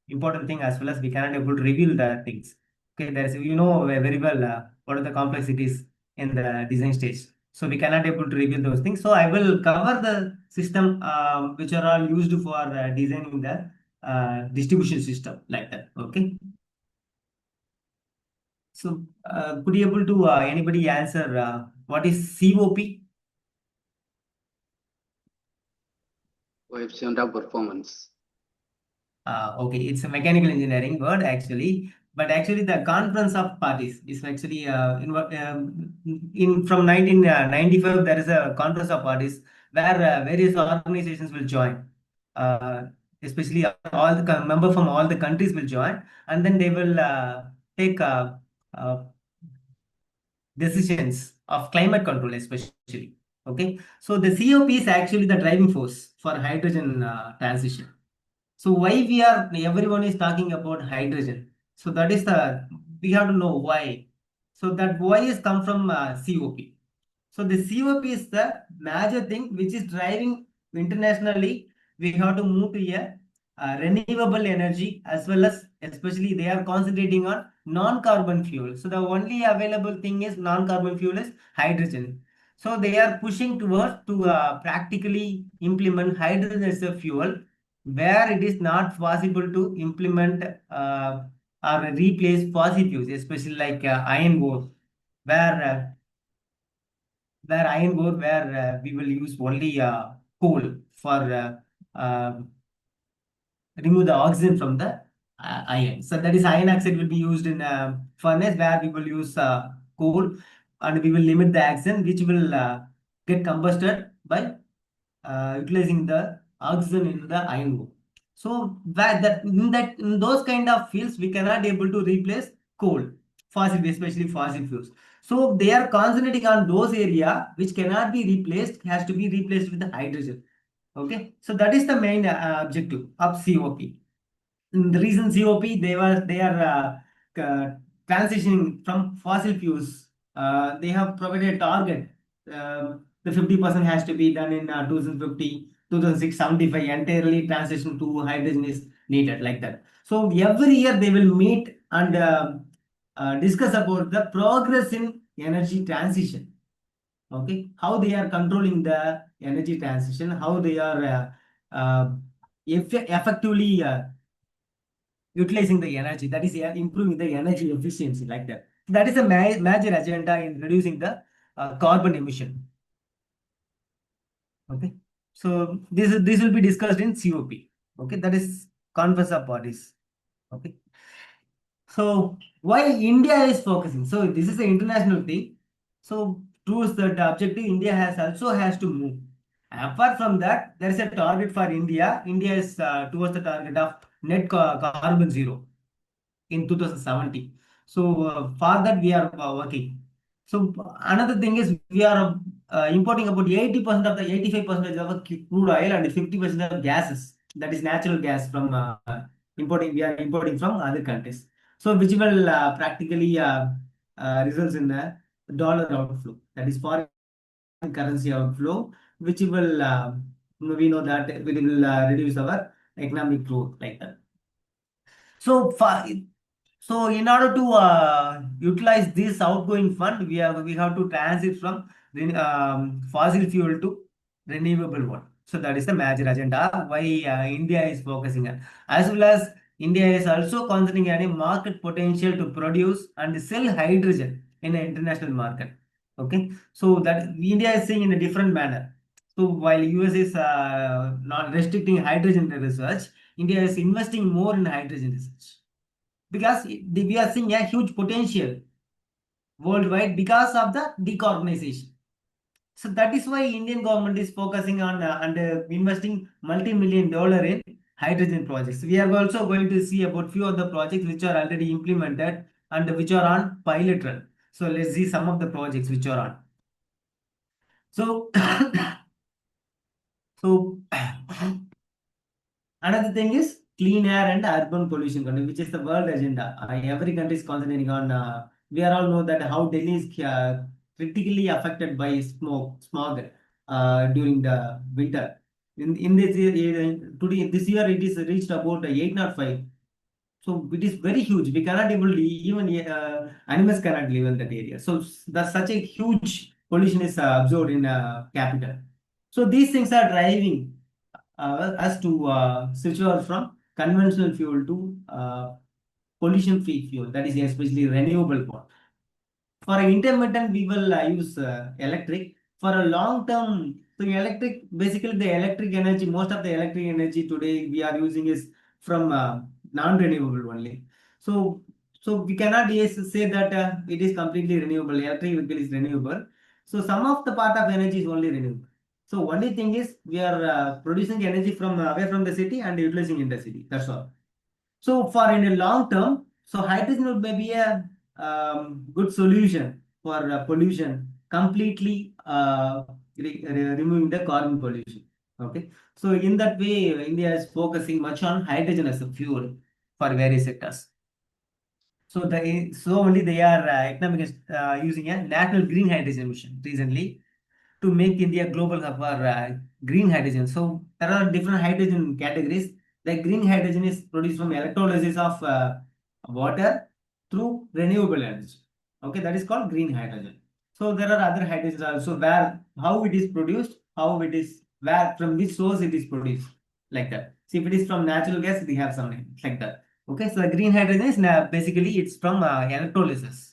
important thing, as well as we cannot able to reveal the things. Okay, there's, you know, very well what are the complexities in the design stage. So we cannot able to reveal those things. So I will cover the system which are all used for designing the distribution system like that. Okay. So, could you able to anybody answer what is COP? Coefficient of performance. Okay, it's a mechanical engineering word actually, but actually the conference of parties is actually in from 1995 there is a conference of parties where various organizations will join, uh, especially all the member from all the countries will join, and then they will take uh, decisions of climate control, especially. Okay, so the COP is actually the driving force for hydrogen transition. So why we are everyone is talking about hydrogen? So that is the we have to know why. So that why is come from COP. So the COP is the major thing which is driving internationally. We have to move to a renewable energy, as well as especially they are concentrating on non-carbon fuel. So the only available thing is non-carbon fuel is hydrogen. So they are pushing towards to practically implement hydrogen as a fuel where it is not possible to implement or replace fossil fuels, especially like iron ore, where iron ore, where we will use only coal for remove the oxygen from the iron. So that is iron oxide will be used in a furnace where we will use coal, and we will limit the oxygen which will get combusted by utilizing the oxygen in the iron ore. So that in those kind of fields we cannot able to replace coal, fossil, especially fossil fuels. So they are concentrating on those area which cannot be replaced, has to be replaced with the hydrogen. Okay, so that is the main objective of COP. The reason COP, they are transitioning from fossil fuels. They have provided a target. The 50% has to be done in 2050, 2075. Entirely transition to hydrogen is needed like that. So every year they will meet and discuss about the progress in energy transition. Okay, how they are controlling the energy transition, how they are effectively utilizing the energy, that is improving the energy efficiency like that. That is a major agenda in reducing the carbon emission. Okay, so this will be discussed in COP. Okay, that is conference of parties. Okay, so why India is focusing? So this is an international thing. So towards that objective, India has to move. Apart from that, there is a target for India. India is towards the target of net carbon zero in 2070. So for that we are working. So another thing is we are importing about 80% of the 85% of the crude oil and 50% of gases. That is natural gas from importing. We are importing from other countries. So which will practically results in a dollar outflow. That is foreign currency outflow, which will we know that it will reduce our economic growth like that. So so in order to utilize this outgoing fund, we have to transit from fossil fuel to renewable one. So that is the major agenda why India is focusing on, as well as India is also considering any market potential to produce and sell hydrogen in an international market. Okay, so that India is seeing in a different manner. So while US is not restricting hydrogen research, India is investing more in hydrogen research because we are seeing a huge potential worldwide because of the decarbonization. So that is why Indian government is focusing on and investing multi-million dollar in hydrogen projects. We are also going to see about few of the projects which are already implemented and which are on pilot run. So let's see some of the projects which are on. So So another thing is clean air and urban pollution control, which is the world agenda. Every country is concentrating on. We are all know that how Delhi is critically affected by smog during the winter. In this year, today this year it is reached about 805. So it is very huge. We cannot able to even animals cannot live in that area. So that's such a huge pollution is absorbed in capital. So these things are driving us to switch over from conventional fuel to pollution-free fuel. That is especially renewable one. For an intermittent, we will use electric. For a long term, so electric, basically the electric energy, most of the electric energy today we are using is from non-renewable only. So we cannot yes, say that it is completely renewable. Electric vehicle is renewable. So some of the part of energy is only renewable. So only thing is we are producing energy from away from the city and utilizing in the city. That's all. So for in a long term, so hydrogen would maybe a good solution for pollution, completely removing the carbon pollution. Okay. So in that way, India is focusing much on hydrogen as a fuel for various sectors. So only they are economic using a national green hydrogen mission recently to make India global hub for green hydrogen. So there are different hydrogen categories. The green hydrogen is produced from electrolysis of water through renewable energy. Okay, that is called green hydrogen. So there are other hydrogens also where how it is produced, how it is where from which source it is produced, like that. See, if it is from natural gas, we have something like that. Okay, so the green hydrogen is basically it's from electrolysis.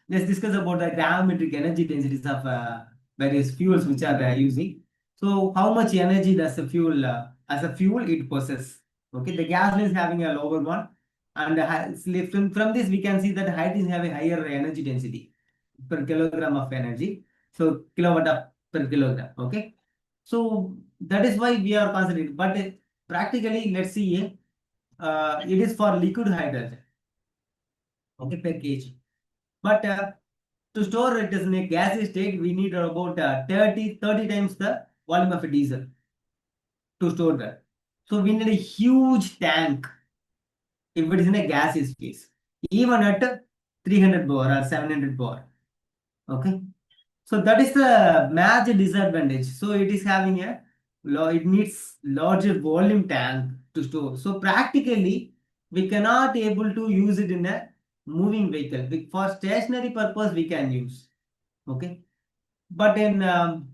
Let's discuss about the gravimetric energy densities of various fuels which are using. So how much energy does the fuel as a fuel it possesses? Okay, the gasoline is having a lower one, and from this we can see that hydrogen have a higher energy density per kilogram of energy. So kilowatt of per kilogram. Okay, so that is why we are concentrating. But practically, let's see, it is for liquid hydrogen. Okay, per kg. But to store it in a gaseous state, we need about 30 times the volume of a diesel to store that. So we need a huge tank if it is in a gaseous phase, even at 300 bar or 700 bar. Okay. So that is the major disadvantage. So it is having it needs larger volume tank to store. So practically, we cannot able to use it in a moving vehicle. For stationary purpose, we can use. Okay. But in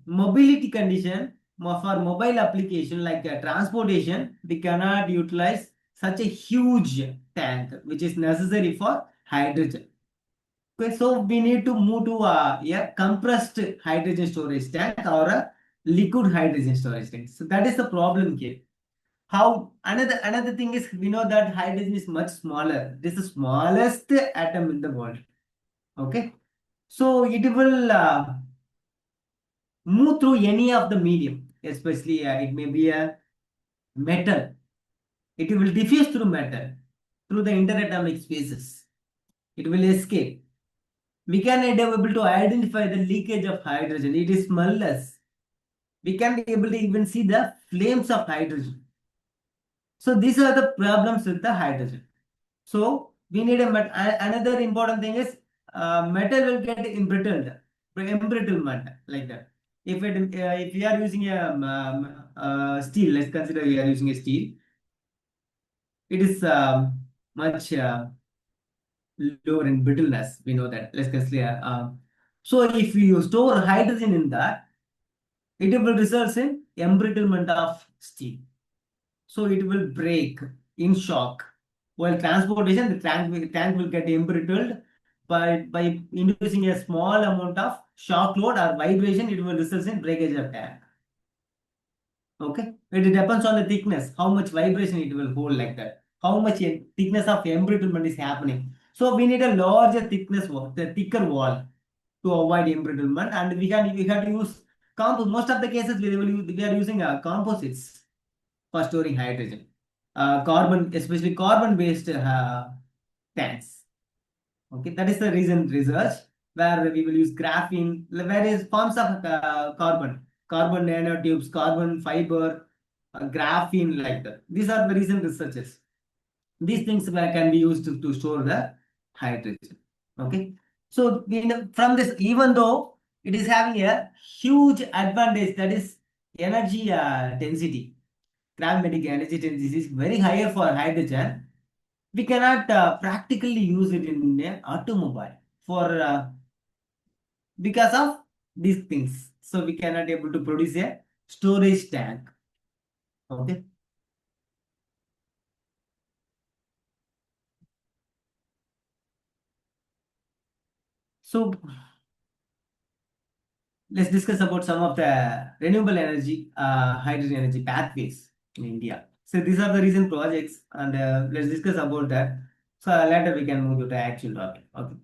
mobility condition, for mobile application like transportation, we cannot utilize such a huge tank, which is necessary for hydrogen. Okay, so we need to move to a compressed hydrogen storage tank or a liquid hydrogen storage tank. So that is the problem here. How another thing is we know that hydrogen is much smaller. This is the smallest atom in the world. Okay, so it will move through any of the medium, especially it may be a metal. It will diffuse through metal, through the interatomic spaces. It will escape. We can be able to identify the leakage of hydrogen. It is smellless. We can be able to even see the flames of hydrogen. So these are the problems with the hydrogen. So we need another important thing is metal will get embrittlement like that. If we are using a steel, let's consider we are using a steel. It is much lower in brittleness. We know that. Let's consider. So if you store hydrogen in that, it will result in embrittlement of steel. So it will break in shock. While transportation, the tank will get embrittled by inducing a small amount of shock load or vibration. It will result in breakage of tank. Okay, it depends on the thickness, how much vibration it will hold like that, how much thickness of embrittlement is happening. So we need a larger thickness wall, the thicker wall to avoid embrittlement, and we have to use most of the cases we are using composites for storing hydrogen, carbon, especially carbon based tanks. Okay, that is the recent research. where we will use graphene, various forms of carbon nanotubes, carbon fiber, graphene, like that. These are the recent researches. These things can be used to store the hydrogen. Okay. So from this, even though it is having a huge advantage, that is energy density, gravimetric energy density is very higher for hydrogen. We cannot practically use it in an automobile for because of these things. So we cannot able to produce a storage tank. Okay. So let's discuss about some of the renewable energy, hydrogen energy pathways in India. So these are the recent projects, and let's discuss about that. So later we can move to the actual topic. Okay.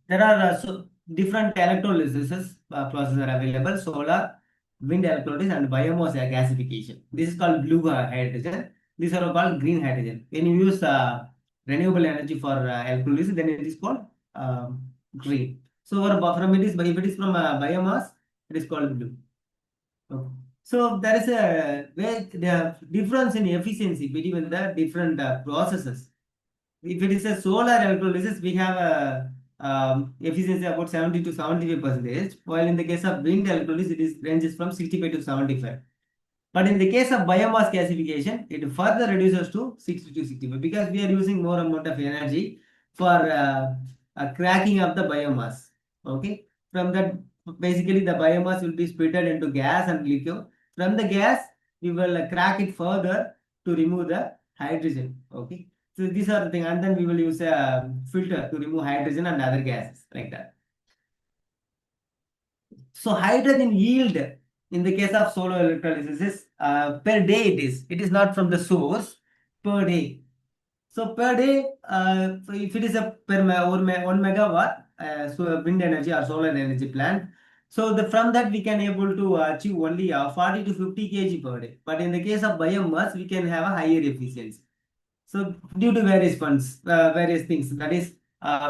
There are different electrolysis processes are available: solar, wind electrolysis, and biomass gasification. This is called blue hydrogen. These are called green hydrogen. When you use renewable energy for electrolysis, then it is called green. So from it is, if it is from biomass, it is called blue. Okay. So there is the difference in efficiency between the different processes. If it is a solar electrolysis, we have a efficiency about 70 to 75%, while in the case of wind electrolysis, it is ranges from 65 to 75. But in the case of biomass gasification, it further reduces to 60 to 65 because we are using more amount of energy for cracking of the biomass. Okay, from that, basically the biomass will be split into gas and liquid. From the gas, we will crack it further to remove the hydrogen. Okay, so these are the things, and then we will use a filter to remove hydrogen and other gases like that. So hydrogen yield in the case of solar electrolysis is per day it is not from the source, per day. So per day, so if it is a 1 megawatt, so wind energy or solar energy plant, so from that we can able to achieve only 40 to 50 kg per day. But in the case of biomass, we can have a higher efficiency. So due to various funds, various things, that is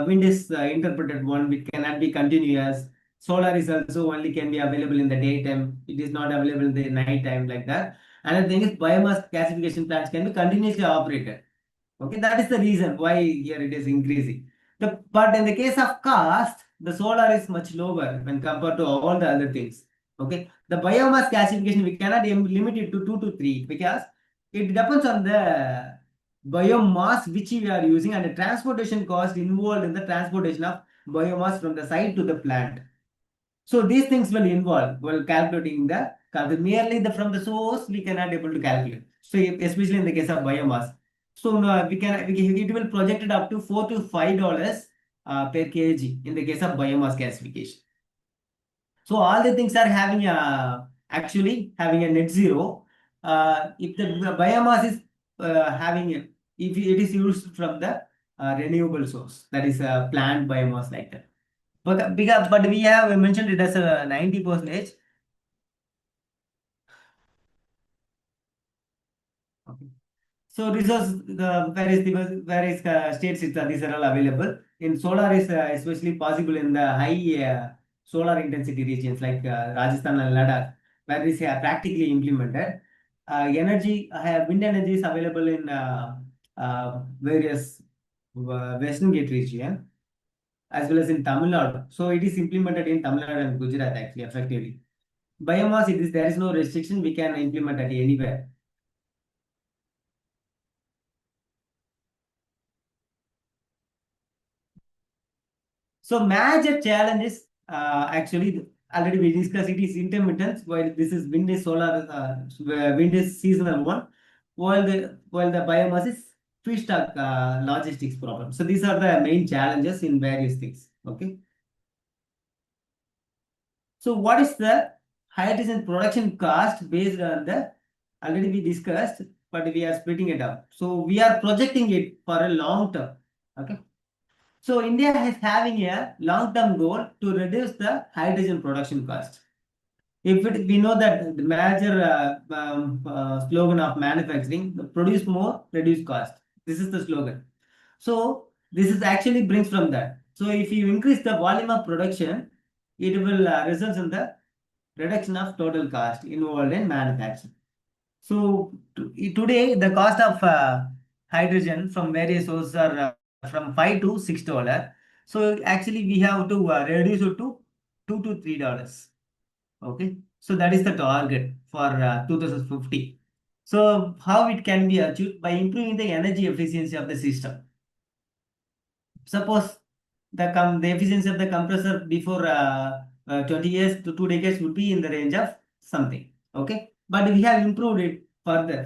wind is interpreted one, which cannot be continuous. Solar is also only can be available in the daytime. It is not available in the night time, like that. Another thing is biomass gasification plants can be continuously operated. Okay, that is the reason why here it is increasing. But in the case of cost, the solar is much lower when compared to all the other things. Okay, the biomass gasification we cannot limit it to 2 to 3 because it depends on the biomass which we are using and the transportation cost involved in the transportation of biomass from the site to the plant. So these things will involve while calculating the merely from the source we cannot able to calculate. So especially in the case of biomass, so it will projected up to $4 to $5 per kg in the case of biomass gasification. So all the things are having actually having a net zero. If the biomass is having if it is used from the renewable source, that is plant biomass, like that. But we have mentioned it as a 90%. Okay. So resource, the various states, these are all available. In solar is especially possible in the high solar intensity regions like Rajasthan and Ladakh, where this is practically implemented. Wind energy is available in various Western Gate region as well as in Tamil Nadu. So it is implemented in Tamil Nadu and Gujarat actually effectively. Biomass, there is no restriction, we can implement at anywhere. So major challenges actually already we discussed, it is intermittent, while this is wind is solar, wind is seasonal one, while the biomass is feedstock logistics problem. So these are the main challenges in various things. Okay. So what is the hydrogen production cost based on the already we discussed, but we are splitting it up. So we are projecting it for a long term. Okay. So India is having a long-term goal to reduce the hydrogen production cost. We know that the major slogan of manufacturing, produce more, reduce cost. This is the slogan. So this is actually brings from that. So if you increase the volume of production, it will result in the reduction of total cost involved in manufacturing. So today the cost of hydrogen from various sources are from $5 to $6. So actually we have to reduce it to $2 to $3. Okay, so that is the target for 2050. So how it can be achieved? By improving the energy efficiency of the system. Suppose the efficiency of the compressor before 20 years to 2 decades would be in the range of something. Okay, but we have improved it further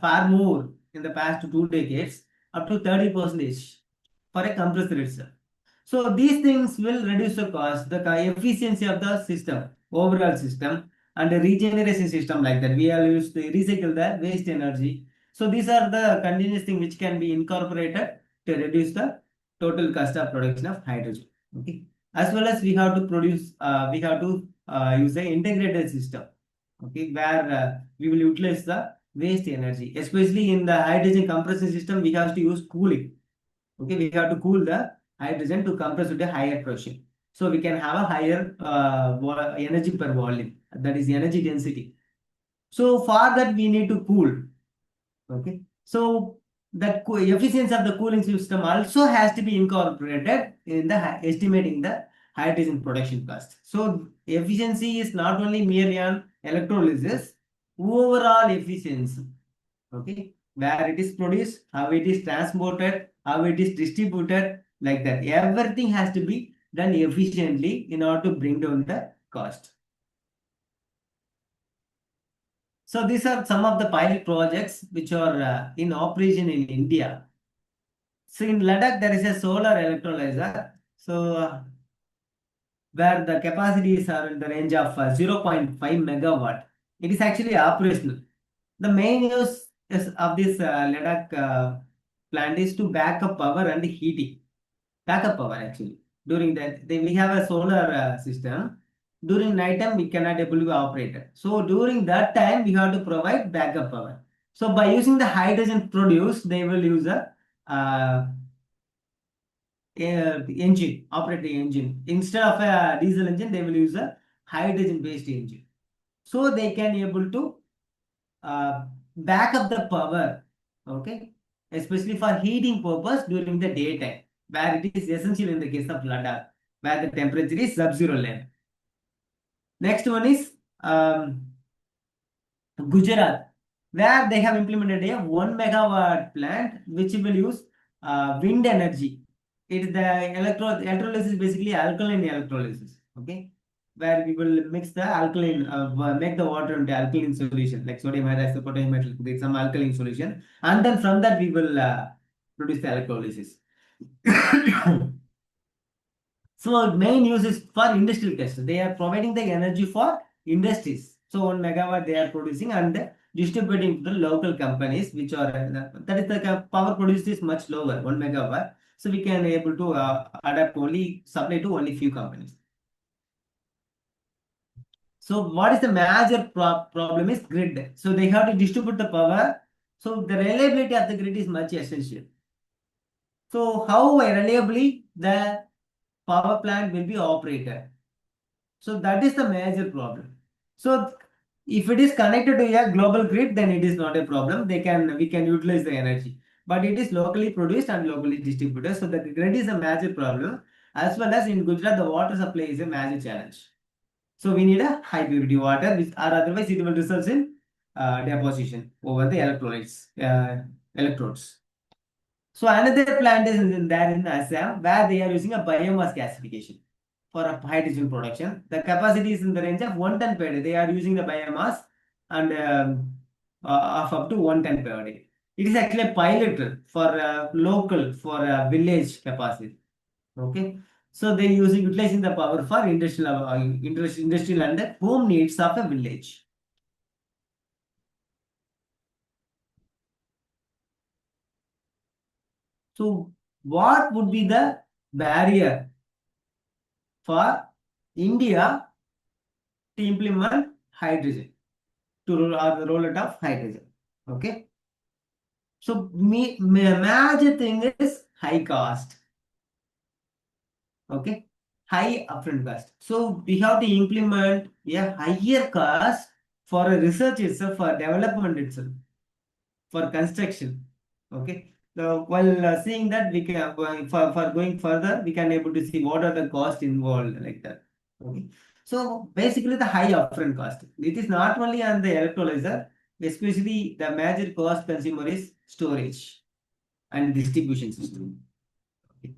far more in the past 2 decades, up to 30% for a compressor itself. So these things will reduce the cost, the efficiency of the system, overall system, and the regeneration system like that. We are used to recycle the waste energy. So these are the continuous things which can be incorporated to reduce the total cost of production of hydrogen. Okay, as well as we have to produce, we have to use an integrated system. Okay, where we will utilize the waste energy, especially in the hydrogen compression system. We have to use cooling. Okay, we have to cool the hydrogen to compress with a higher pressure, so we can have a higher energy per volume, that is energy density. So for that we need to cool. Okay, so that efficiency of the cooling system also has to be incorporated in the estimating the hydrogen production cost. So efficiency is not only merely on electrolysis, overall efficiency. Okay, where it is produced, how it is transported, how it is distributed, like that. Everything has to be done efficiently in order to bring down the cost. So these are some of the pilot projects which are in operation in India. So in Ladakh, there is a solar electrolyzer. So where the capacities are in the range of 0.5 megawatt. It is actually operational. The main use of this Ladakh plant is to back up power and heating. Backup power actually. During that, we have a solar system. During night time, we cannot able to operate it. So during that time, we have to provide backup power. So by using the hydrogen produced, they will use a engine, operating engine. Instead of a diesel engine, they will use a hydrogen-based engine. So they can able to back up the power, okay, especially for heating purpose during the daytime, where it is essential in the case of Ladakh, where the temperature is sub-zero level. Next one is Gujarat, where they have implemented a 1 megawatt plant which will use wind energy. It is the electrolysis, basically alkaline electrolysis, okay, where we will mix the alkaline, make the water into alkaline solution like sodium hydroxide, potassium hydroxide, some alkaline solution, and then from that we will produce the electrolysis. So main use is for industrial tests. They are providing the energy for industries. So 1 megawatt they are producing and distributing to the local companies, which are that is the power produced is much lower, 1 megawatt. So we can able to adapt only supply to only few companies. So what is the major problem is grid. So they have to distribute the power. So the reliability of the grid is much essential. So how reliably the power plant will be operated? So that is the major problem. So if it is connected to a global grid, then it is not a problem. We can utilize the energy. But it is locally produced and locally distributed. So the grid is a major problem. As well as in Gujarat, the water supply is a major challenge. So we need a high purity water, which, or otherwise it will result in deposition over the electrodes. So another plant is there in Assam, where they are using a biomass gasification for hydrogen production. The capacity is in the range of 1 ton per day. They are using the biomass and of up to 1 ton per day. It is actually a pilot for local, for village capacity. Okay, so they utilizing the power for industrial and the home needs of a village. So what would be the barrier for India to implement hydrogen, to roll out of hydrogen? Okay, so major thing is high cost. Okay, high upfront cost. So we have to implement a higher cost for a research itself, for development itself, for construction. Okay. So while seeing that, we can for going further, we can able to see what are the costs involved like that. Okay. So basically, the high upfront cost. It is not only on the electrolyzer, especially the major cost consumer is storage and distribution system. Okay.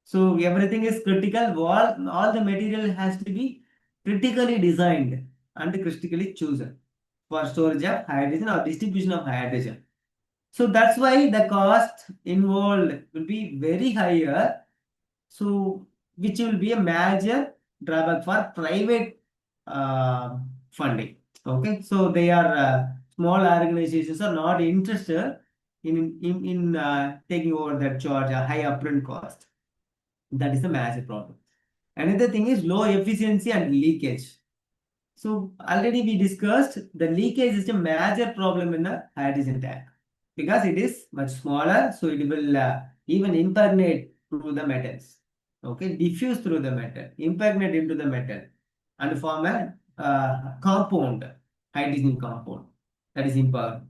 So everything is critical. All the material has to be critically designed and critically chosen for storage of hydrogen or distribution of hydrogen. So that's why the cost involved will be very higher. So which will be a major drawback for private funding. Okay, so they are small organizations are not interested in taking over that charge, a high upfront cost. That is the major problem. Another thing is low efficiency and leakage. So already we discussed the leakage is a major problem in the hydrogen tank because it is much smaller, so it will even impregnate through the metals. Okay, diffuse through the metal, impregnate into the metal, and form a compound, hydrogen compound. That is important.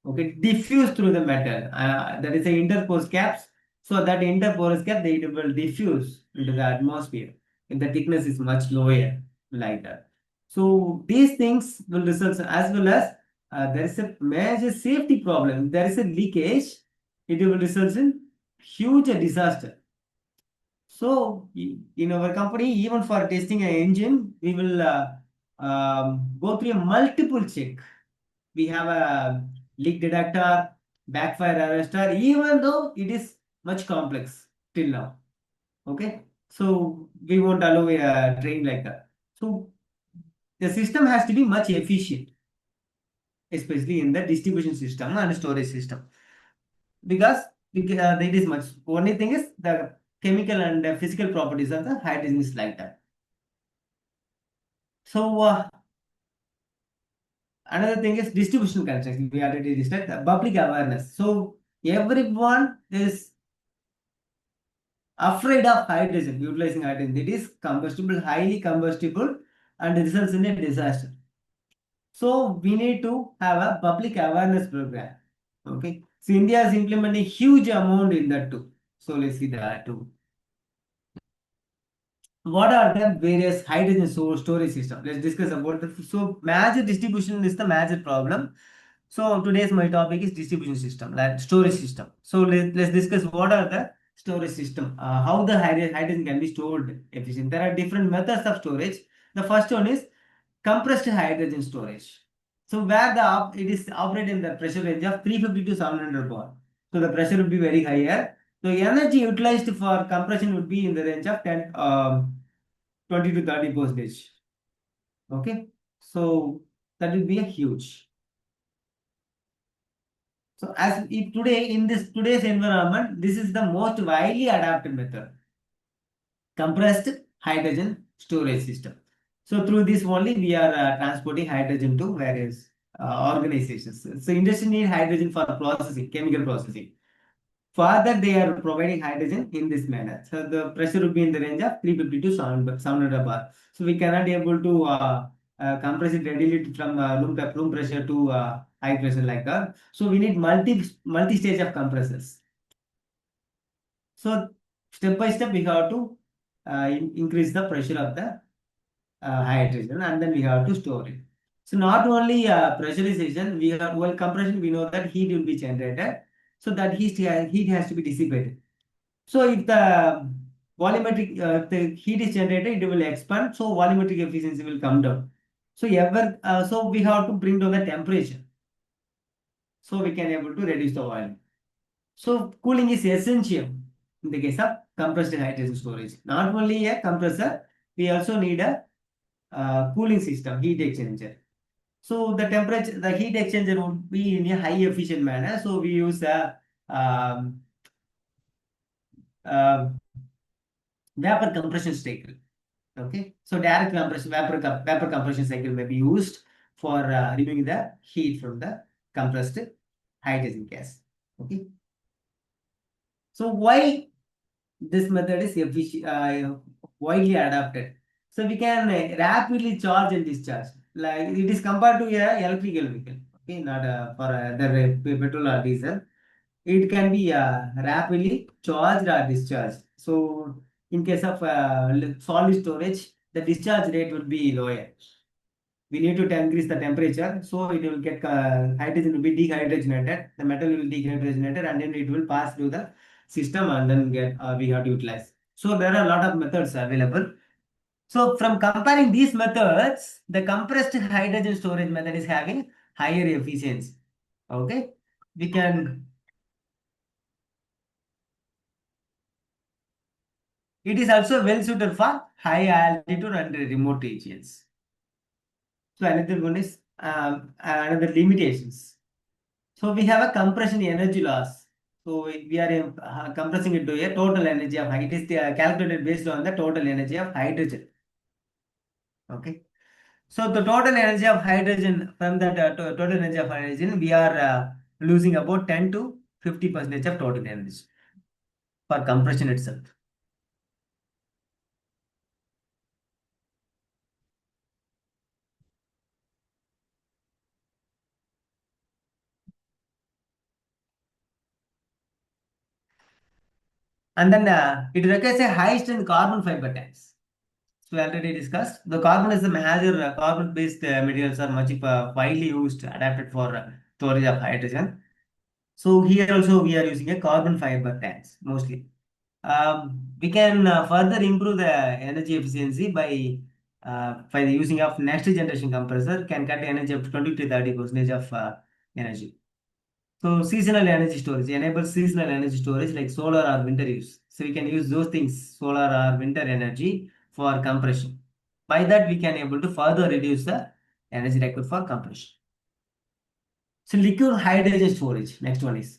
Okay, diffuse through the metal. That is a interporous caps. So that interporous cap they will diffuse into the atmosphere if the thickness is much lower, like that. So these things will result, as well as there is a major safety problem. If there is a leakage, it will result in huge disaster. So in our company, even for testing an engine, we will go through a multiple check. We have a leak detector, backfire arrestor, even though it is much complex till now. Okay, so we won't allow a train like that. So the system has to be much efficient, especially in the distribution system and storage system, because it is much. Only thing is the chemical and physical properties of the hydrogen is like that. So another thing is distribution construction. We already discussed the public awareness. So everyone is afraid of hydrogen, utilizing hydrogen. It is combustible, highly combustible, and results in a disaster. So we need to have a public awareness program. Okay. So India is implementing huge amount in that too. So let's see that too. What are the various hydrogen storage system? Let's discuss about the so major distribution is the major problem. So today's my topic is distribution system, like storage system. So let's discuss what are the storage system, how the hydrogen can be stored efficient. There are different methods of storage. The first one is compressed hydrogen storage. So where it is operated in the pressure range of 350 to 700 bar. So the pressure will be very higher. So energy utilized for compression would be in the range of 20 to 30%. Okay, so that will be a huge. So as if today in today's environment, this is the most widely adopted method, compressed hydrogen storage system. So through this only we are transporting hydrogen to various organizations. So industry need hydrogen for processing, chemical processing. For that they are providing hydrogen in this manner. So the pressure will be in the range of 350 to 700 bar. So we cannot be able to compress it readily from room pressure to high pressure like that. So we need multi-stage of compressors. So step by step we have to increase the pressure of the hydrogen, and then we have to store it. So not only pressurization, we have while compression, we know that heat will be generated. So that heat has to be dissipated. So if the volumetric the heat is generated, it will expand. So volumetric efficiency will come down. So so we have to bring down the temperature. So we can able to reduce the volume. So cooling is essential in the case of compressed hydrogen storage. Not only a compressor, we also need a cooling system, heat exchanger. So the temperature, the heat exchanger would be in a high efficient manner. So we use a vapor compression cycle. Okay, so direct compression, vapor compression cycle may be used for removing the heat from the compressed hydrogen gas. Okay, so why this method is efficient? widely adopted. So we can rapidly charge and discharge. Like it is compared to a electrical vehicle. Okay, not for the petrol or diesel. It can be rapidly charged or discharged. So in case of solid storage, the discharge rate would be lower. We need to increase the temperature, so it will get hydrogen will be dehydrogenated. The metal will dehydrogenated, and then it will pass through the system, and then get we have to utilize. So there are a lot of methods available. So from comparing these methods, the compressed hydrogen storage method is having higher efficiency. Okay, we can. It is also well suited for high altitude and remote regions. So another one is another limitations. So we have a compression energy loss. So we are compressing it to a total energy of it is calculated based on the total energy of hydrogen. Okay. So the total energy of hydrogen from that total energy of hydrogen, we are losing about 10 to 50% of total energy for compression itself. And then it requires a high strength carbon fiber tanks. So we already discussed. The carbon is the major carbon-based materials are much widely used, adapted for storage of hydrogen. So here also we are using a carbon fiber tanks mostly. We can further improve the energy efficiency by the using of next generation compressor can cut energy up to 20 to 30% of energy. So seasonal energy storage enables seasonal energy storage like solar or winter use. So we can use those things, solar or winter energy for compression. By that we can able to further reduce the energy required for compression. So liquid hydrogen storage, next one is.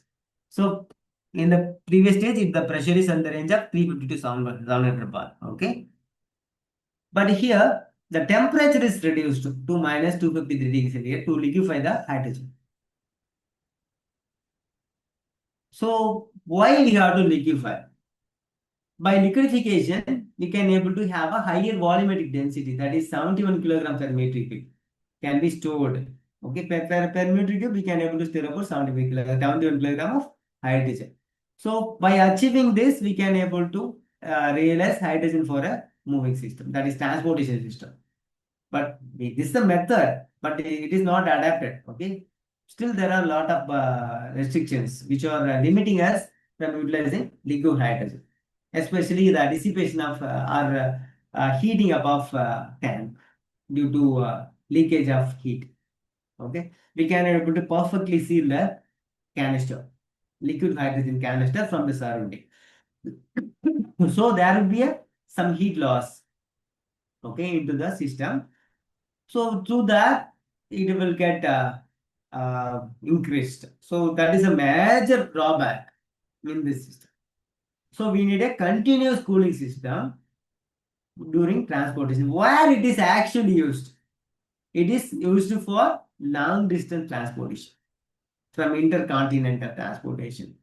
So in the previous stage, if the pressure is in the range of 350 to 700 bar, okay. But here the temperature is reduced to minus 253 degrees Celsius to liquefy the hydrogen. So why we have to liquefy? By liquefaction, we can able to have a higher volumetric density, that is 71 kilogram per metric cube can be stored. Okay, per metric cube, we can able to store about 71 kilogram of hydrogen. So by achieving this, we can able to realize hydrogen for a moving system, that is transportation system. But this is the method, but it is not adapted. Okay, still there are a lot of restrictions which are limiting us from utilizing liquid hydrogen, especially the dissipation of or heating above tank due to leakage of heat. Okay, we can able to perfectly seal the canister, liquid hydrogen canister from the surrounding. So there will be some heat loss, okay, into the system. So through that, it will get increased. So that is a major drawback in this system. So we need a continuous cooling system during transportation. Where it is actually used? It is used for long distance transportation, from intercontinental transportation,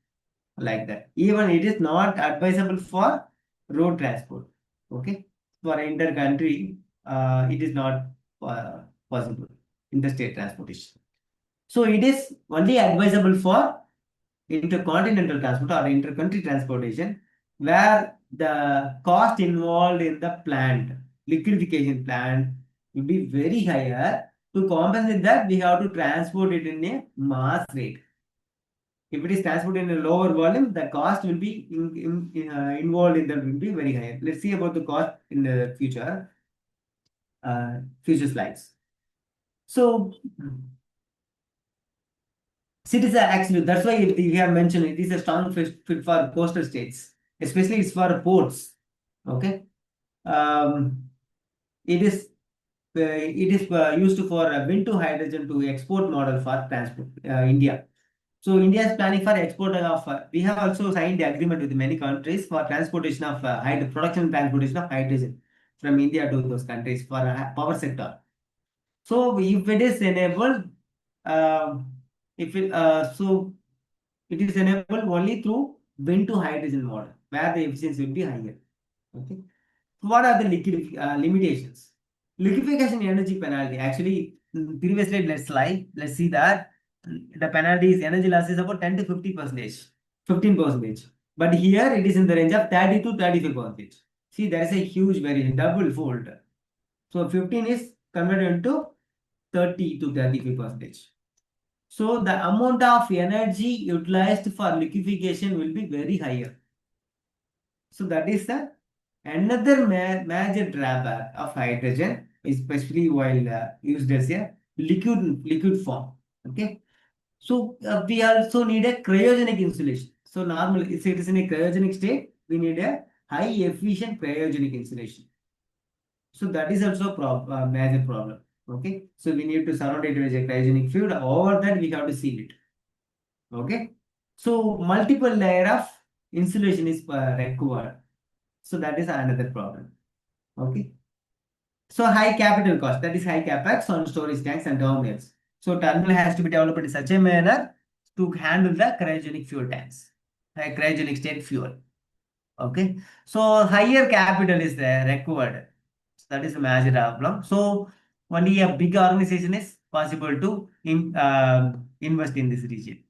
like that. Even it is not advisable for road transport. Okay, for inter-country, it is not possible interstate transportation. So it is only advisable for intercontinental transport or inter-country transportation, where the cost involved in the plant, liquefaction plant, will be very higher. To compensate that, we have to transport it in a mass rate. If it is transported in a lower volume, the cost will be involved in that will be very high. Let's see about the cost in the future slides. So cities are actually, that's why we have mentioned it is a strong fit for coastal states, especially it's for ports. Okay, it is used for wind to hydrogen to export model for transport India. So India is planning for export of. We have also signed the agreement with many countries for transportation of production and transportation of hydrogen from India to those countries for power sector. So if it is enabled, if it so it is enabled only through wind to hydrogen model, where the efficiency will be higher. Okay. What are the liquid limitations? Liquefaction energy penalty. Actually, previously, let's see that the penalty is energy loss is about 10 to 50%, 15%. But here it is in the range of 30 to 35%. See, there is a huge variation, double fold. So 15 is converted into 30 to 35%. So the amount of energy utilized for liquefaction will be very higher. So that is the another major drawback of hydrogen, especially while used as a liquid form. Okay. So we also need a cryogenic insulation. So normally, if it is in a cryogenic state, we need a high efficient cryogenic insulation. So that is also a major problem. Okay. So we need to surround it with a cryogenic fluid. Over that, we have to seal it. Okay. So multiple layer of insulation is required. So that is another problem. Okay. So high capital cost, that is high capex on storage tanks and terminals. So terminal has to be developed in such a manner to handle the cryogenic fuel tanks, cryogenic state fuel. Okay. So higher capital is there required. So that is a major problem. So only a big organization is possible to invest in this region.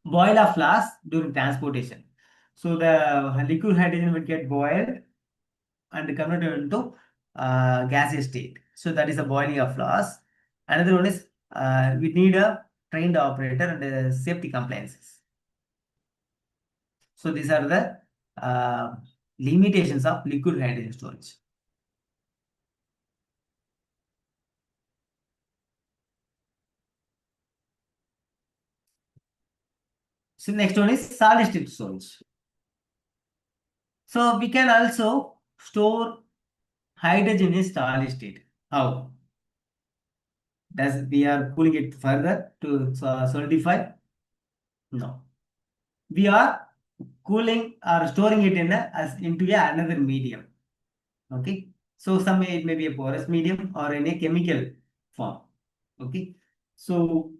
Boil of flask during transportation. So the liquid hydrogen will get boiled and converted into gaseous state. So that is the boiling of flask. Another one is we need a trained operator and safety compliances. So these are the limitations of liquid hydrogen storage. So next one is solid state storage. So we can also store hydrogen in solid state. How? Does we are cooling it further to solidify? No. We are cooling or storing it in into another medium. Okay. So it may be a porous medium or in a chemical form. Okay. So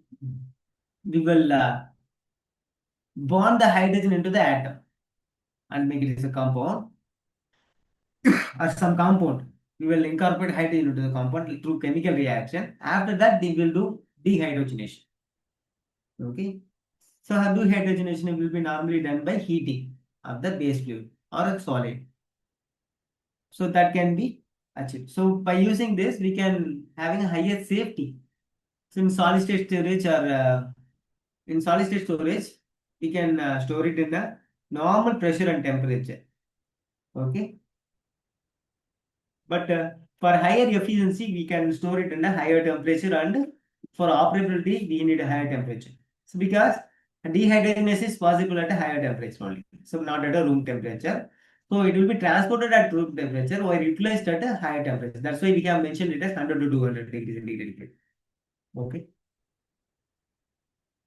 we will bond the hydrogen into the atom and make it as a compound or some compound. We will incorporate hydrogen into the compound through chemical reaction. After that, we will do dehydrogenation. Okay. So dehydrogenation will be normally done by heating of the base fluid or a solid. So that can be achieved. So by using this, we can having a higher safety. So in solid state storage we can store it in the normal pressure and temperature. Okay. But for higher efficiency, we can store it in a higher temperature, and for operability, we need a higher temperature. So because dehydrogenation is possible at a higher temperature only, so not at a room temperature. So it will be transported at room temperature or utilized at a higher temperature. That's why we have mentioned it as 100 to 200 degrees centigrade. Okay.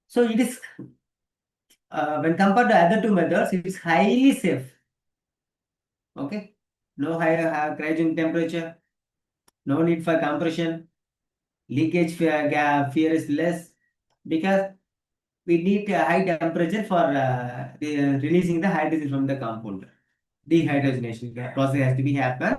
So it is when compared to other two methods, it is highly safe. Okay. No higher cryogenic temperature. No need for compression. Leakage fear is less because we need a high temperature for releasing the hydrogen from the compound. Dehydrogenation process has to be happen.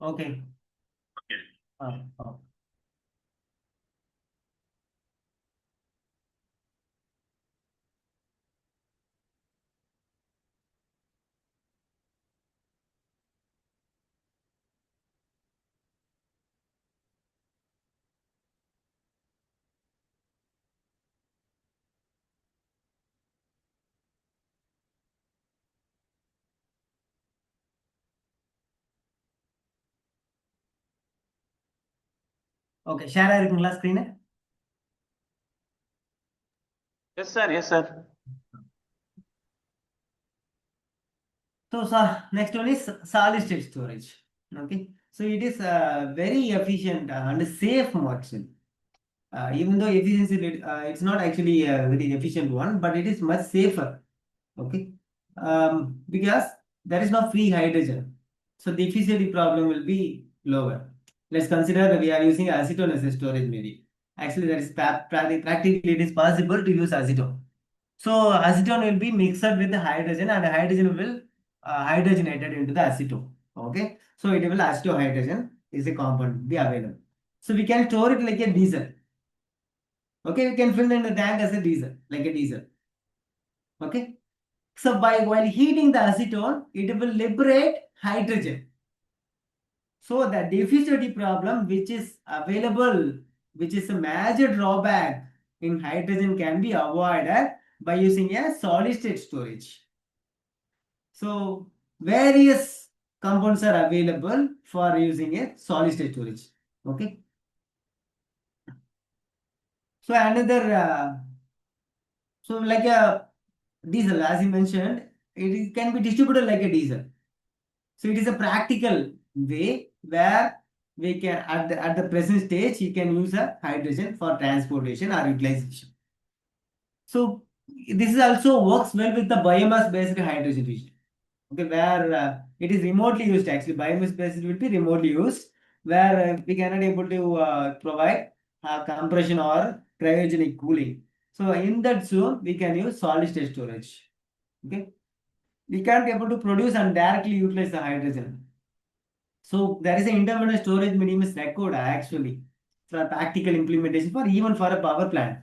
Okay. Okay. Oh. Okay, share இருக்குங்களா screen? Yes, sir. Yes, sir. So, next one is solid state storage. Okay, so it is very efficient and safe option. Even though efficiency rate, it's not actually a very efficient one, but it is much safer. Okay, because there is no free hydrogen, so the efficiency problem will be lower. Let's consider that we are using acetone as a storage medium. Actually, that is practically it is possible to use acetone. So acetone will be mixed with the hydrogen, and the hydrogen will hydrogenated into the acetone. Okay, so it will acetohydrogen is a compound be available. So we can store it like a diesel. Okay, we can fill in the tank as a diesel, like a diesel. Okay, so while heating the acetone, it will liberate hydrogen. So the diffusivity problem which is available, which is a major drawback in hydrogen, can be avoided by using a solid state storage. So various compounds are available for using a solid state storage. Okay, so another so like a diesel, as you mentioned, can be distributed like a diesel. So it is a practical way where we can at the present stage you can use a hydrogen for transportation or utilization. So this is also works well with the biomass based hydrogen fusion. Okay, where it is remotely used. Actually, biomass based will be remotely used, where we cannot able to provide compression or cryogenic cooling. So in that zone, we can use solid state storage. Okay, we can't be able to produce and directly utilize the hydrogen. So there is an intermediate storage medium is required actually for practical implementation, for even for a power plant.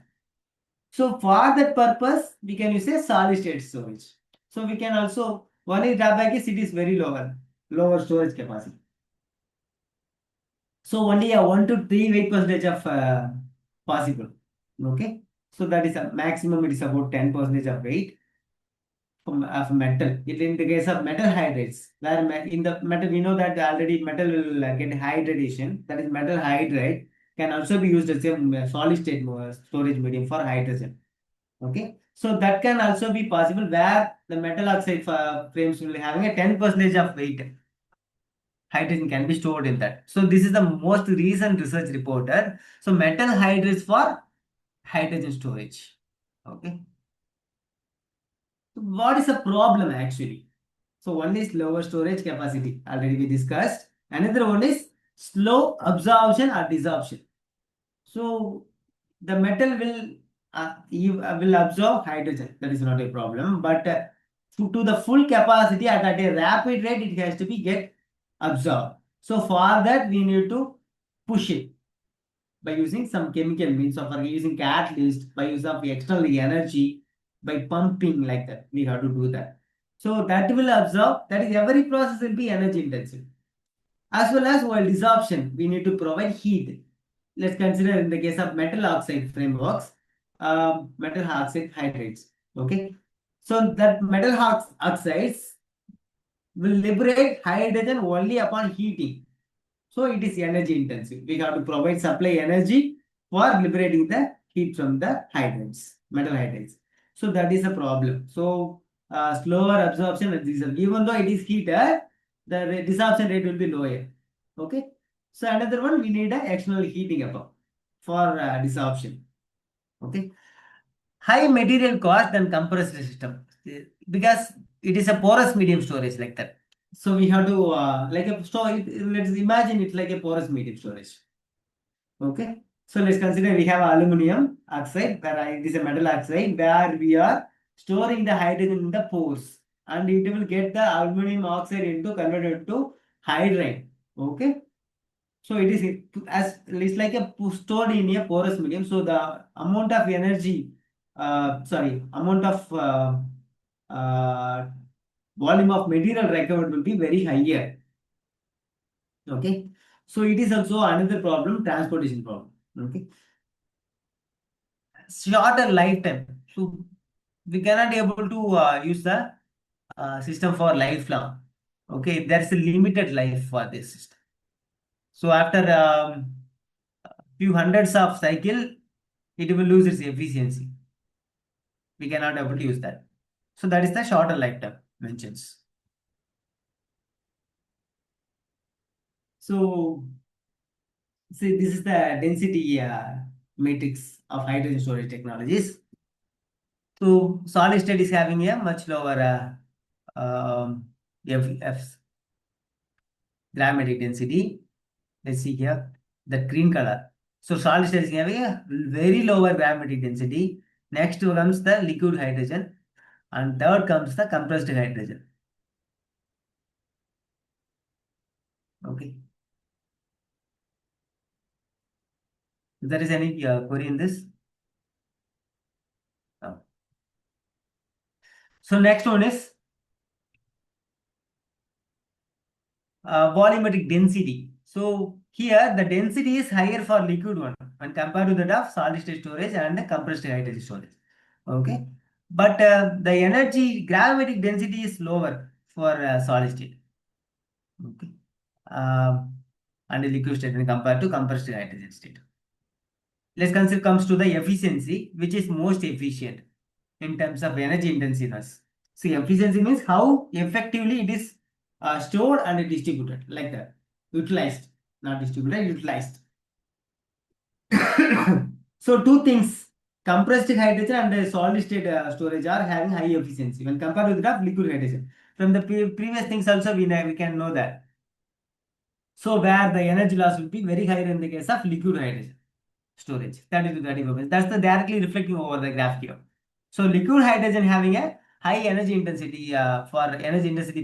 So for that purpose, we can use a solid state storage. So we can also, one is drawback is it is very lower storage capacity. So only a 1 to 3 weight percentage of possible. Okay, so that is a maximum. It is about 10% of weight of metal. In the case of metal hydrates, where in the metal we know that already metal will get hydration. That is metal hydride can also be used as a solid state storage medium for hydrogen. Okay, so that can also be possible where the metal oxide frames will having a 10% of weight. Hydrogen can be stored in that. So this is the most recent research reported. So metal hydrates for hydrogen storage. Okay. So what is the problem actually? So one is lower storage capacity, already we discussed. Another one is slow absorption or desorption. So the metal will absorb hydrogen. That is not a problem. But to the full capacity at a rapid rate, it has to be get absorbed. So for that, we need to push it by using some chemical means, or using catalyst, by use of external energy, by pumping like that. We have to do that. So that will absorb. That is, every process will be energy intensive. As well as while desorption, we need to provide heat. Let's consider in the case of metal oxide frameworks, metal oxide hydrates. Okay, so that metal oxides will liberate hydrogen only upon heating. So it is energy intensive. We have to provide supply energy for liberating the heat from the hydrates, metal hydrates. So that is a problem. So slower absorption of diesel, even though it is heated, the desorption rate will be lower. Okay. So another one, we need an external heating above for desorption. Okay. High material cost than compressed system, because it is a porous medium storage like that. So we have to like a store. Let's imagine it's like a porous medium storage. Okay. So let's consider we have aluminum oxide, where it is a metal oxide, where we are storing the hydrogen in the pores, and it will get the aluminum oxide into converted to hydride. Okay. So it is as it's like a stored in a porous medium. So the amount of energy, amount of uh, volume of material recovered will be very higher. Okay. So it is also another problem, transportation problem. Okay. Shorter lifetime. So we cannot able to use the system for lifelong. Okay. There's a limited life for this system. So after few hundreds of cycle, it will lose its efficiency. We cannot able to use that. So that is the shorter lifetime mentions. So see, this is the density matrix of hydrogen storage technologies. So solid state is having a much lower F gravimetric density. Let's see here, the green color. So solid state is having a very lower gravimetric density. Next comes the liquid hydrogen, and third comes the compressed hydrogen. Okay. If there is any query in this? No. So next one is volumetric density. So here the density is higher for liquid one when compared to that of solid state storage and compressed hydrogen storage. Okay. But the energy gravimetric density is lower for solid state. Okay. And the liquid state when compared to compressed hydrogen state. Let's consider comes to the efficiency, which is most efficient in terms of energy intensiveness. See, efficiency means how effectively it is stored and distributed, like that. Utilized, not distributed, utilized. So two things, compressed hydrogen and solid state storage are having high efficiency when compared to that of liquid hydrogen. From the previous things also we can know that. So where the energy loss will be very higher in the case of liquid hydrogen storage, 30 to 35%. That's the directly reflecting over the graph here. So liquid hydrogen having a high energy intensity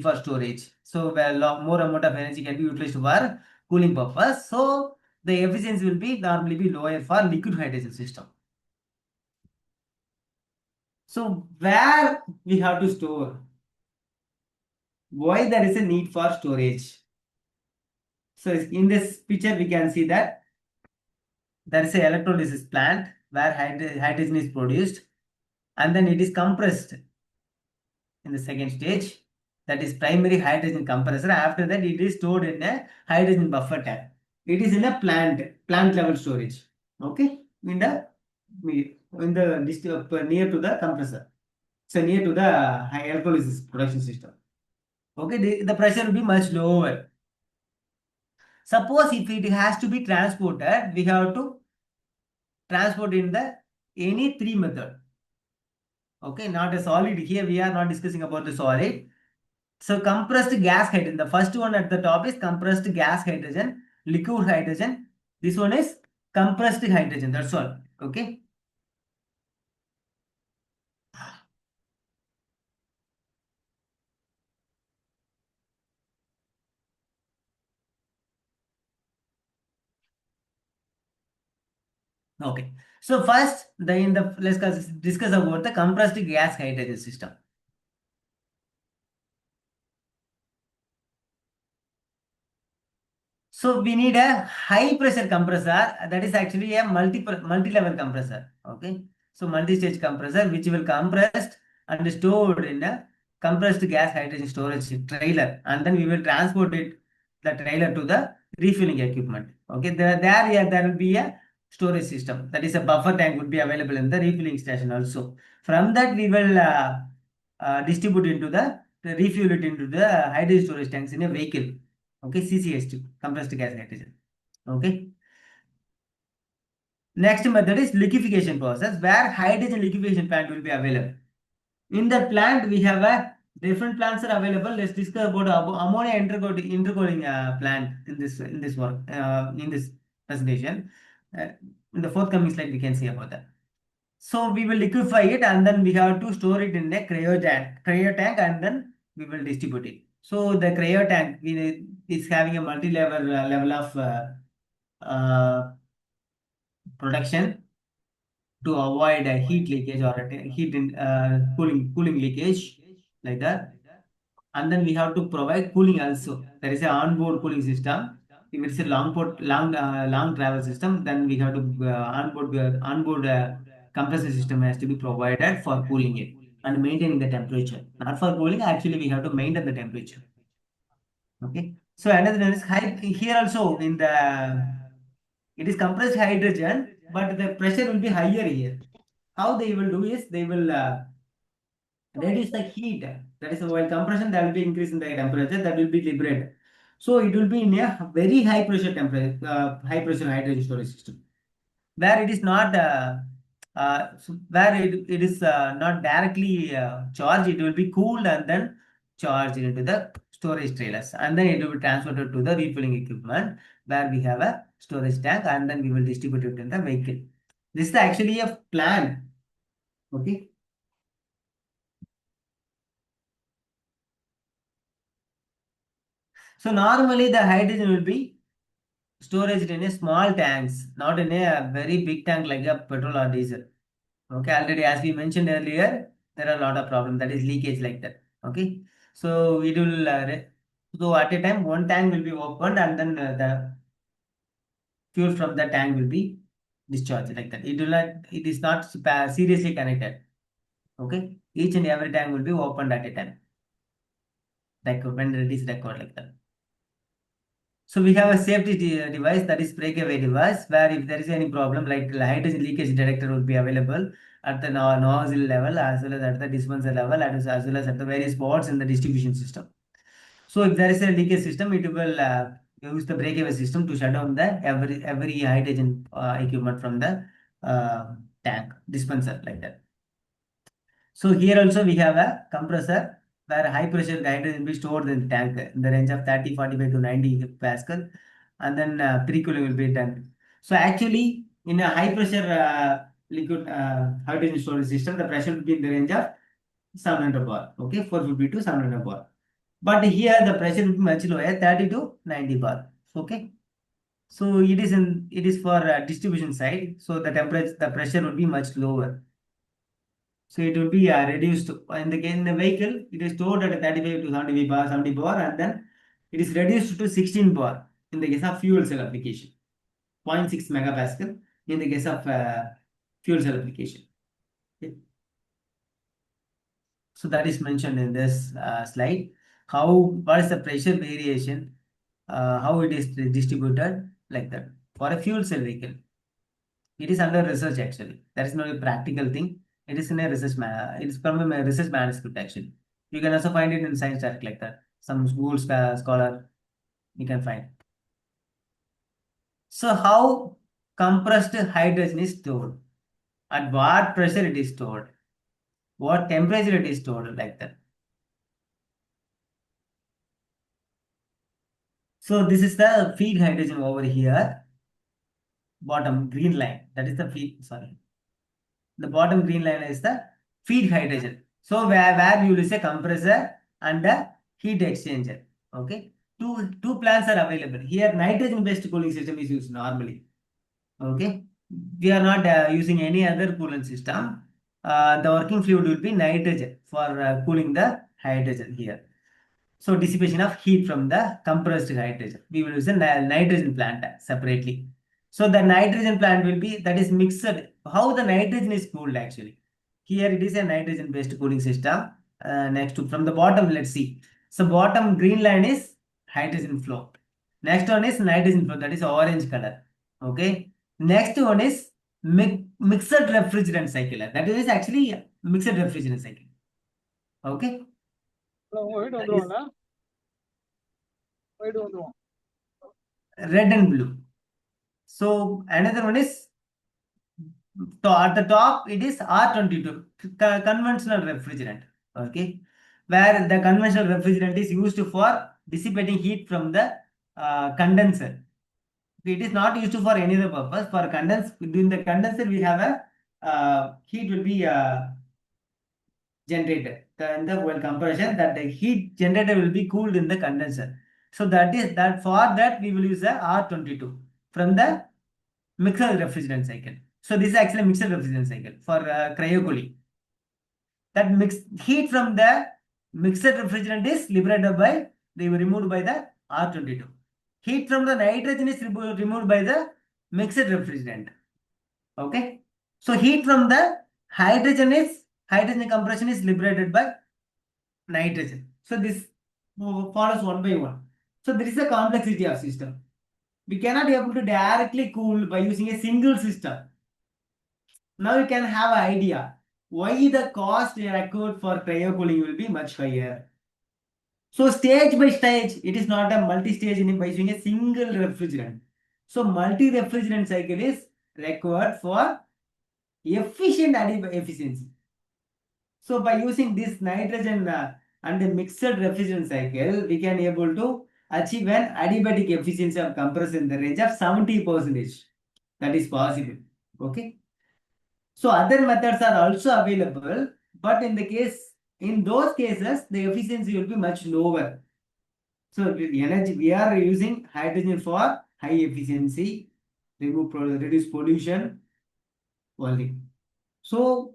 for storage. So where more amount of energy can be utilized for cooling purpose. So the efficiency will be normally be lower for liquid hydrogen system. So where we have to store? Why there is a need for storage? So in this picture we can see that there is a electrolysis plant where hydrogen is produced and then it is compressed in the second stage. That is primary hydrogen compressor. After that it is stored in a hydrogen buffer tank. It is in a plant level storage. Okay, in the near to the compressor. So near to the electrolysis production system. Okay, the pressure will be much lower. Suppose if it has to be transported, we have to transport in the any three method. Okay, not a solid. Here we are not discussing about the solid. So compressed gas hydrogen. The first one at the top is compressed gas hydrogen, liquid hydrogen. This one is compressed hydrogen. That's all. Okay. Okay. So first, let's discuss about the compressed gas hydrogen system. So we need a high pressure compressor. That is actually a multi-level compressor. Okay. So multi-stage compressor which will compressed and stored in a compressed gas hydrogen storage trailer, and then we will transport the trailer to the refueling equipment. Okay. There will be a storage system. That is a buffer tank would be available in the refueling station also. From that we will distribute into the refuel it into the hydrogen storage tanks in a vehicle. Okay, CCS2, compressed gas hydrogen. Okay. Next method is liquefaction process, where hydrogen liquefaction plant will be available. In that plant, we have a different plants are available. Let's discuss about ammonia intercooling plant in this work in this presentation. In the forthcoming slide, we can see about that. So we will liquefy it and then we have to store it in a cryo tank, and then we will distribute it. So the cryo tank is having a multi-level level of protection to avoid a heat leakage or a heat in cooling leakage like that. And then we have to provide cooling also. There is an onboard cooling system. If it's a long travel system, then we have to onboard compressor system has to be provided for cooling it and maintaining the temperature. Not for cooling, actually we have to maintain the temperature. Okay. So another one is here also in the it is compressed hydrogen, but the pressure will be higher here. How they will do is they will reduce the heat. That is while compression, there will be increase in the temperature that will be liberated. So it will be in a very high pressure temperature, high pressure hydrogen storage system, where it is not where it is not directly charged. It will be cooled and then charged into the storage trailers, and then it will be transferred to the refilling equipment where we have a storage tank, and then we will distribute it in the vehicle. This is actually a plan. Okay. So normally the hydrogen will be stored in a small tanks, not in a very big tank like a petrol or diesel. Okay, already as we mentioned earlier, there are a lot of problems, that is leakage like that. Okay, so it will so at a time one tank will be opened and then the fuel from the tank will be discharged like that. It is not seriously connected. Okay, each and every tank will be opened at a time, like when it is required like that. So we have a safety device, that is breakaway device, where if there is any problem like the hydrogen leakage detector will be available at the nozzle level as well as at the dispenser level as well as at the various ports in the distribution system. So if there is a leakage system, it will use the breakaway system to shut down the every hydrogen equipment from the tank dispenser like that. So here also we have a compressor where high pressure hydrogen will be stored in the tank in the range of 30, 45 to 90 Pascal, and then pre-cooling will be done. So actually in a high pressure liquid hydrogen storage system, the pressure will be in the range of 700 bar, okay, 450 to 700 bar. But here the pressure will be much lower, 30 to 90 bar, okay. So it is for distribution side, so the pressure will be much lower. So it will be reduced in the vehicle. It is stored at 35 to 75 bar, 70 bar, and then it is reduced to 16 bar in the case of fuel cell application. 0.6 megapascal in the case of fuel cell application. Okay. So that is mentioned in this slide. What is the pressure variation? How it is distributed like that for a fuel cell vehicle. It is under research actually. That is not a practical thing. It is in a research it is from a research manuscript actually. You can also find it in science track like that. Some school scholar you can find. So how compressed hydrogen is stored? At what pressure it is stored? What temperature it is stored like that? So this is the feed hydrogen over here. Bottom green line. That is the feed. Sorry. The bottom green line is the feed hydrogen. So where you use a compressor and a heat exchanger. Okay. Two plants are available. Here nitrogen based cooling system is used normally. Okay. We are not using any other coolant system. The working fluid will be nitrogen for cooling the hydrogen here. So dissipation of heat from the compressed hydrogen. We will use a nitrogen plant separately. So the nitrogen plant will be, that is mixed. How the nitrogen is cooled actually? Here it is a nitrogen based cooling system. Next to from the bottom, let's see. So bottom green line is hydrogen flow. Next one is nitrogen flow, that is orange color. Okay. Next one is mixed refrigerant cycle. That is actually mixed refrigerant cycle. Okay. That is red and blue. So another one is at the top it is R22 conventional refrigerant. Okay, where the conventional refrigerant is used for dissipating heat from the condenser. It is not used for any other purpose. For in the condenser we have a heat will be generated. In the well compression, that the heat generated will be cooled in the condenser. So that is that for that we will use a R22 from the mixed refrigerant cycle. So this is actually mixed refrigerant cycle for cryocooling. That mixed heat from the mixed refrigerant is liberated by, they were removed by the R22. Heat from the nitrogen is removed by the mixed refrigerant. Okay. So heat from the hydrogen compression is liberated by nitrogen. So this follows one by one. So there is a complexity of system. We cannot be able to directly cool by using a single system. Now you can have an idea why the cost required for cryocooling will be much higher. So stage by stage, it is not a multi-stage by using a single refrigerant. So multi-refrigerant cycle is required for efficient efficiency. So by using this nitrogen and a mixed refrigerant cycle, we can able to achieve an adiabatic efficiency of compressor in the range of 70%. That is possible. Okay. So other methods are also available, but in those cases, the efficiency will be much lower. So energy, we are using hydrogen for high efficiency, reduce pollution only. So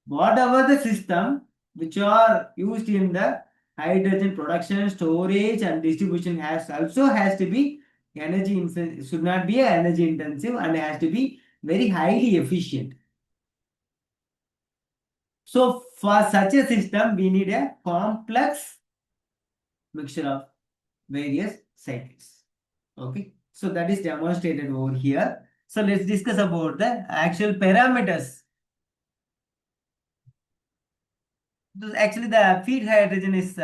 whatever the system which are used in the hydrogen production, storage and distribution has to be should not be energy intensive and has to be very highly efficient. So for such a system, we need a complex mixture of various cycles. Okay. So that is demonstrated over here. So let's discuss about the actual parameters. Actually, the feed hydrogen is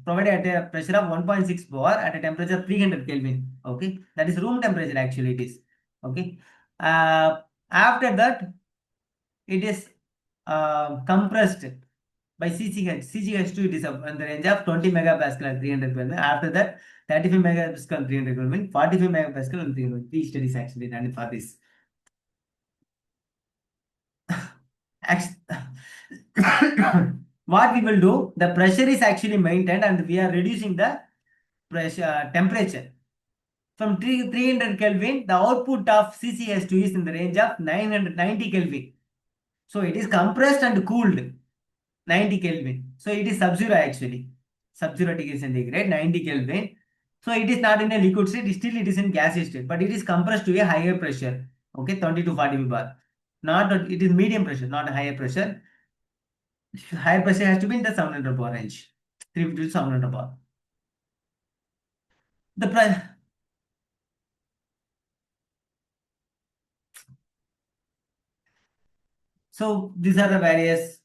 provided at a pressure of 1.6 bar at a temperature of 300 Kelvin. Okay, that is room temperature. Actually, it is okay. After that, it is compressed by CCH. CCH2 it is in the range of 20 megapascal and 300 Kelvin. After that, 35 megapascal and 300 Kelvin, 45 megapascal and 300 Kelvin. 3 studies actually done for this. What we will do, the pressure is actually maintained and we are reducing the pressure temperature. From 300 Kelvin, the output of CCS2 is in the range of 990 Kelvin. So it is compressed and cooled 90 Kelvin. So it is sub-zero actually. Sub-zero degree centigrade, 90 Kelvin. So it is not in a liquid state, still it is in gaseous state, but it is compressed to a higher pressure. Okay, 20 to 40 bar. It is medium pressure, not a higher pressure. Higher pressure has to be in the 700 bar range. 350 to 700 bar. So these are the various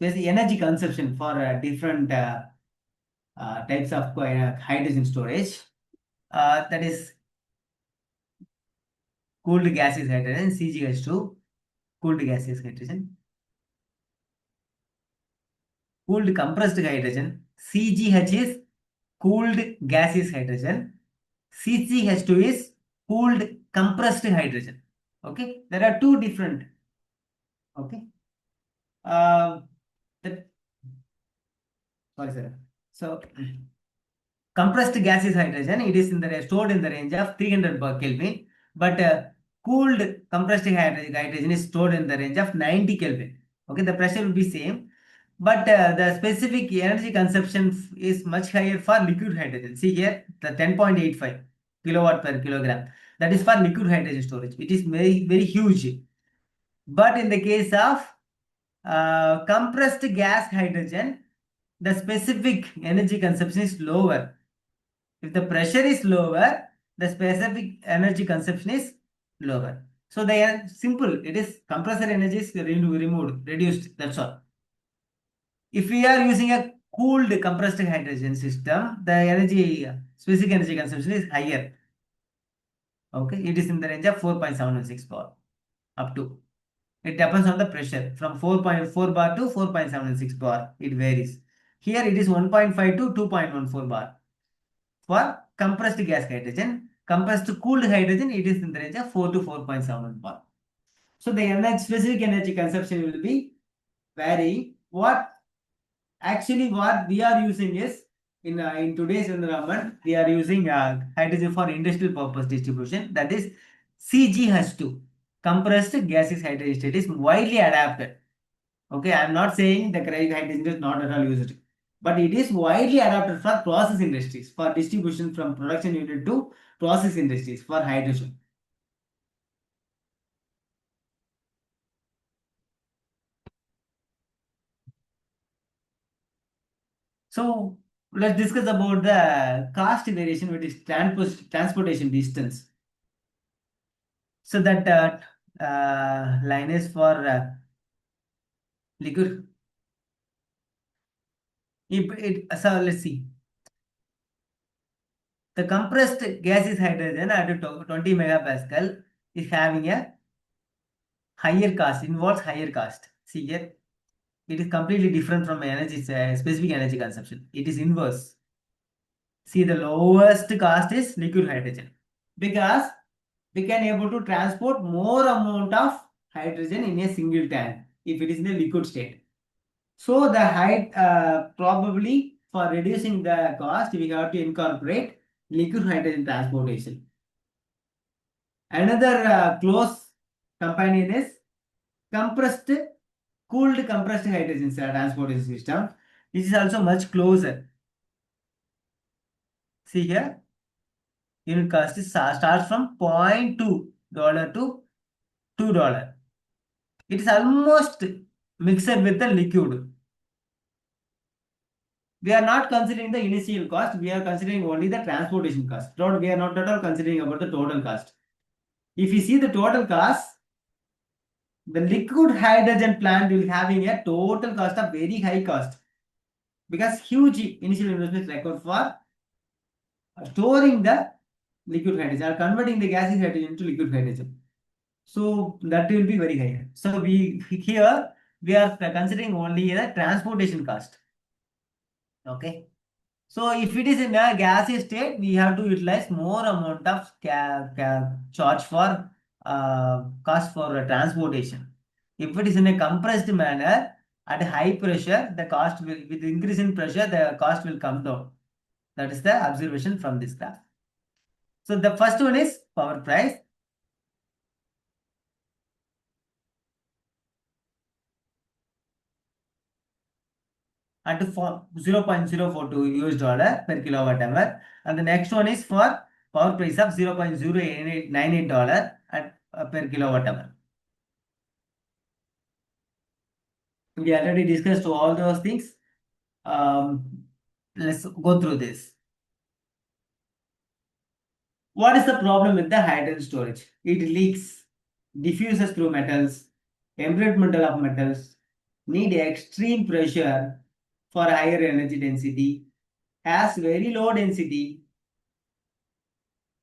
energy consumption for different types of hydrogen storage. That is cooled gaseous hydrogen, CgH2, cooled gaseous hydrogen. Cooled compressed hydrogen, CgH is cooled gaseous hydrogen. CCH2 is cooled compressed hydrogen. Okay, there are two different. Okay. Sorry, sir. So compressed gaseous hydrogen, it is stored in the range of 300 Kelvin, but cooled compressed hydrogen is stored in the range of 90 Kelvin. Okay, the pressure will be same, but the specific energy consumption is much higher for liquid hydrogen. See here, the 10.85 kilowatt per kilogram. That is for liquid hydrogen storage. It is very, very huge. But in the case of compressed gas hydrogen, the specific energy consumption is lower. If the pressure is lower, the specific energy consumption is lower. So they are simple. It is compressor energy is removed, reduced. That's all. If we are using a cooled compressed hydrogen system, the specific energy consumption is higher. Okay, it is in the range of 4.716 bar up to. It depends on the pressure from 4.4 bar to 4.716 bar. It varies. Here it is 1.5 to 2.14 bar. For compressed gas hydrogen, compressed cooled hydrogen, it is in the range of 4 to 4.7 bar. So the specific energy consumption will be varying. What we are using is in today's environment, we are using hydrogen for industrial purpose distribution. That is CgH2, compressed gaseous hydrogen state, is widely adapted. Okay, I am not saying the cryogenic hydrogen is not at all used, but it is widely adapted for process industries, for distribution from production unit to process industries for hydrogen. So let's discuss about the cost variation with its transportation distance. So that line is for liquid. So let's see. The compressed gaseous hydrogen at 20 megapascal is having a higher cost, involves higher cost. See here, it is completely different from energy specific energy consumption. It is inverse. See, the lowest cost is liquid hydrogen because we can able to transport more amount of hydrogen in a single tank if it is in a liquid state. So the height probably for reducing the cost, we have to incorporate liquid hydrogen transportation. Another close companion is cooled compressed hydrogen transportation system. This is also much closer. See here, unit cost is starts from $0.2 to $2. It is almost mixed with the liquid. We are not considering the initial cost. We are considering only the transportation cost. We are not at all considering about the total cost. If you see the total cost, the liquid hydrogen plant will having a total cost of very high cost because huge initial investment required for storing the liquid hydrogen or converting the gaseous hydrogen to liquid hydrogen. So that will be very high. So we are considering only the transportation cost. Okay. So if it is in a gaseous state, we have to utilize more amount of charge for cost for transportation. If it is in a compressed manner at high pressure, the cost will, with increase in pressure, the cost will come down. That is the observation from this graph. So the first one is power price. At 0.042 US dollar per kilowatt hour, and the next one is for power price of $0.0898 at per kilowatt hour. We already discussed all those things. Let's go through this. What is the problem with the hydrogen storage? It leaks, diffuses through metals, embrittlement of metals, need extreme pressure for higher energy density, has very low density,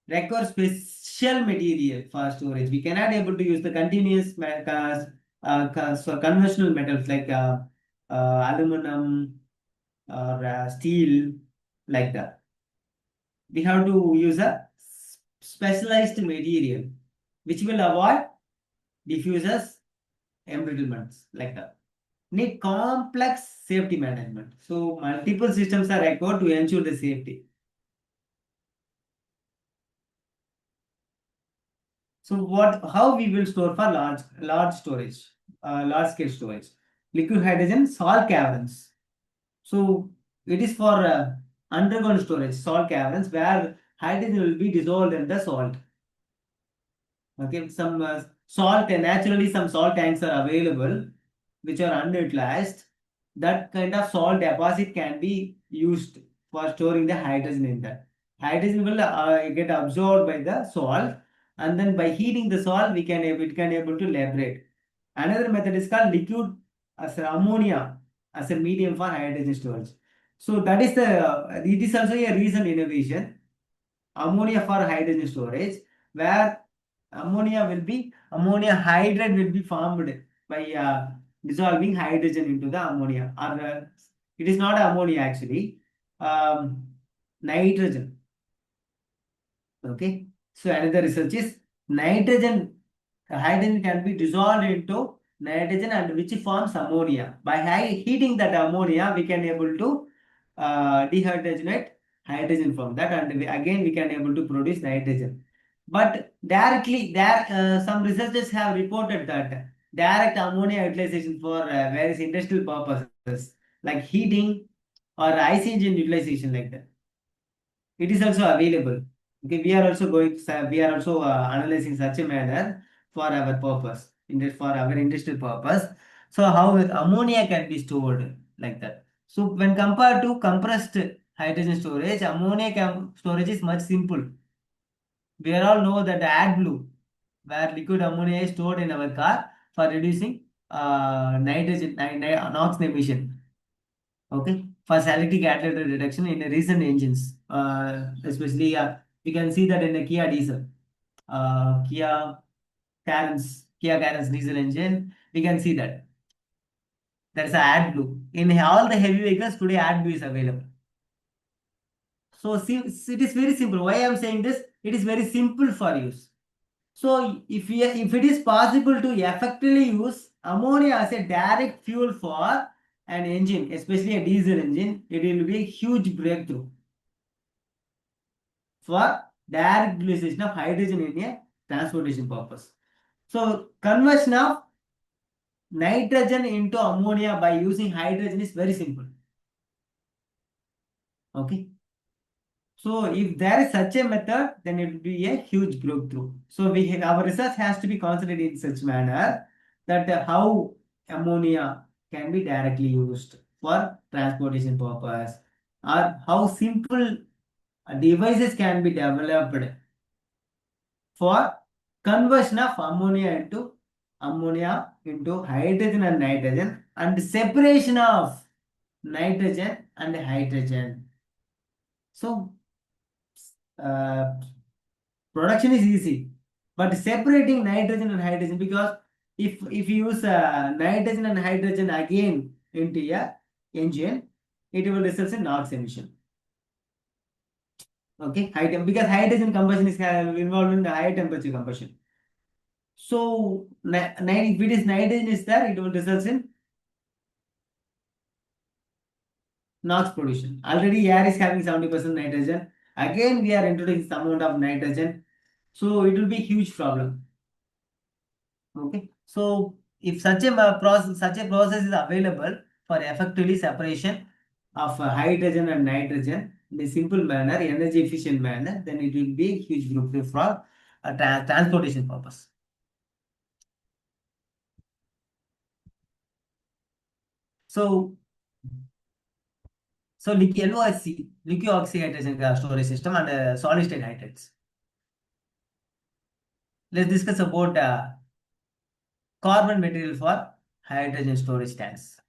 requires special material for storage. We cannot able to use the continuous so conventional metals like aluminum or steel, like that. We have to use a specialized material which will avoid diffusers, embrittlements, like that. Need complex safety management. So multiple systems are required to ensure the safety. So how we will store for large storage, large scale storage? Liquid hydrogen salt caverns. So it is for underground storage, salt caverns, where hydrogen will be dissolved in the salt. Okay, some salt, naturally some salt tanks are available which are unutilized. That kind of salt deposit can be used for storing the hydrogen in that. Hydrogen will get absorbed by the salt, and then by heating the salt, it can able to liberate. Another method is called liquid as ammonia as a medium for hydrogen storage. So that is it is also a recent innovation, ammonia for hydrogen storage, where ammonia hydride will be formed by dissolving hydrogen into the ammonia, or it is not ammonia actually, nitrogen. Okay, so another research is hydrogen can be dissolved into nitrogen and which forms ammonia. By heating that ammonia, we can able to dehydrogenate hydrogen from that, and again we can able to produce nitrogen. But directly, there some researchers have reported that direct ammonia utilization for various industrial purposes like heating or IC engine utilization like that. It is also available. Okay, we are also analyzing such a manner for our purpose, for our industrial purpose. So how ammonia can be stored like that. So when compared to compressed hydrogen storage, storage is much simple. We all know that AdBlue, where liquid ammonia is stored in our car for reducing NOx emission. Okay, for selective catalytic reduction in the recent engines, especially you can see that in the Kia diesel, Kia Carens diesel engine, we can see that there's a AdBlue. In all the heavy vehicles today, AdBlue is available. So see, it is very simple. Why I am saying this? It is very simple for use. So if it is possible to effectively use ammonia as a direct fuel for an engine, especially a diesel engine, it will be a huge breakthrough for direct utilization of hydrogen in a transportation purpose. So conversion of nitrogen into ammonia by using hydrogen is very simple. Okay. So if there is such a method, then it will be a huge breakthrough. So our research has to be concentrated in such manner that how ammonia can be directly used for transportation purpose, or how simple devices can be developed for conversion of ammonia into hydrogen and nitrogen, and separation of nitrogen and hydrogen. So production is easy, but separating nitrogen and hydrogen, because if you use nitrogen and hydrogen again into a engine, it will result in NOx emission. Okay, because hydrogen combustion is involved in the high temperature combustion. So if it is nitrogen is there, it will result in NOx pollution. Already air is having 70% nitrogen. Again, we are introducing some amount of nitrogen. So it will be a huge problem. Okay. So if such a process is available for effectively separation of hydrogen and nitrogen in a simple manner, energy efficient manner, then it will be a huge group for transportation purpose. So LOHC, liquid oxygen storage system, and solid state hydrates. Let's discuss about carbon material for hydrogen storage tanks.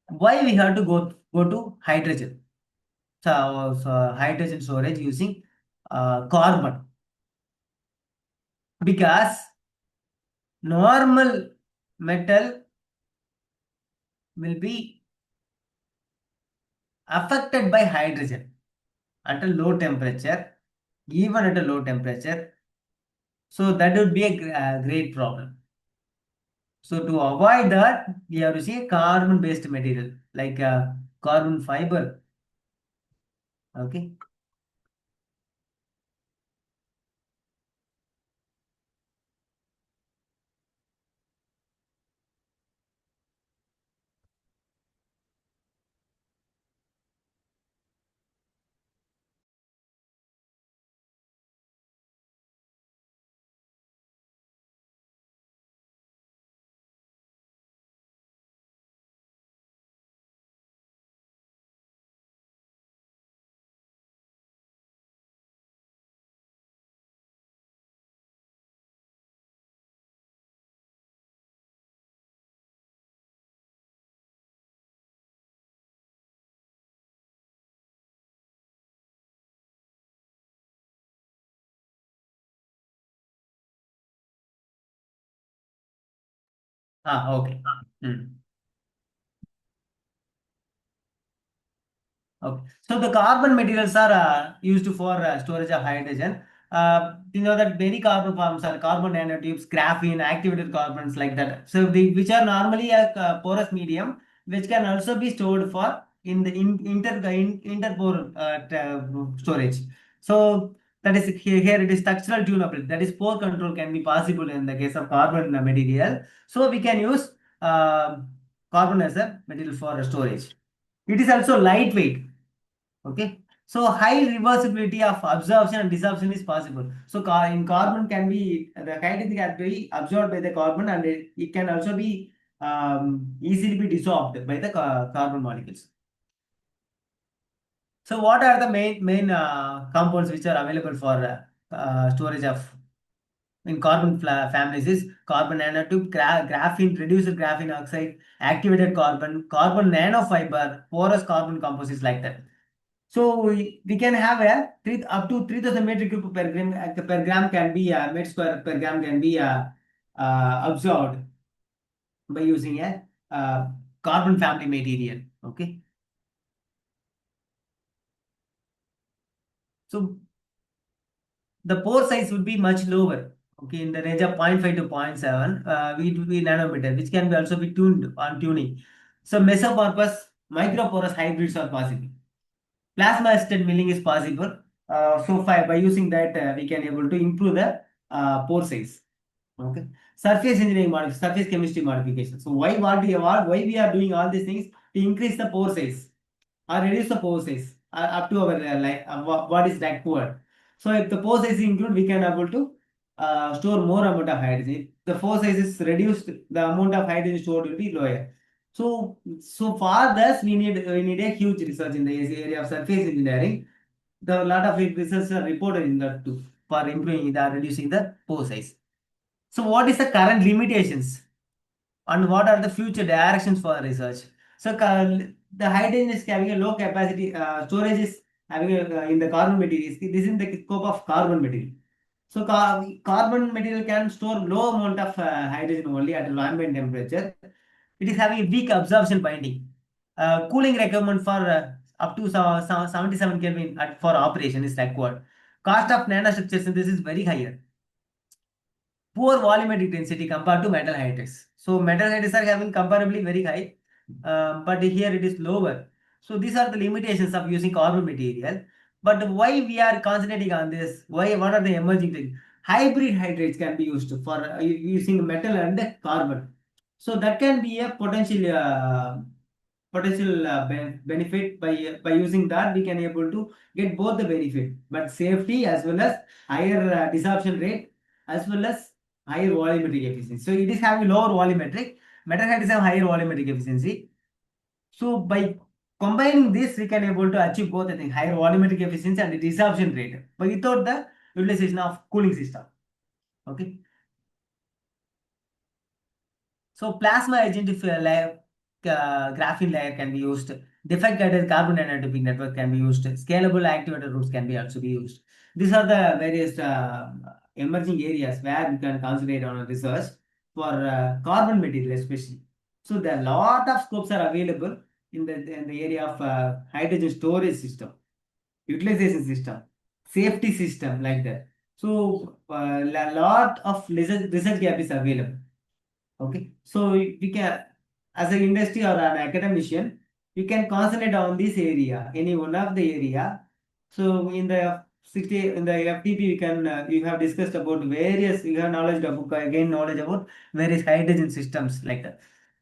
Why we have to go to hydrogen? So hydrogen storage using carbon, because normal metal will be affected by hydrogen at a low temperature, even at a low temperature. So that would be a great problem. So to avoid that, we have to see carbon based material like carbon fiber. Okay. Okay. Okay. So the carbon materials are used for storage of hydrogen. You know that many carbon forms are carbon nanotubes, graphene, activated carbons like that. So which are normally a porous medium, which can also be stored for in the interpore storage. So that is here it is structural tunable. That is pore control can be possible in the case of carbon material. So we can use carbon as a material for storage. It is also lightweight. Okay. So high reversibility of absorption and desorption is possible. So in carbon can be the hydrogen can be absorbed by the carbon, and it can also be easily be dissolved by the carbon molecules. So what are the main compounds which are available for storage of in carbon families is carbon nanotube, graphene, reduced graphene oxide, activated carbon, carbon nanofiber, porous carbon composites like that. So we can have a up to 3000 metric cube per gram can be meters square per gram can be absorbed by using a carbon family material. Okay. So the pore size would be much lower. Okay, in the range of 0.5 to 0.7 we nanometer, which can be also be tuned on tuning. So mesopurpose microporous hybrids are possible. Plasma assisted milling is possible. So by using that, we can able to improve the pore size. Okay. Surface engineering surface chemistry modification. So why we are doing all these things to increase the pore size or reduce the pore size up to our what is required. So if the pore size is included, we can able to store more amount of hydrogen. If the pore size is reduced, the amount of hydrogen stored will be lower. So for this, we need a huge research in the area of surface engineering. The lot of research are reported in that too for improving reducing the pore size. So what is the current limitations and what are the future directions for research? So the hydrogen is having a low capacity storage is having in the carbon materials. This is in the scope of carbon material. So carbon material can store low amount of hydrogen only at low ambient temperature. It is having a weak absorption binding. Cooling requirement for up to 77 Kelvin for operation is required. Cost of nanostructure synthesis is very higher. Poor volumetric density compared to metal hydrides. So metal hydrides are having comparably very high, but here it is lower. So these are the limitations of using carbon material. But why we are concentrating on this? Why? What are the emerging things? Hybrid hydrates can be used for using metal and carbon. So that can be a potential benefit by using that we can able to get both the benefit, but safety as well as higher desorption rate as well as higher volumetric efficiency. So it is having lower volumetric. Metal hydrides have higher volumetric efficiency. So by combining this, we can able to achieve both, I think, higher volumetric efficiency and desorption rate, but without the utilization of cooling system. Okay. So plasma agent layer, graphene layer can be used. Defect guided carbon nanotubing network can be used. Scalable activator routes can be also be used. These are the various emerging areas where we can concentrate on research for carbon material especially. So there are a lot of scopes are available in the area of hydrogen storage system, utilization system, safety system like that. So a lot of research gap is available. Okay, so we can, as an industry or an academician, you can concentrate on this area, any one of the area. So in the 60 in the FTP, you can you have discussed about various, you have knowledge about gain knowledge about various hydrogen systems like that.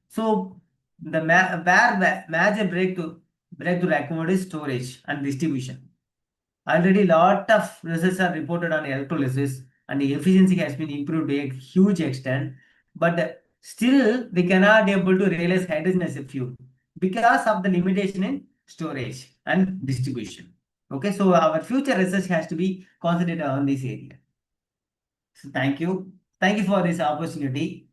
So the major breakthrough required is storage and distribution. Already lot of results are reported on electrolysis and the efficiency has been improved to a huge extent, but still we cannot able to realize hydrogen as a fuel because of the limitation in storage and distribution. Okay, so our future research has to be concentrated on this area. So thank you. Thank you for this opportunity.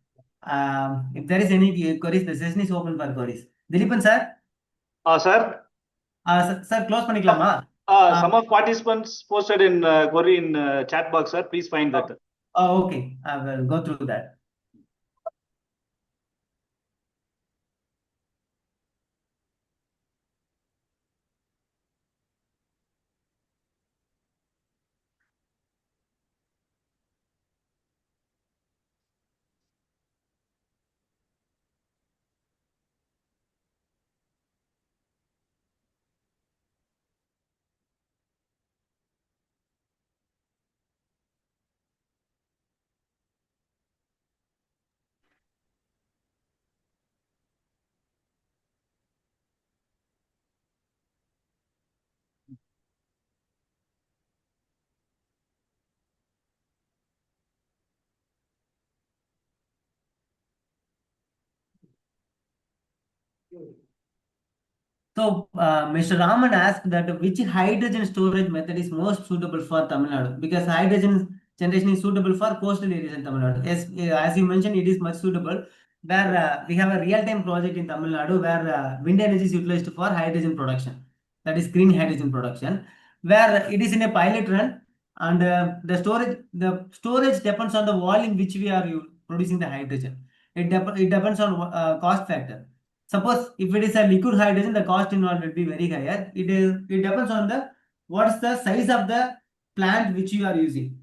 If there is any queries, the session is open for queries. Dilipan sir? Sir? Sir, close paniklama. Some of participants posted in query in chat box, sir. Please find that. Okay, I will go through that. So, Mr. Raman asked that which hydrogen storage method is most suitable for Tamil Nadu, because hydrogen generation is suitable for coastal areas in Tamil Nadu. As you mentioned, it is much suitable where we have a real-time project in Tamil Nadu where wind energy is utilized for hydrogen production, that is green hydrogen production, where it is in a pilot run, and the storage depends on the volume which we are producing the hydrogen. It depends on cost factor. Suppose if it is a liquid hydrogen, the cost involved will be very higher. It depends on the what's the size of the plant which you are using.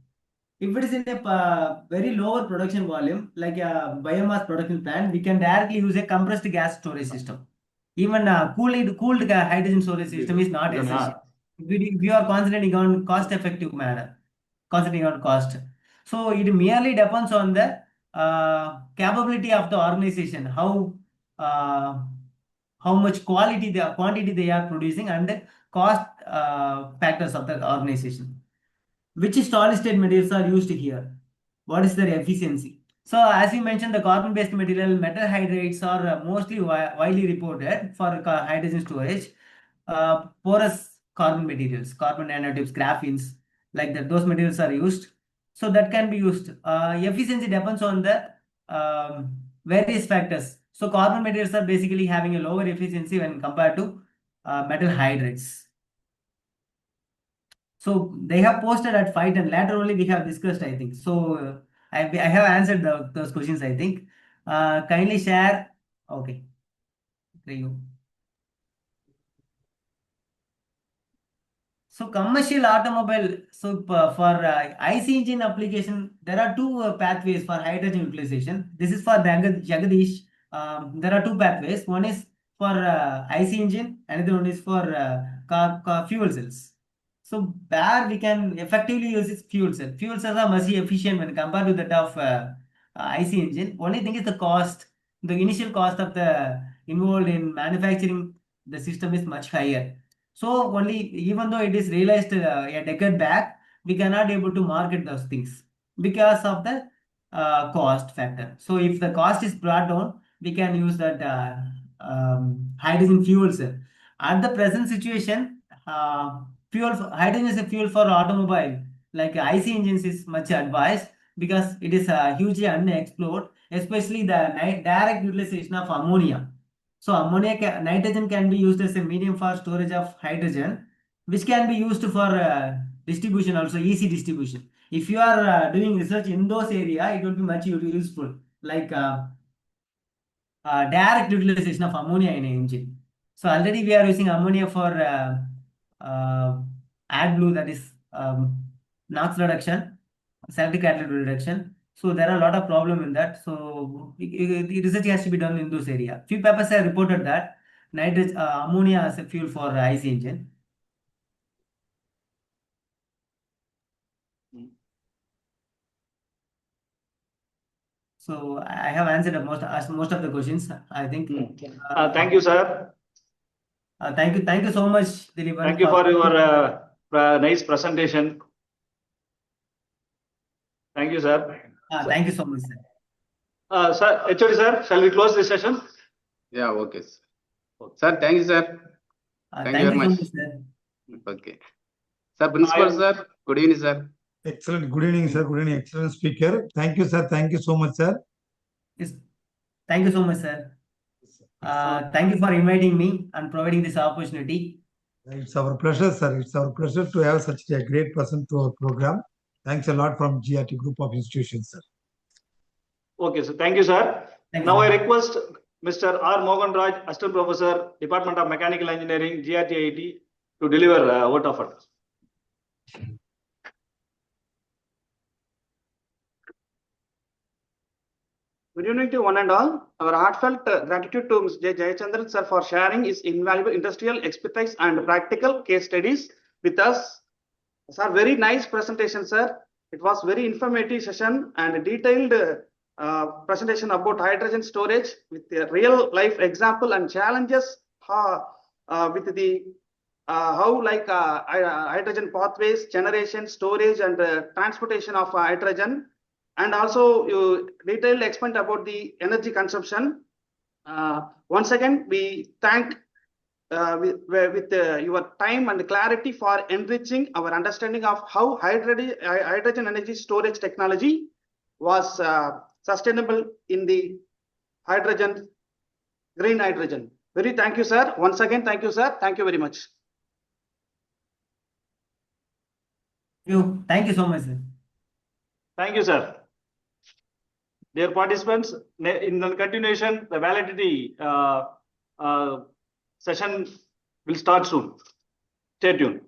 If it is in a very lower production volume, like a biomass production plant, we can directly use a compressed gas storage system. Even cooled hydrogen storage system is not essential. We are concentrating on cost-effective manner, concentrating on cost. So it merely depends on the capability of the organization, uh, how much quantity they are producing, and the cost factors of the organization. Which solid state materials are used here? What is their efficiency? So as you mentioned, the carbon-based material, metal hydrates are mostly widely reported for hydrogen storage. Porous carbon materials, carbon nanotubes, graphene, like that, those materials are used. So that can be used. Efficiency depends on the various factors. So carbon materials are basically having a lower efficiency when compared to metal hydrates. So they have posted at 5 and later only we have discussed, I think. So I have answered those questions, I think. Kindly share. Okay. Thank you. So commercial automobile, so for IC engine application, there are two pathways for hydrogen utilization. This is for Jagadish. There are two pathways. One is for IC engine, another one is for car fuel cells. So where we can effectively use is fuel cell. Fuel cells are much efficient when compared to that of IC engine. Only thing is the cost. The initial cost of the involved in manufacturing the system is much higher. So only even though it is realized a decade back, we cannot able to market those things because of the cost factor. So if the cost is brought down, we can use that hydrogen fuel cell. At the present situation, hydrogen is a fuel for automobile. Like IC engines is much advised because it is hugely unexplored, especially the direct utilization of ammonia. So nitrogen can be used as a medium for storage of hydrogen, which can be used for distribution also, easy distribution. If you are doing research in those area, it will be much useful, like direct utilization of ammonia in an engine. So already we are using ammonia for AdBlue, that is NOx reduction, cyclic catalytic reduction. So there are a lot of problem in that. So the research has to be done in those area. Few papers have reported that ammonia as a fuel for IC engine. So I have answered most of the questions, I think. Thank you, sir. Thank you so much, Dilipan. Thank you for your nice presentation. Thank you, sir. Thank you so much, sir. Sir, HOD sir, shall we close this session? Yeah, okay, sir. Sir, thank you, sir. Thank you very much. So much, sir. Okay. Sir, Principal, sir. Good evening, sir. Excellent. Good evening, sir. Good evening. Excellent speaker. Thank you, sir. Thank you so much, sir. Yes. Thank you so much, sir. Thank you for inviting me and providing this opportunity. It's our pleasure, sir. It's our pleasure to have such a great person to our program. Thanks a lot from GRT Group of Institutions, sir. Okay, so thank you, sir. Now I request Mr. R. Mohan Raj, Assistant Professor, Department of Mechanical Engineering, GRT IIT, to deliver a vote of thanks. Good evening to one and all. Our heartfelt gratitude to Mr. J. Jayachandran sir for sharing his invaluable industrial expertise and practical case studies with us. Sir, very nice presentation, sir. It was very informative session and detailed presentation about hydrogen storage with a real life example and challenges with the how like hydrogen pathways, generation, storage, and transportation of hydrogen. And also you detailed explained about the energy consumption. Once again, we thank with your time and clarity for enriching our understanding of how hydrogen energy storage technology was sustainable in the green hydrogen. Very thank you, sir. Once again, thank you, sir. Thank you very much. Thank you so much, sir. Thank you, sir. Dear participants, in the continuation, the validity session will start soon. Stay tuned.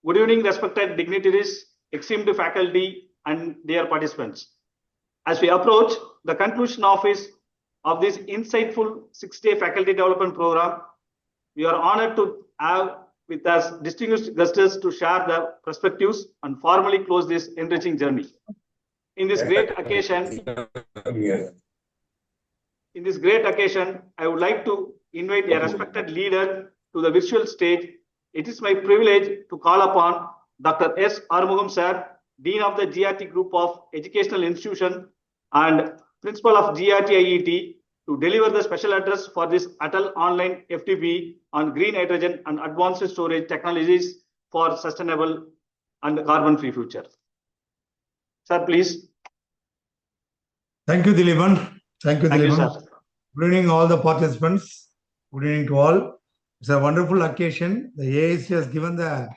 Good evening, respected dignitaries, esteemed faculty, and dear participants. As we approach the conclusion of this insightful 6-day faculty development program, we are honored to have with us distinguished guests to share their perspectives and formally close this enriching journey. In this great occasion, I would like to invite a respected leader to the virtual stage. It is my privilege to call upon Dr. S. Armugam Sir, Dean of the GRT Group of Educational Institution and Principal of GRT IET, to deliver the special address for this Atal Online FTP on green hydrogen and advanced storage technologies for sustainable and carbon-free future. Sir, please. Thank you, Dilipan. Thank you, Thank you, Dilipan. sir. Good evening, all the participants. Good evening to all. It's a wonderful occasion. The AIC has given the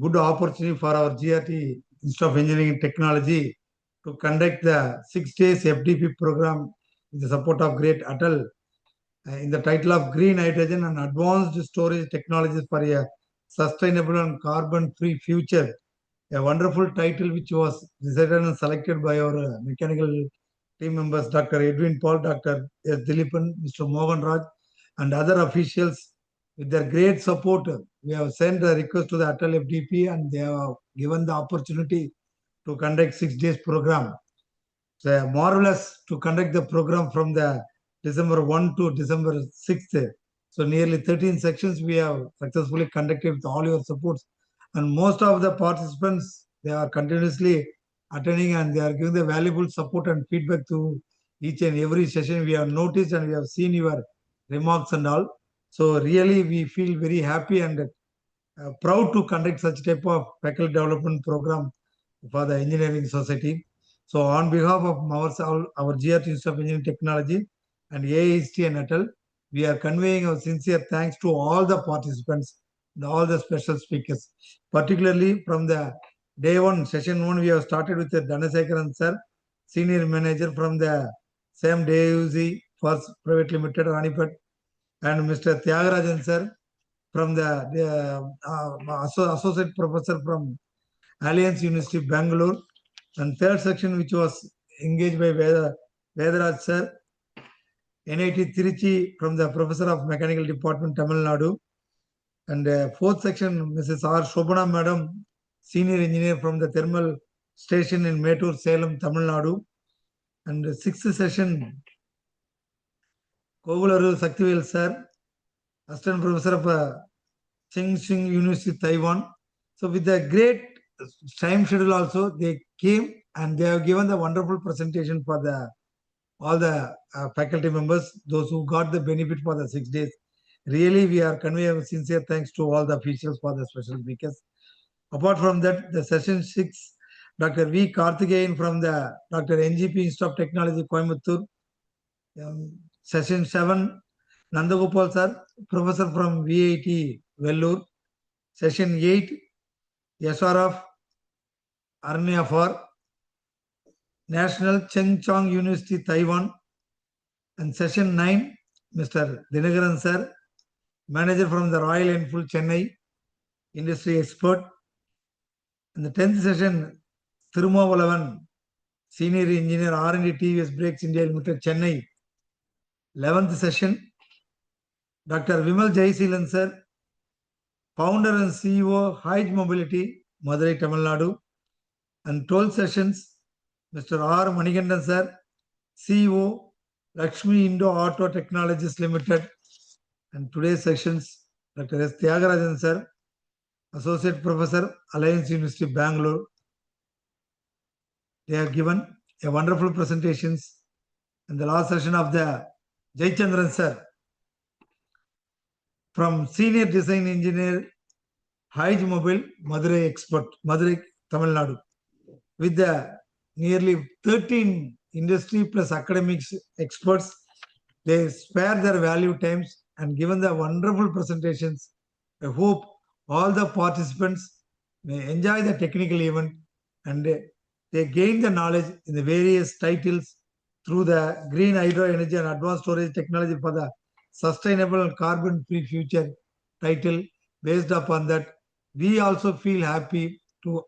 good opportunity for our GRT Institute of Engineering and Technology to conduct the 6 days FDP program with the support of great Atal in the title of Green Hydrogen and Advanced Storage Technologies for a Sustainable and Carbon-Free Future. A wonderful title which was decided and selected by our mechanical team members, Dr. Edwin Paul, Dr. S. Dilipan, Mr. Mohan Raj, and other officials. With their great support, we have sent a request to the Atal FDP and they have given the opportunity to conduct 6 days program. It's marvelous to conduct the program from the December 1 to December 6th. So nearly 13 sections we have successfully conducted with all your supports. And most of the participants, they are continuously attending and they are giving the valuable support and feedback to each and every session. We have noticed and we have seen your remarks and all. So really we feel very happy and proud to conduct such type of faculty development program for the engineering society. So on behalf of our GRT Institute of Engineering Technology and AIST and Atal, we are conveying our sincere thanks to all the participants and all the special speakers. Particularly from the day one, session one, we have started with the Dhanasekaran sir, senior manager from the same DAUC First Private Limited, Ranipat, and Mr. Tyagarajan sir from the associate professor from Alliance University, Bangalore. And third section, which was engaged by Vedaraj sir, NIT Tiruchi from the Professor of Mechanical Department, Tamil Nadu. And fourth section, Mrs. R. Shobana Madam, Senior Engineer from the Thermal Station in Mettur, Salem, Tamil Nadu. And the sixth session, Kogularu Saktivel sir, Assistant Professor of Chengxing University, Taiwan. So with the great time schedule also, they came and they have given the wonderful presentation for all the faculty members, those who got the benefit for the 6 days. Really, we are conveying sincere thanks to all the officials for the special speakers. Apart from that, the session 6, Dr. V. Karthikeyan from the Dr. NGP Institute of Technology, Coimbatore. Session 7, Nandagopal sir, Professor from VIT, Vellore. Session 8, SRF Arnya for National Cheng Chong University, Taiwan. And session 9, Mr. Dinagaran sir, manager from the Royal Enfield, Chennai, industry expert. And the 10th session, Thirumavalavan, senior engineer, R&D TVS Brakes India Limited, Chennai. 11th session, Dr. Vimal Jayasilan sir, founder and CEO, Hyde Mobility, Madurai, Tamil Nadu. And 12 sessions, Mr. R. Manigandan sir, CEO, Lakshmi Indo Auto Technologies Limited. And today's sessions, Dr. S. Tyagarajan sir, Associate Professor, Alliance University, Bangalore. They have given a wonderful presentations. And the last session of the Jaychandran sir, from Senior Design Engineer, Hyde Mobile, Madurai expert, Madurai, Tamil Nadu. With the nearly 13 industry plus academics experts, they spare their value times and given the wonderful presentations. I hope all the participants may enjoy the technical event and they gain the knowledge in the various titles through the green hydro energy and advanced storage technology for the sustainable and carbon-free future title. Based upon that, we also feel happy to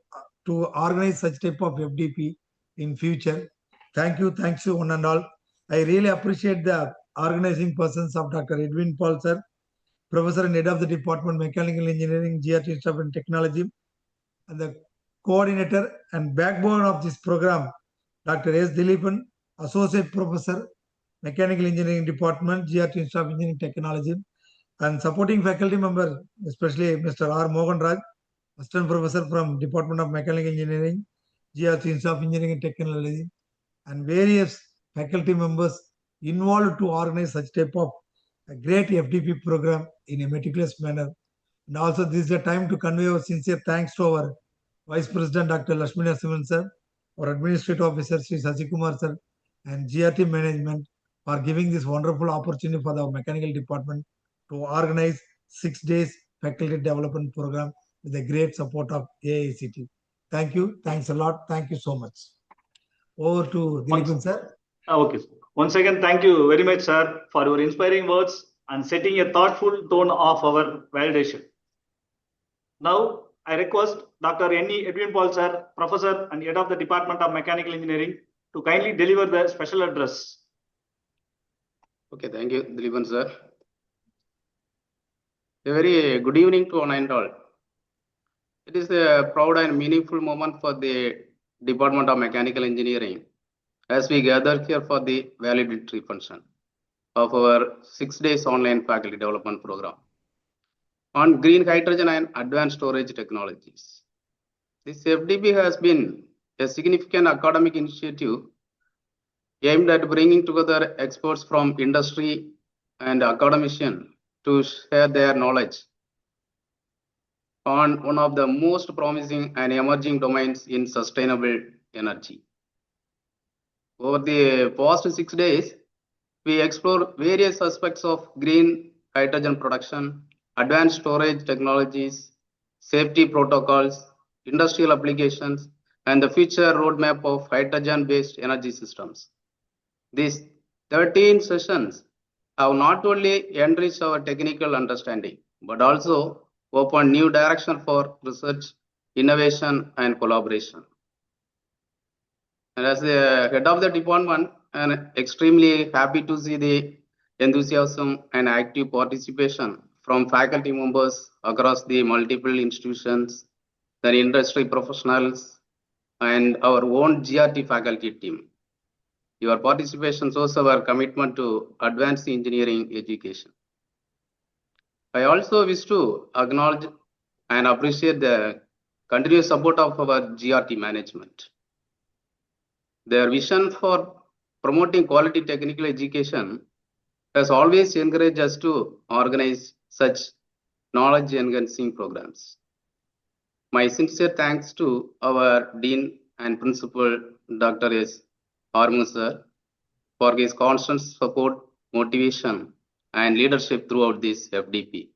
organize such type of FDP in future. Thank you one and all. I really appreciate the organizing persons of Dr. Edwin Paul sir, Professor and Head of the Department Mechanical Engineering, GRT Institute of Technology, and the coordinator and backbone of this program, Dr. S. Dilipan, Associate Professor, Mechanical Engineering Department, GRT Institute of Engineering Technology, and supporting faculty member, especially Mr. R. Mohan Raj, Assistant Professor from Department of Mechanical Engineering, GRT Institute of Engineering and Technology, and various faculty members involved to organize such type of a great FDP program in a meticulous manner. And also this is the time to convey our sincere thanks to our Vice President Dr. Lakshmi Narasimhan sir, our Administrative Officer Sri Sasikumar sir, and GRT management for giving this wonderful opportunity for the mechanical department to organize 6 days faculty development program with the great support of AICT. Thank you. Thanks a lot. Thank you so much. Over to Dilipan, sir. Okay. Once again, thank you very much, sir, for your inspiring words and setting a thoughtful tone of our validation. Now, I request Dr. N.E. Edwin Paul, sir, Professor and Head of the Department of Mechanical Engineering, to kindly deliver the special address. Okay, thank you, Dilipan, sir. A very good evening to one and all. It is a proud and meaningful moment for the Department of Mechanical Engineering as we gather here for the valedictory function of our 6 days online faculty development program on green hydrogen and advanced storage technologies. This FDP has been a significant academic initiative aimed at bringing together experts from industry and academicians to share their knowledge on one of the most promising and emerging domains in sustainable energy. Over the past 6 days, we explore various aspects of green hydrogen production, advanced storage technologies, safety protocols, industrial applications, and the future roadmap of hydrogen-based energy systems. These 13 sessions have not only enriched our technical understanding, but also opened new direction for research, innovation, and collaboration. And as the head of the department, I'm extremely happy to see the enthusiasm and active participation from faculty members across the multiple institutions, the industry professionals, and our own GRT faculty team. Your participation shows our commitment to advance engineering education. I also wish to acknowledge and appreciate the continuous support of our GRT management. Their vision for promoting quality technical education has always encouraged us to organize such knowledge enhancing programs. My sincere thanks to our Dean and Principal, Dr. S. Armu sir, for his constant support, motivation, and leadership throughout this FDP.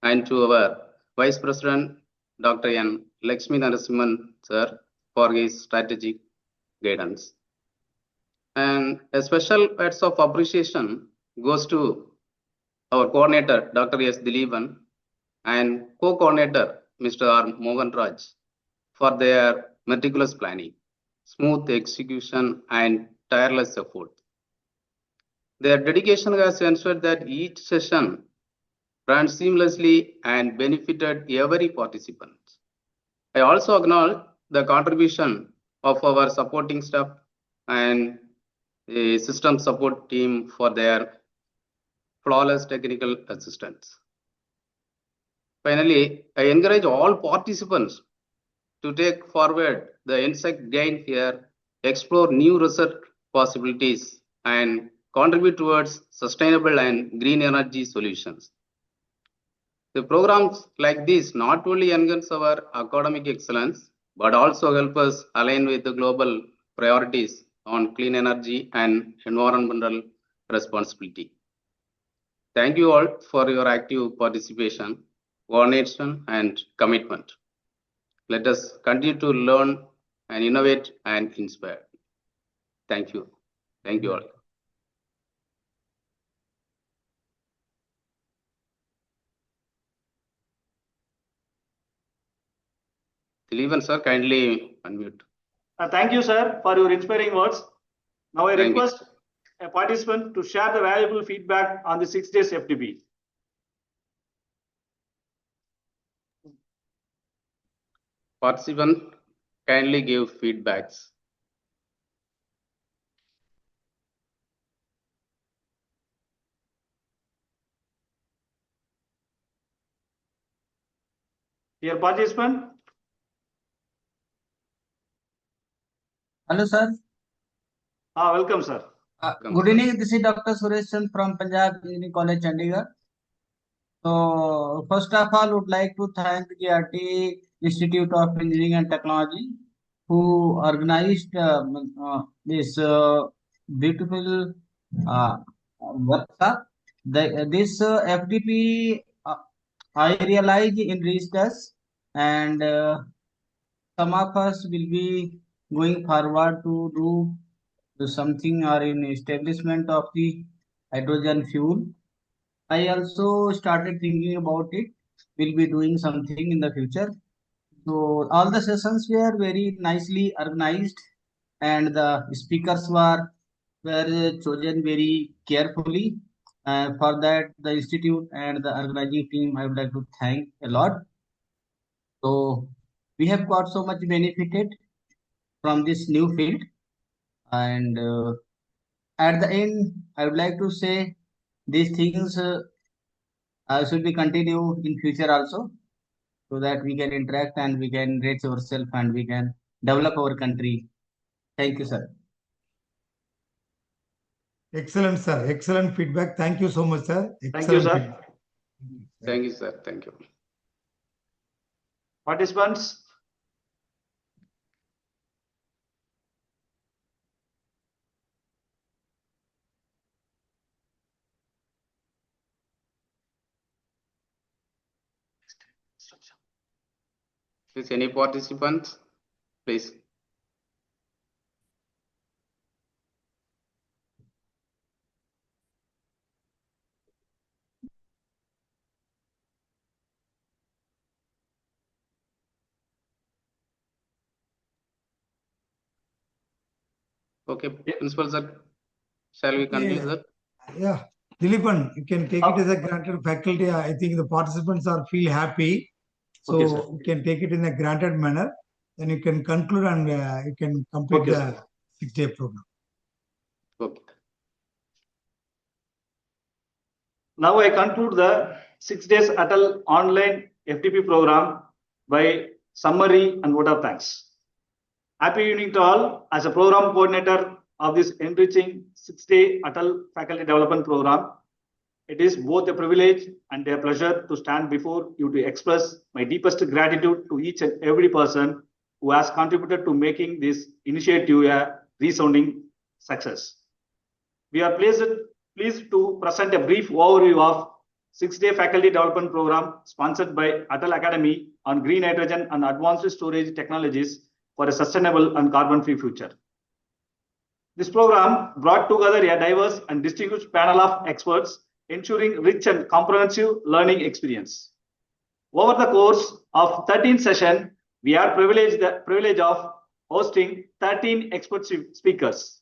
And to our Vice President, Dr. N. Lakshmi Narasimhan sir, for his strategic guidance. And a special words of appreciation goes to our coordinator, Dr. S. Dilipan, and co-coordinator, Mr. R. Mohan Raj, for their meticulous planning, smooth execution, and tireless effort. Their dedication has ensured that each session ran seamlessly and benefited every participant. I also acknowledge the contribution of our supporting staff and the system support team for their flawless technical assistance. Finally, I encourage all participants to take forward the insight gained here, explore new research possibilities, and contribute towards sustainable and green energy solutions. The programs like this not only enhance our academic excellence, but also help us align with the global priorities on clean energy and environmental responsibility. Thank you all for your active participation, coordination, and commitment. Let us continue to learn and innovate and inspire. Thank you. Thank you all. Dilipan sir, kindly unmute. Thank you, sir, for your inspiring words. Now I request a participant to share the valuable feedback on the 6 days FDP. Participant, kindly give feedbacks. Dear participant. Hello, sir. Welcome, sir. Good evening. This is Dr. Suresh Chand from Punjab Engineering College, Chandigarh. So, first of all, would like to thank the GRT Institute of Engineering and Technology who organized this beautiful workshop. This FDP, I realize enriched us, and some of us will be going forward to do something or in establishment of the hydrogen fuel. I also started thinking about it. We'll be doing something in the future. So all the sessions were very nicely organized, and the speakers were chosen very carefully. For that, the institute and the organizing team, I would like to thank a lot. So we have got so much benefited from this new field, and at the end, I would like to say these things should be continue in future also, so that we can interact and we can reach ourselves and we can develop our country. Thank you, sir. Excellent, sir. Excellent feedback. Thank you so much, sir. Thank you, Excellent sir. feedback. Thank you, sir. Thank you. Participants, Is any participants? Please. Okay, Principal sir, shall we continue, sir? Yeah. Dilipan, you can take it as a granted faculty. I think the participants are feel happy. So okay, sir. you can take it in a granted manner. Then you can conclude and you can complete Okay, the sir. 6-day program. Okay. Now I conclude the 6 days Atal online FTP program by summary and vote of thanks. Happy evening to all. As a program coordinator of this enriching 6-day Atal faculty development program, it is both a privilege and a pleasure to stand before you to express my deepest gratitude to each and every person who has contributed to making this initiative a resounding success. We are pleased to present a brief overview of 6-day faculty development program sponsored by Atal Academy on green hydrogen and advanced storage technologies for a sustainable and carbon-free future. This program brought together a diverse and distinguished panel of experts, ensuring rich and comprehensive learning experience. Over the course of 13 sessions, we had the privilege of hosting 13 expert speakers.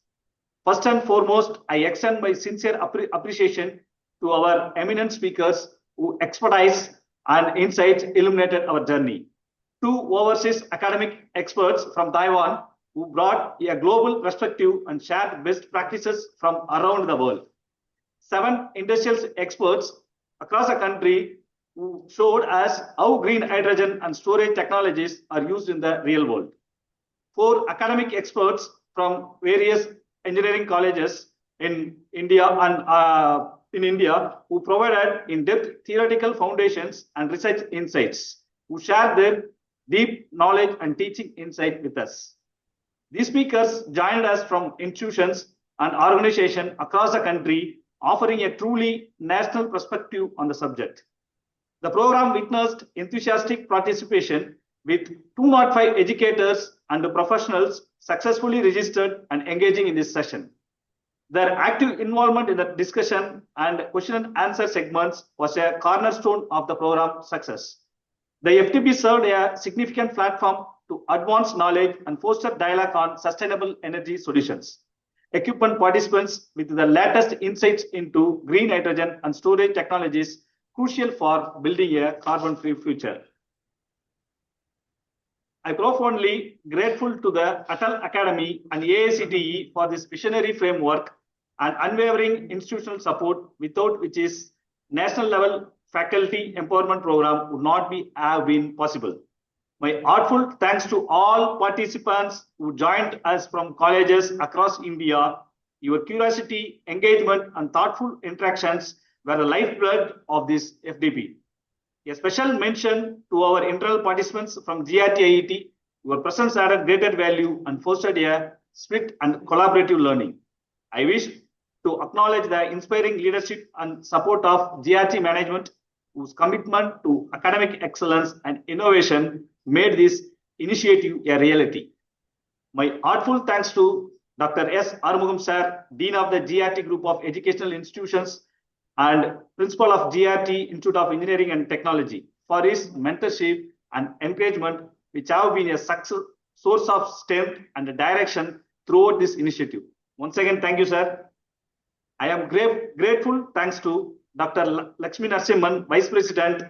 First and foremost, I extend my sincere appreciation to our eminent speakers whose expertise and insights illuminated our journey. 2 overseas academic experts from Taiwan who brought a global perspective and shared best practices from around the world. 7 industrial experts across the country who showed us how green hydrogen and storage technologies are used in the real world. 4 academic experts from various engineering colleges in India who provided in-depth theoretical foundations and research insights, who shared their deep knowledge and teaching insight with us. These speakers joined us from institutions and organizations across the country, offering a truly national perspective on the subject. The program witnessed enthusiastic participation with 205 educators and professionals successfully registered and engaging in this session. Their active involvement in the discussion and question and answer segments was a cornerstone of the program success. The FTP served a significant platform to advance knowledge and foster dialogue on sustainable energy solutions, equipping participants with the latest insights into green hydrogen and storage technologies crucial for building a carbon-free future. I am profoundly grateful to the Atal Academy and AICTE for this visionary framework and unwavering institutional support, without which is national level faculty empowerment program would not have been possible. My heartfelt thanks to all participants who joined us from colleges across India. Your curiosity, engagement, and thoughtful interactions were the lifeblood of this FDP. A special mention to our internal participants from GRT-IET. Your presence added greater value and fostered a spirit and collaborative learning. I wish to acknowledge the inspiring leadership and support of GRT management, whose commitment to academic excellence and innovation made this initiative a reality. My heartfelt thanks to Dr. S. Armugam Sir, Dean of the GRT Group of Educational Institutions and Principal of GRT Institute of Engineering and Technology, for his mentorship and encouragement, which have been a source of strength and direction throughout this initiative. Once again, thank you, sir. I am grateful thanks to Dr. Lakshmi Narasimhan, Vice President,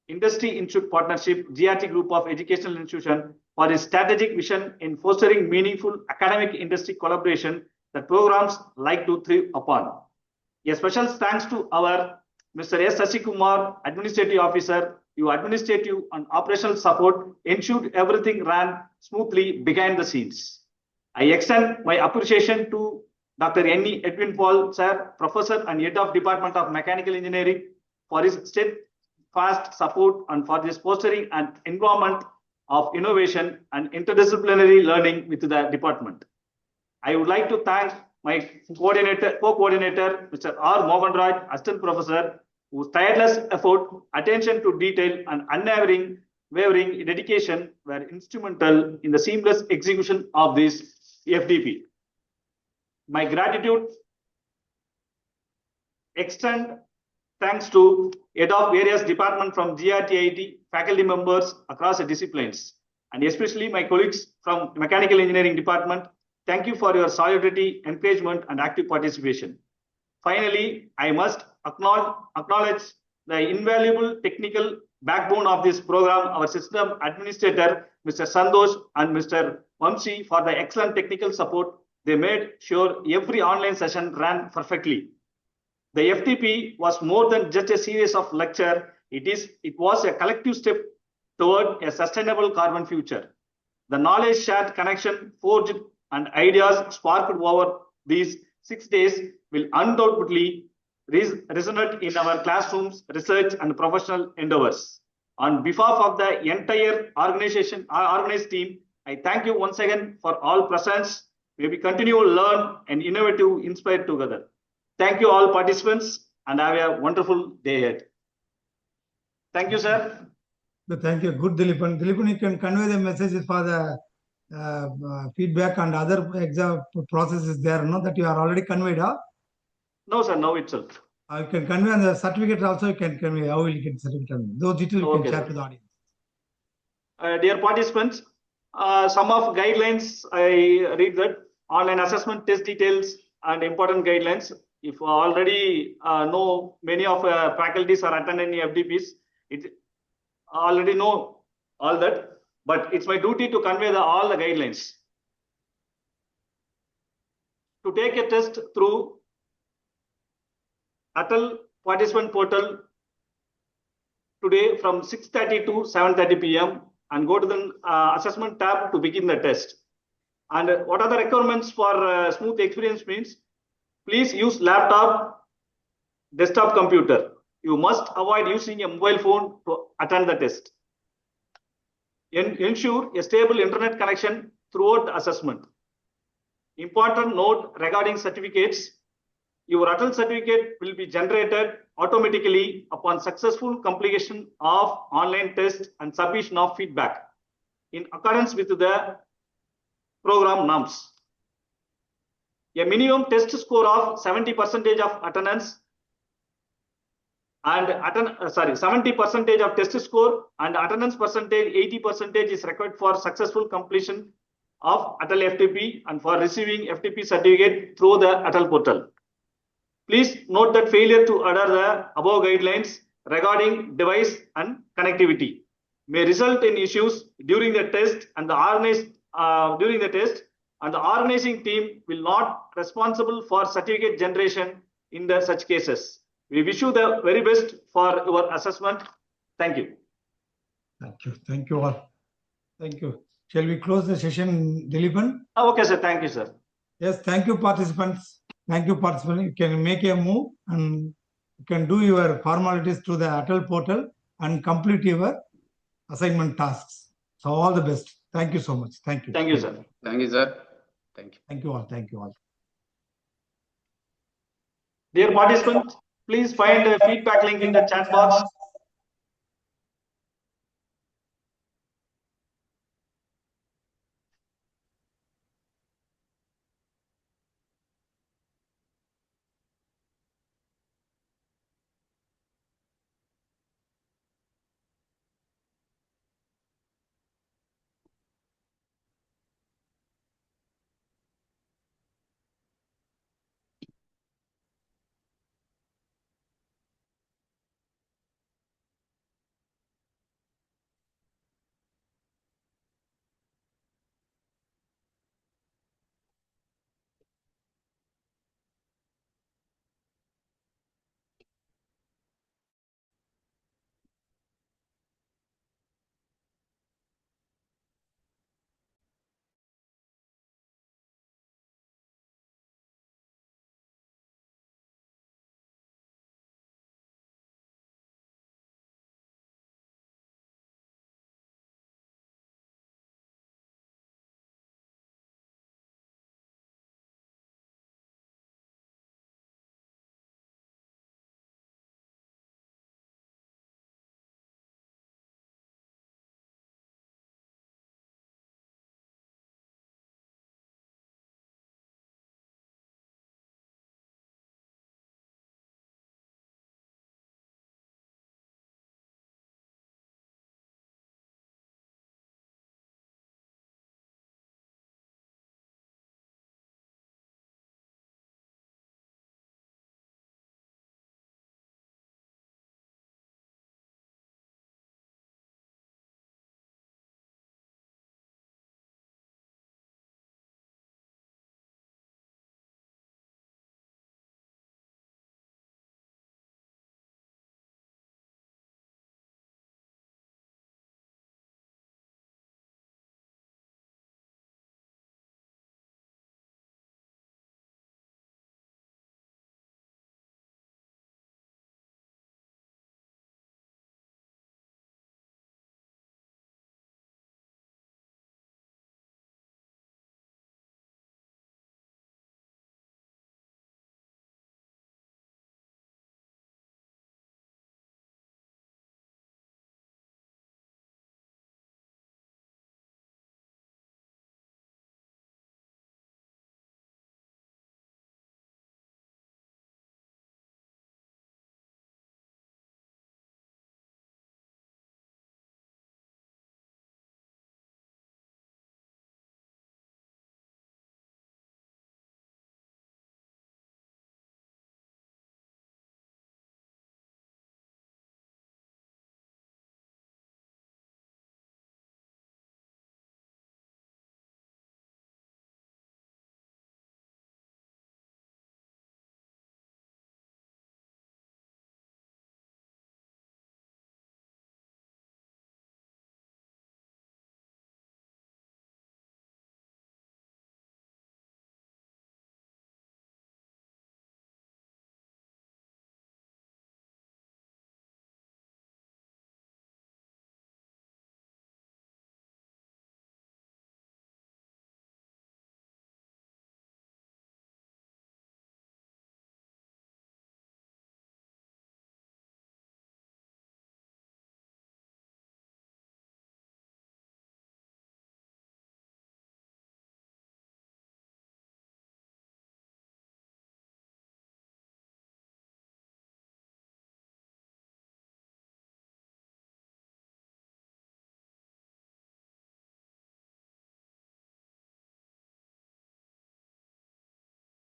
Industry Institute Partnership, GRT Group of Educational Institution, for his strategic vision in fostering meaningful academic industry collaboration that programs like to thrive upon. A special thanks to our Mr. S. Sasikumar, Administrative Officer. Your administrative and operational support ensured everything ran smoothly behind the scenes. I extend my appreciation to Dr. N.E. Edwin Paul, Sir, Professor and Head of Department of Mechanical Engineering, for his steadfast support and for this fostering an environment of innovation and interdisciplinary learning with the department. I would like to thank my co-coordinator, Mr. R. Mohan Raj, Assistant Professor, whose tireless effort, attention to detail, and unwavering dedication were instrumental in the seamless execution of this FDP. My gratitude extend thanks to head of various departments from GRTIT, faculty members across the disciplines, and especially my colleagues from Mechanical Engineering Department. Thank you for your solidarity, encouragement, and active participation. Finally, I must acknowledge the invaluable technical backbone of this program, our system administrator, Mr. Santosh and Mr. Vamsi, for the excellent technical support. They made sure every online session ran perfectly. The FTP was more than just a series of lectures. It was a collective step toward a sustainable carbon future. The knowledge shared connection forged and ideas sparked over these 6 days will undoubtedly resonate in our classrooms, research, and professional endeavors. On behalf of the entire organized team, I thank you once again for all presence. May we continue to learn and innovative, inspire together. Thank you all participants and have a wonderful day ahead. Thank you, sir. Thank you. Good, Dilipan. Dilipan, you can convey the messages for the feedback and other exam processes there, no? That you are already conveyed, huh? No, sir, now itself. You can convey, and the certificate also you can convey. How will you get certificate? Those details you can share to the audience. Dear participants, some of guidelines, I read that online assessment test details and important guidelines. If you already know, many of faculties are attending FDPs, it already know all that, but it's my duty to convey all the guidelines. To take a test through Atal participant portal today from 6:30 to 7:30 p.m. and go to the assessment tab to begin the test. And what are the requirements for smooth experience means? Please use laptop, desktop computer. You must avoid using a mobile phone to attend the test. Ensure a stable internet connection throughout the assessment. Important note regarding certificates. Your Atal certificate will be generated automatically upon successful completion of online test and submission of feedback in accordance with the program norms. A minimum test score of 70% of attendance and 70% of test score and attendance percentage 80% is required for successful completion of Atal FTP and for receiving FTP certificate through the Atal portal. Please note that failure to adhere the above guidelines regarding device and connectivity may result in issues during the test, and the organizing team will not be responsible for certificate generation in such cases. We wish you the very best for your assessment. Thank you. Thank you. Thank you all. Thank you. Shall we close the session, Dilipan? Okay, sir. Thank you, sir. Yes, thank you, participants. Thank you, participants. You can make a move and you can do your formalities through the Atal portal and complete your assignment tasks. So all the best. Thank you so much. Thank you. Thank you, sir. Thank you, sir. Thank you. Thank you all. Thank you all. Dear participants, please find a feedback link in the chat box